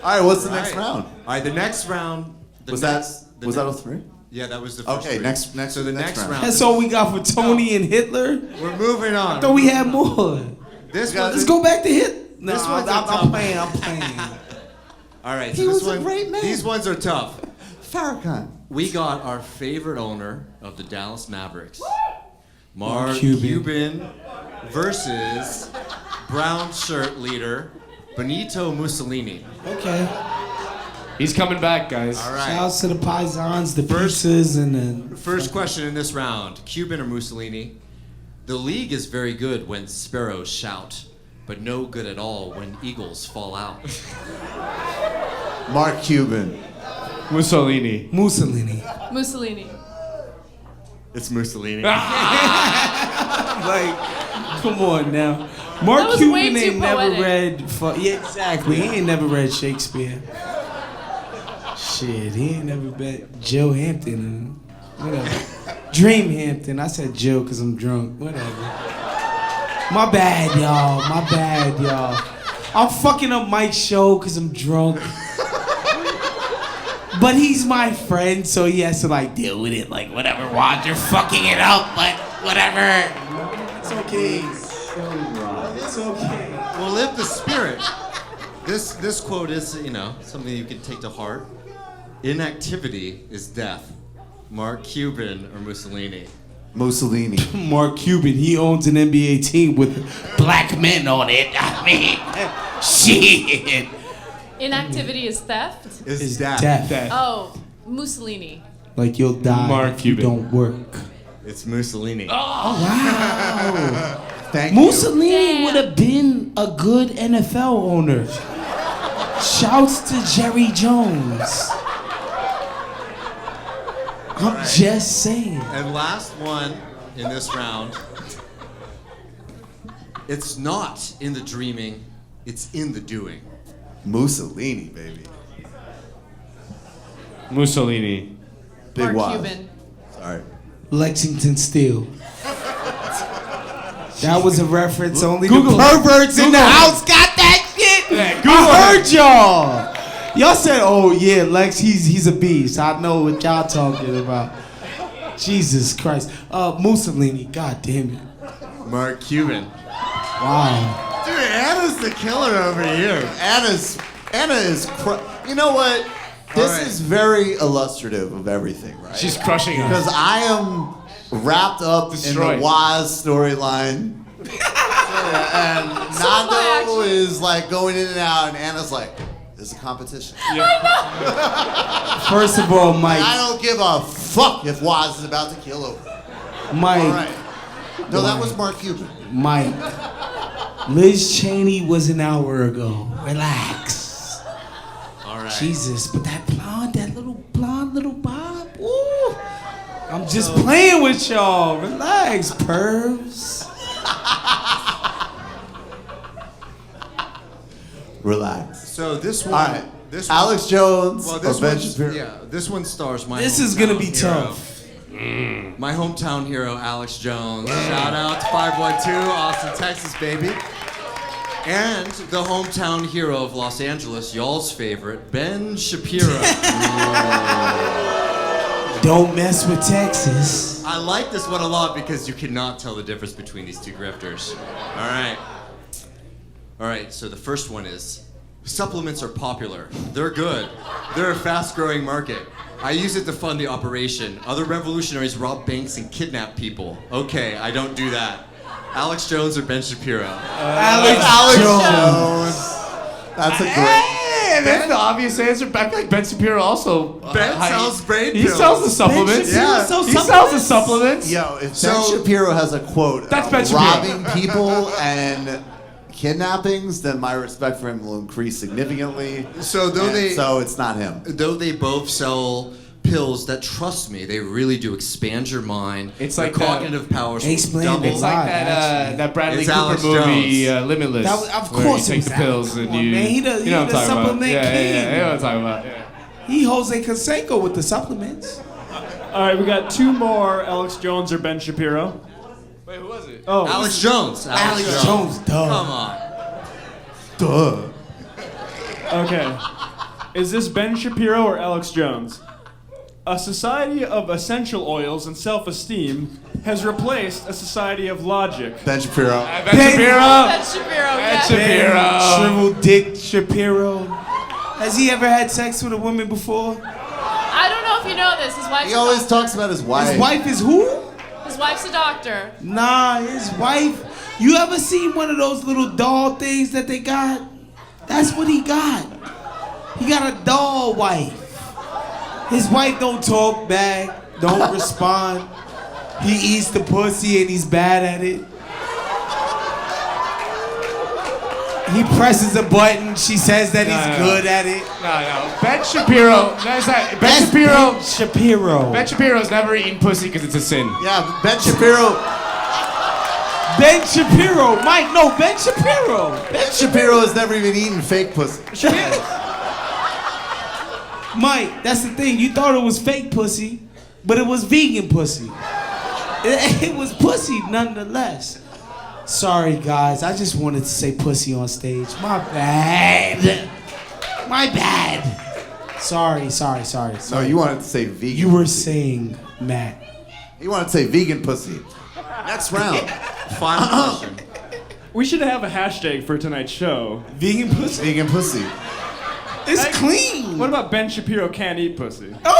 right, what's the next round? All right, the next round. Was that a 3? Yeah, that was the first. Okay, 3. next. So the next round. That's all we got for Tony and Hitler? We're moving on. I thought we had more. Let's go back to Hit. No, This one's I'm playing. All right, so He this was a one, great man. these ones are tough. Farrakhan. We got our favorite owner of the Dallas Mavericks, Mark Mark Cuban. Cuban, versus brown shirt leader Benito Mussolini. Okay. He's coming back, guys. All right. Shouts to the Paisans, the pizzas, and the... First question in this round, Cuban or Mussolini? The league is very good when sparrows shout, but no good at all when eagles fall out. Mark Cuban. Mussolini. Mussolini. Mussolini. It's Mussolini. Like, come on now. That Mark was way Cuban too ain't never poetic. read... Yeah, exactly. He ain't never read Shakespeare. Shit, he ain't never read Joe Hampton. Whatever. Dream Hampton. I said Joe because I'm drunk. Whatever. My bad, y'all. My bad, y'all. I'm fucking up Mike's show because I'm drunk. But he's my friend, so he has to like deal with it. Like, whatever, Wad, you're fucking it up, but whatever. It's okay. It's okay. Well, live the spirit. This quote is, something you can take to heart. Inactivity is death. Mark Cuban or Mussolini? Mussolini. Mark Cuban, he owns an NBA team with black men on it. I mean, shit. Inactivity is theft? Is death. Oh, Mussolini. Like you'll die Mark if you Cuban. don't work. It's Mussolini. Oh, wow. Thank Mussolini Damn. would have been a good NFL owner. Shouts to Jerry Jones. I'm just saying. And last one in this round. It's not in the dreaming, it's in the doing. Mussolini, baby. Mussolini. Big Mark Waz. Cuban. Sorry. Lexington Steel. That was a reference only Google the it. perverts in the Google it. house got that shit. Yeah, Google I heard it. y'all. Y'all said, "Oh yeah, Lex, he's a beast." I know what y'all talking about. Jesus Christ, Mussolini. God damn it. Mark Cuban. Wow. Dude, Anna's the killer over here. Anna is. You know what? This right. is very illustrative of everything, right? She's crushing it. Because I am wrapped up Destroyed. in the Waz storyline. And Nando is like going in and out, and Anna's like, "There's a competition." First of all, Mike. I don't give a fuck if Waz is about to kill over. Mike. All right. No, that was Mark Cuban. Mike. Liz Cheney was an hour ago. Relax. All right. Jesus, but that little blonde little Bob. Ooh. I'm just playing with y'all. Relax, pervs. Relax. So this one, All right. this Alex one, Jones Well, or this Ben one, Shapiro. yeah, this one stars my. This is gonna hometown be hero. tough. My hometown hero, Alex Jones. Shout out to 512, Austin, Texas, baby. And the hometown hero of Los Angeles, y'all's favorite, Ben Shapiro. Don't mess with Texas. I like this one a lot because you cannot tell the difference between these two grifters. All right. All right, so the first one is, supplements are popular. They're good. They're a fast-growing market. I use it to fund the operation. Other revolutionaries rob banks and kidnap people. Okay, I don't do that. Alex Jones or Ben Shapiro? Alex Jones. That's a great. Hey, that's the obvious answer. I feel like Ben Shapiro also. Ben sells brain He pills. sells the supplements. Shapiro sells he sells the supplements. Yo, if Ben Shapiro has a quote That's about Ben Shapiro. robbing people and kidnappings, then my respect for him will increase significantly. So So it's not him. Though they both sell pills that, trust me, they really do expand your mind. It's Your like cognitive powers will Explain double. it. It's like Actually. that Bradley It's Cooper Alex movie, Jones. Limitless. That was- of where course you it take was the pills Alex. and Come on, you. man. He the you know what I'm talking about. supplement Yeah, king. you know what I'm talking about. Yeah. He Jose Canseco with the supplements. All right, we got two more: Alex Jones or Ben Shapiro. Wait, who was it? Oh, Alex Jones. Alex Jones, duh. Come on. Duh. okay. Is this Ben Shapiro or Alex Jones? A society of essential oils and self-esteem has replaced a society of logic. Ben Shapiro. Ben Shapiro. Ben Shapiro, yes. Shapiro. Shriveled Dick Shapiro. Has he ever had sex with a woman before? I don't know if you know this. His wife's He a always doctor. talks about his wife. His wife is who? His wife's a doctor. Nah, his wife. You ever seen one of those little doll things that they got? That's what he got. He got a doll wife. His wife don't talk back, don't respond. He eats the pussy and he's bad at it. He presses a button, she says that he's good at it. No. Ben Shapiro. Ben Shapiro. Ben Shapiro. Ben Shapiro's never eaten pussy because it's a sin. Yeah, Ben Shapiro. Ben Shapiro. Mike, no, Ben Shapiro. Ben Shapiro has never even eaten fake pussy. Mike, that's the thing. You thought it was fake pussy, but it was vegan pussy. It was pussy nonetheless. Sorry, guys. I just wanted to say pussy on stage. My bad. My bad. Sorry. No, you wanted to say vegan. You were saying, Matt. You wanted to say vegan pussy. Next round. Final question. We should have a hashtag for tonight's show. Vegan pussy? Vegan pussy. It's clean. What about Ben Shapiro can't eat pussy? Oh!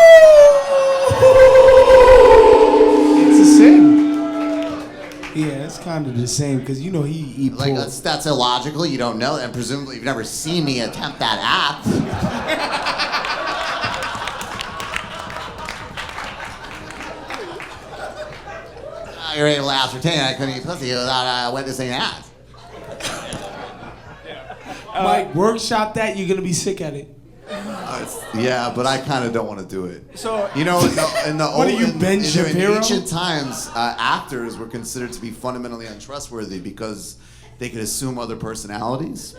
It's the same. Yeah, it's kind of the same because you know he Like that's illogical. You don't know, and presumably you've never seen me attempt that act. You're able to ascertain I couldn't eat pussy without witnessing an act. Mike, workshop that. You're gonna be sick at it. Yeah, but I kind of don't want to do it. So you know, in the What are you, Ben in Shapiro? ancient times, actors were considered to be fundamentally untrustworthy because they could assume other personalities,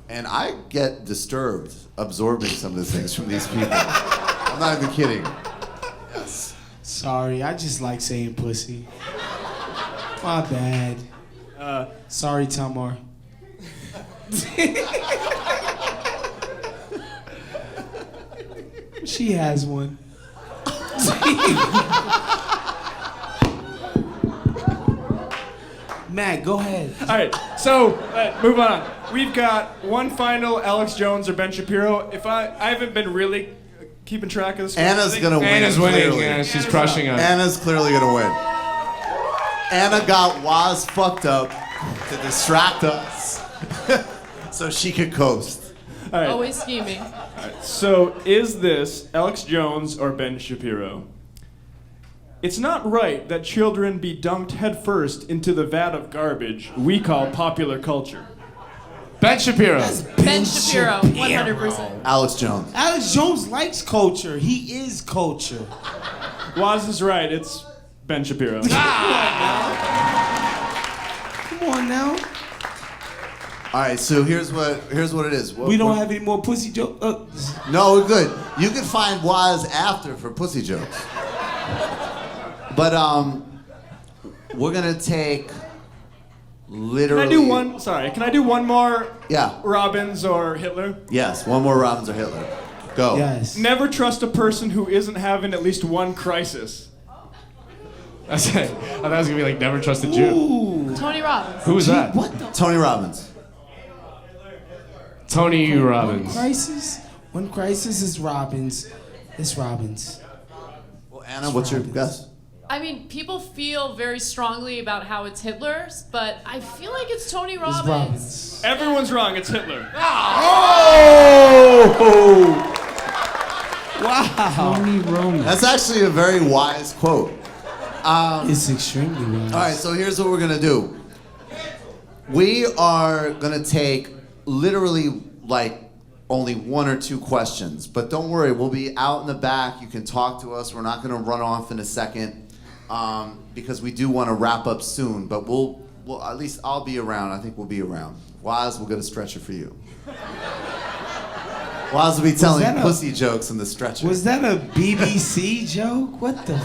and I get disturbed absorbing some of the things from these people. I'm not even kidding. Yes. Sorry, I just like saying pussy. My bad. Sorry, Tamar. She has one. Matt, go ahead. All right, so move on. We've got one final, Alex Jones or Ben Shapiro. If I haven't been really keeping track of this. Anna's gonna win. Anna's winning. Clearly. Yeah, she's crushing us. Anna's clearly gonna win. Anna got Waz fucked up to distract us, so she could coast. All right. Always scheming. So, is this Alex Jones or Ben Shapiro? It's not right that children be dunked headfirst into the vat of garbage we call popular culture. Ben Shapiro. Ben Shapiro, 100%. Alex Jones. Alex Jones likes culture. He is culture. Waz is right. It's Ben Shapiro. Come on now. All right, so here's what it is. We don't have any more pussy jokes. No, we're good. You can find Waz after for pussy jokes. But we're gonna take literally. Can I do one more? Yeah. Robbins or Hitler? Yes, one more Robbins or Hitler. Go. Yes. Never trust a person who isn't having at least one crisis. That's it. I thought it was gonna be like never trust a Jew. Tony Robbins. Who was that? Tony Robbins. Tony Robbins. One crisis is Robbins. It's Robbins. Well, Anna, what's your guess? I mean, people feel very strongly about how it's Hitler's, but I feel like it's Tony Robbins. Everyone's wrong. It's Hitler. Oh! Wow. Tony Roman. That's actually a very wise quote. It's extremely wise. All right, so here's what we're gonna do. We are gonna take literally like only one or two questions, but don't worry, we'll be out in the back. You can talk to us. We're not gonna run off in a second because we do want to wrap up soon. But we'll at least I'll be around. I think we'll be around. Waz, we'll get a stretcher for you. Waz will be telling pussy jokes in the stretcher. Was that a BBC joke? What the?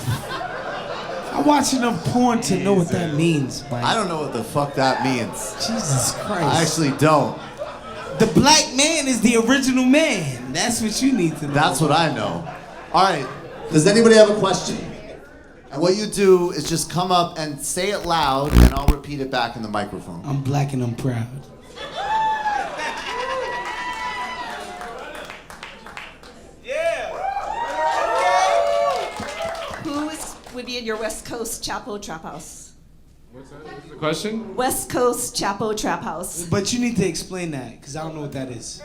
I'm watching enough porn to know what that means, Mike. I don't know what the fuck that means. Jesus Christ. I actually don't. The black man is the original man. That's what you need to know. That's what I know. All right. Does anybody have a question? And what you do is just come up and say it loud, and I'll repeat it back in the microphone. I'm black and I'm proud. Would be in your West Coast Chapo Trap House? What's that? What's the question? West Coast Chapo Trap House. But you need to explain that, because I don't know what that is.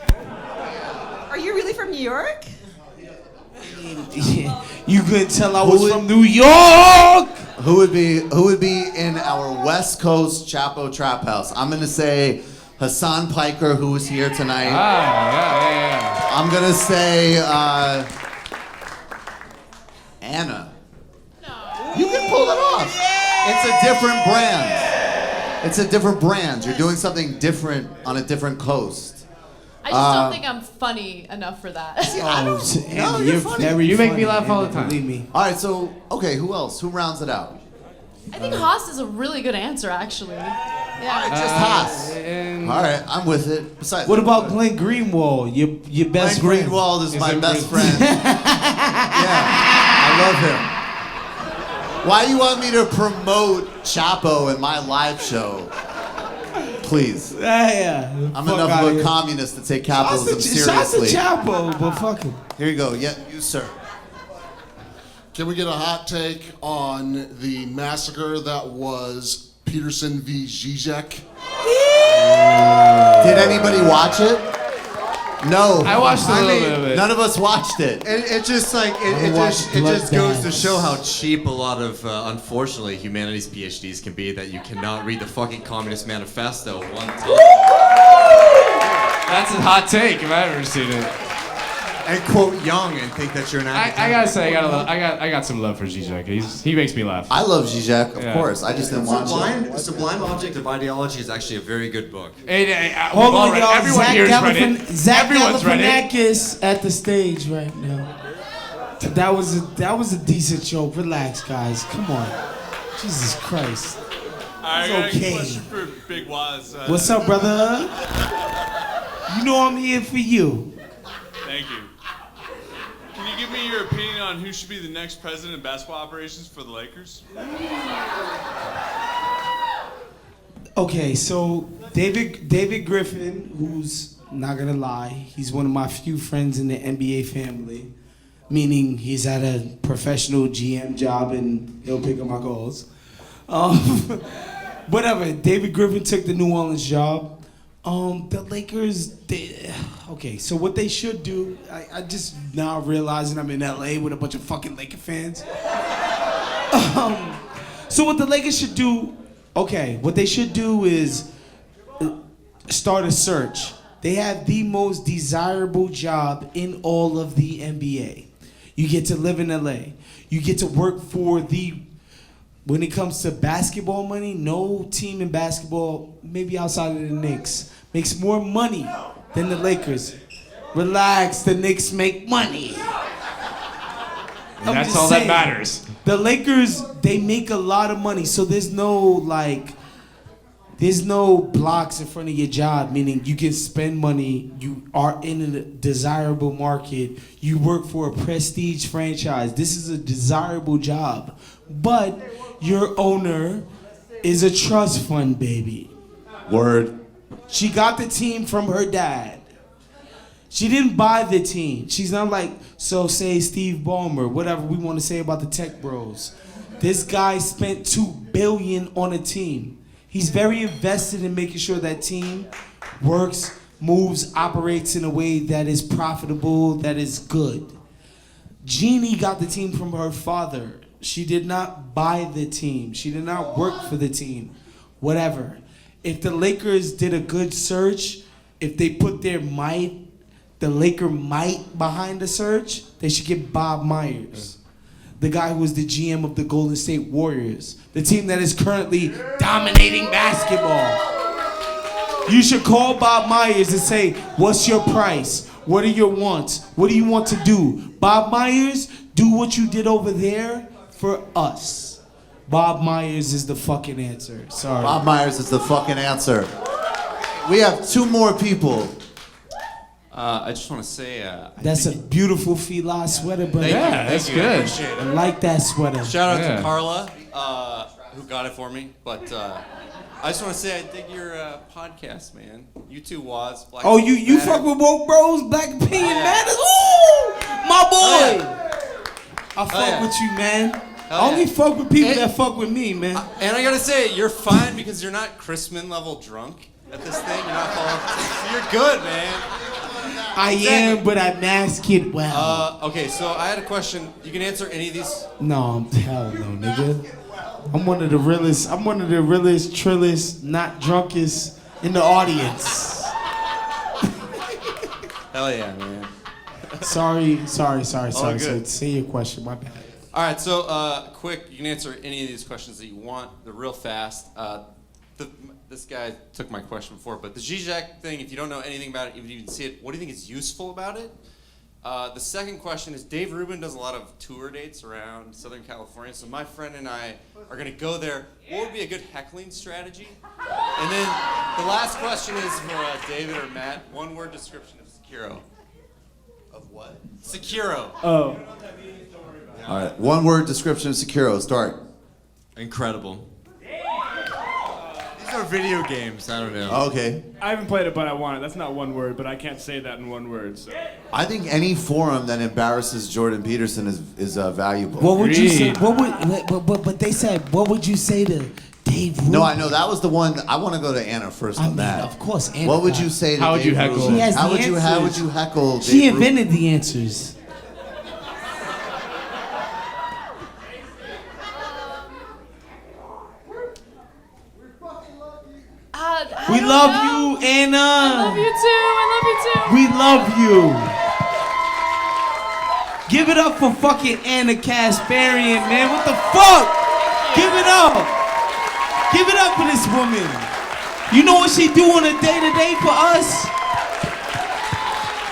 Are you really from New York? You couldn't tell I was from New York! Who would be in our West Coast Chapo Trap House? I'm gonna say Hassan Piker, who was here tonight. Yeah. I'm gonna say Anna. You can pull it off. It's a different brand. It's a different brand. You're doing something different on a different coast. I just don't think I'm funny enough for that. No, you're funny. You make me laugh all the time. Believe me. All right, so, okay, who else? Who rounds it out? I think Haas is a really good answer, actually. Yeah. Just Haas. All right, I'm with it. Besides, What about Glenn Greenwald, your best Glenn friend? Greenwald is my best friend. Yeah, I love him. Why do you want me to promote Chapo in my live show? Please. Yeah. I'm enough of a communist to take capitalism seriously. Shout to Chapo, but fuck him. Here you go. Yeah, you, sir. Can we get a hot take on the massacre that was Peterson v. Zizek? Did anybody watch it? No. I watched a little bit of it. None of us watched it. It just like it just goes to show how cheap a lot of unfortunately humanities PhDs can be, that you cannot read the fucking Communist Manifesto one time. That's a hot take if I've ever seen it. And quote Young and think that you're an academic. I gotta say, I got some love for Zizek. He makes me laugh. I love Zizek, of Yeah. course. I just didn't watch it. The Sublime Object of Ideology is actually a very good book. Hold on, y'all. Everyone Zach here's read it. Zach Everyone's read it. Galifianakis at the stage right now. That was a decent joke. Relax, guys. Come on. Jesus Christ. I It's got okay. a question for Big Waz. What's up, brother? You know I'm here for you. Thank you. Can you give me your opinion on who should be the next president of basketball operations for the Lakers? Okay, so David Griffin, who's not gonna lie, he's one of my few friends in the NBA family, meaning he's at a professional GM job and he'll pick up my calls. Whatever. David Griffin took the New Orleans job. The Lakers, okay, so what they should do, I just now realizing I'm in LA with a bunch of fucking Laker fans. So what the Lakers should do, okay, what they should do is start a search. They have the most desirable job in all of the NBA. You get to live in LA. You get to work for when it comes to basketball money, no team in basketball, maybe outside of the Knicks, makes more money than the Lakers. Relax, the Knicks make money. And that's all that matters. The Lakers, they make a lot of money, so there's no blocks in front of your job, meaning you can spend money, you are in a desirable market, you work for a prestige franchise. This is a desirable job. But your owner is a trust fund baby. Word. She got the team from her dad. She didn't buy the team. She's not like, so say Steve Ballmer, whatever we want to say about the tech bros. This guy spent $2 billion on a team. He's very invested in making sure that team works, moves, operates in a way that is profitable, that is good. Jeannie got the team from her father. She did not buy the team. She did not work for the team. Whatever. If the Lakers did a good search, if they put their might, the Laker might behind the search, they should get Bob Myers. The guy who was the GM of the Golden State Warriors, the team that is currently dominating basketball. You should call Bob Myers and say, what's your price? What are your wants? What do you want to do? Bob Myers, do what you did over there for us. Bob Myers is the fucking answer. Sorry. Bob Myers is the fucking answer. We have two more people. I just want to say... That's a beautiful Fila sweater, brother. Thank you. I appreciate it. I like that sweater. Shout out to Carla, who got it for me. But I just want to say I dig your podcast, man. You too, Waz. Black Oh, Opinion you Matters. fuck with Woke Bros? Black Opinion Matters? Ooh, my boy. I fuck with you, man. I only fuck with people that fuck with me, man. And I gotta say, you're fine because you're not Chrisman level drunk at this thing. You're not falling. You're good, man. I am, but I mask it well. Okay, so I had a question. You can answer any of these. No, hell no, nigga. I'm one of the realest, trillest, not drunkest in the audience. Hell yeah, man. Sorry. All So good. say your question, my bad. All right, so quick, you can answer any of these questions that you want. They're real fast. This guy took my question before, but the Zizek thing, if you don't know anything about it, if you didn't see it, what do you think is useful about it? The second question is, Dave Rubin does a lot of tour dates around Southern California, so my friend and I are going to go there. What would be a good heckling strategy? And then the last question is for David or Matt. One-word description of Sekiro. Of what? Sekiro. Oh. All right, one word description of Sekiro. Start. Incredible. These or video games. I don't know. Okay. I haven't played it, but I want it. That's not one word, but I can't say that in one word. So. I think any forum that embarrasses Jordan Peterson is valuable. What would you say? What would? But they said, what would you say to Dave Rubin? No, I know that was the one. I want to go to Anna first on that. Of course, Anna. What would you say to How would Dave you heckle? Rubin? She has How the would you heckle? She Dave Rubin? invented the answers. We love you, Anna. I love you too. I love you too. We love you. Give it up for fucking Anna Kasparian, man. What the fuck? Give it up. Give it up for this woman. You know what she do on a day-to-day for us?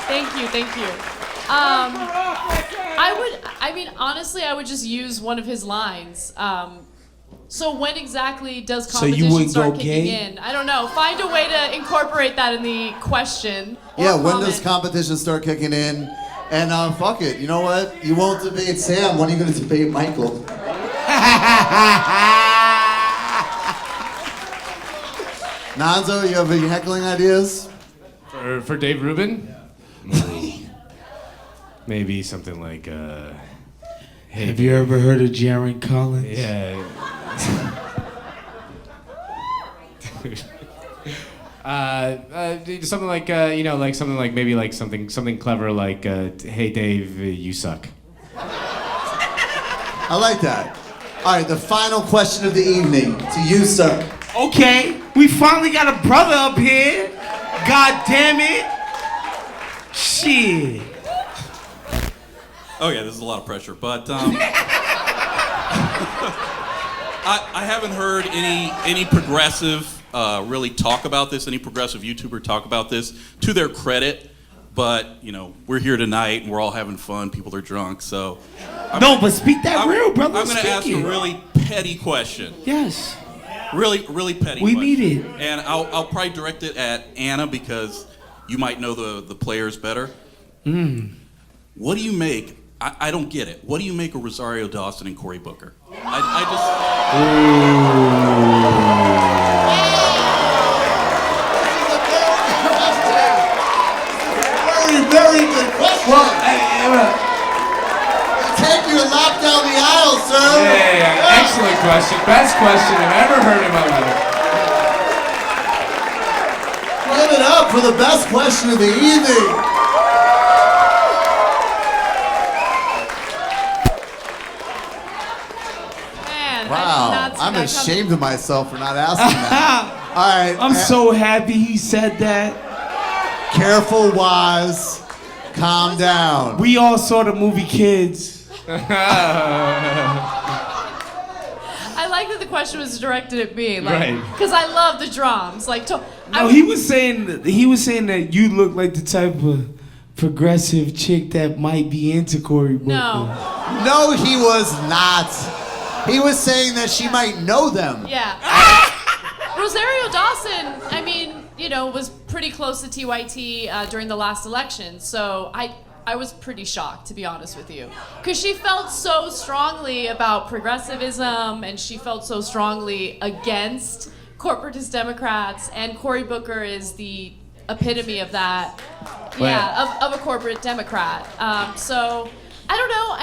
Thank you. Honestly, I would just use one of his lines. So when exactly does competition start kicking in? I don't know. Find a way to incorporate that in the question. Yeah, when does competition start kicking in? And fuck it. You know what? You won't debate Sam. When are you going to debate Michael? Nando, you have any heckling ideas? For Dave Rubin? Maybe something like, hey, Have you ever heard of Jaron Collins? Yeah. Something like something like maybe like something clever like, hey Dave, you suck. I like that. All right, the final question of the evening to you, sir. Okay, we finally got a brother up here. God damn it. Shit. Oh yeah, this is a lot of pressure, but I haven't heard any progressive really talk about this, any progressive YouTuber talk about this, to their credit, but, you know, we're here tonight and we're all having fun, people are drunk, so... But speak that real, brother. I'm going to ask a really petty question. Yes. Really, really petty We question. need it. And I'll probably direct it at Anna because you might know the players better. What do you make... I don't get it. What do you make of Rosario Dawson and Cory Booker? I just... Very good question. Well, take your lap down the aisle, sir. Yeah. Excellent question. Best question I've ever heard in my life. Give it up for the best question of the evening. Wow, I'm ashamed of myself for not asking that. All right. I'm so happy he said that. Careful, Waz. Calm down. We all saw the movie Kids. I like that the question was directed at me, Right. Because I love the drums. He was saying that you look like the type of progressive chick that might be into Cory Booker. No, he was not. He was saying that she might know them. Yeah. Rosario Dawson, was pretty close to TYT during the last election, so I was pretty shocked, to be honest with you. Because she felt so strongly about progressivism, and she felt so strongly against corporatist Democrats, and Cory Booker is the epitome of that. Yeah, of a corporate Democrat. So, I don't know,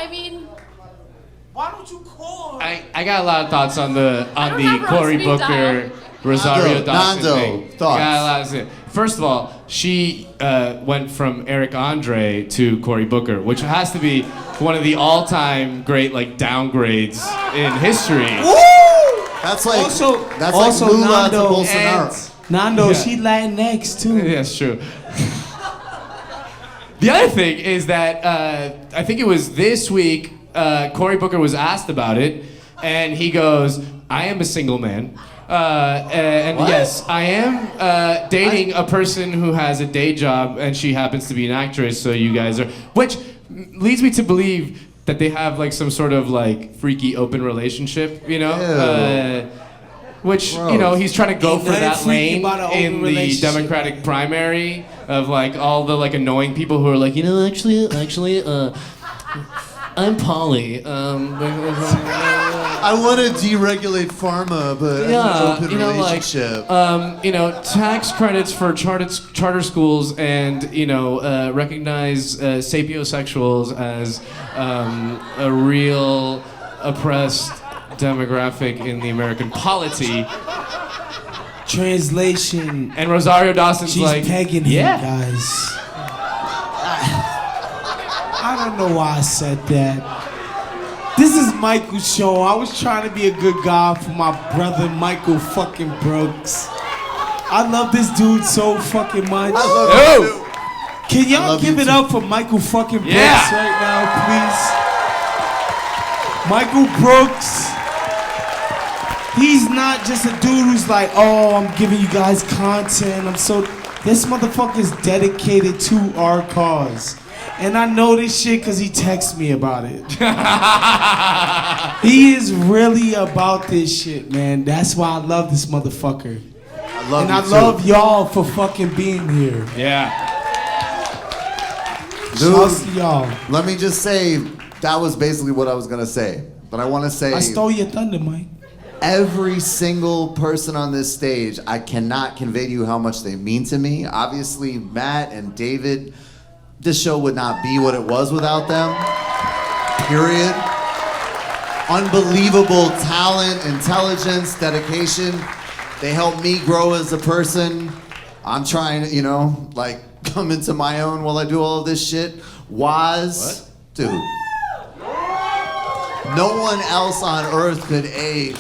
Why don't you call her? I got a lot of thoughts on the Cory Booker, Rosario Dawson Nando, thing. thoughts. Got a lot of thoughts. First of all, she went from Eric Andre to Cory Booker, which has to be one of the all-time great downgrades downgrades in history. That's like also like Lula to Nando, Bolsonaro. Nando, she Latinx too. Yeah, that's true. The other thing is that I think it was this week, Cory Booker was asked about it, and he goes, I am a single man. And yes, I am dating a person who has a day job, and she happens to be an actress, so you guys are... Which leads me to believe that they have like some sort of like freaky open relationship, you know? Which, you know, he's trying to go for that lane in the Democratic primary of like all the like annoying people who are like, you know, actually, I'm Polly. I want to deregulate pharma, but Yeah, open you know, relationship. tax credits for charter schools, and recognize sapiosexuals as a real oppressed demographic in the American polity. Translation. And Rosario Dawson's She's like, pegging him, yeah, guys. I don't know why I said that. This is Michael's show. I was trying to be a good guy for my brother Michael fucking Brooks. I love this dude so fucking much. I love you too. Can y'all give it up for Michael fucking Brooks right now, please? Michael Brooks. He's not just a dude who's like, oh, I'm giving you guys content. This motherfucker's dedicated to our cause. And I know this shit because he texts me about it. He is really about this shit, man. That's why I love this motherfucker. I love I love y'all for fucking being here. Yeah. Shouts to y'all. Let me just say, that was basically what I was going to say. But I want to say... I stole your thunder, Mike. Every single person on this stage, I cannot convey to you how much they mean to me. Obviously, Matt and David, this show would not be what it was without them. Period. Unbelievable talent, intelligence, dedication. They helped me grow as a person. I'm trying to, come into my own while I do all of this shit. Waz, dude. No one else on earth could A,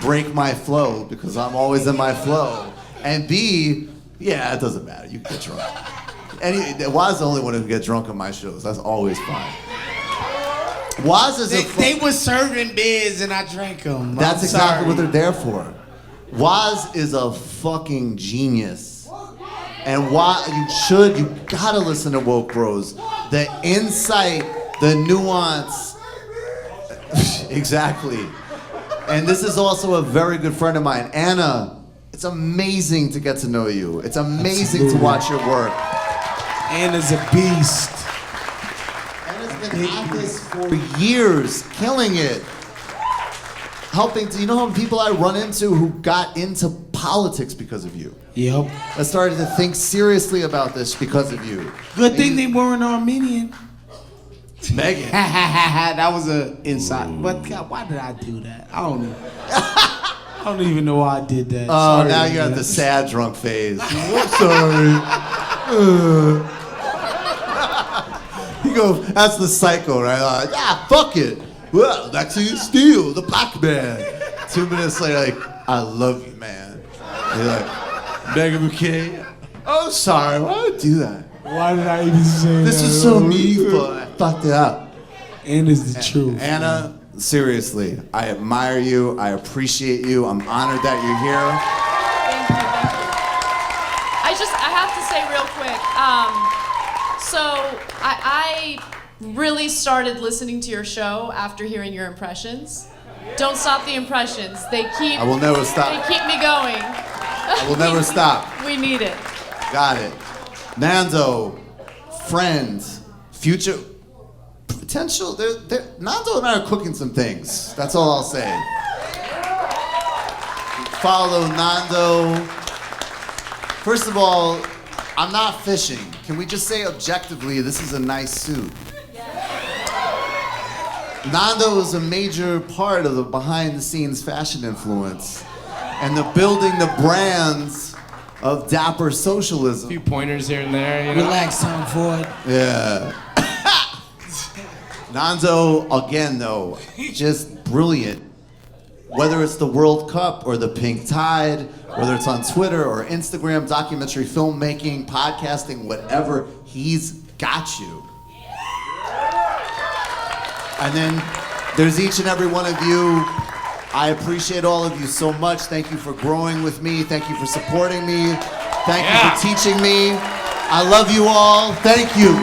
break my flow because I'm always in my flow. And B, yeah, it doesn't matter. You can get drunk. Waz is the only one who can get drunk on my shows. That's always fine. Waz is They were serving beers and I drank them. That's exactly what they're there for. Waz is a fucking genius. And you gotta listen to Woke Bros. The insight, the nuance. Exactly. And this is also a very good friend of mine, Anna. It's amazing to get to know you. It's amazing to watch your work. Anna's a beast. Anna's been at this for years, killing it. Helping to, how many people I run into who got into politics because of you? Yep. I started to think seriously about this because of you. Good thing they weren't Armenian. Megan. That was an inside. But God, why did I do that? I don't even know why I did that. Oh, Sorry, now you're at the sad drunk phase. I'm sorry. You go, that's the psycho, right? Like, fuck it. Well, Lexi Steele, the Pac-Man. 2 minutes later, like, I love you, man. You're like, Megan McKay. Oh, sorry, why did I do that? Why did I even say that? This is so meaningful. I fucked it up. Anna's the truth. Anna, seriously, I admire you. I appreciate you. I'm honored that you're here. Thank you. I have to say real quick. I really started listening to your show after hearing your impressions. Don't stop the impressions. I will never stop. They keep me going. I will never stop. We need it. Got it. Nando, friends, future potential. Nando and I are cooking some things. That's all I'll say. Follow Nando. First of all, I'm not fishing. Can we just say objectively, this is a nice suit? Nando is a major part of the behind-the-scenes fashion influence and the building the brands of dapper socialism. A few pointers here and there, Relax, Tom Ford. Yeah. Nando, again though, just brilliant. Whether it's the World Cup or the Pink Tide, whether it's on Twitter or Instagram, documentary filmmaking, podcasting, whatever, he's got you. And then there's each and every one of you. I appreciate all of you so much. Thank you for growing with me. Thank you for supporting me. Thank you for teaching me. I love you all. Thank you.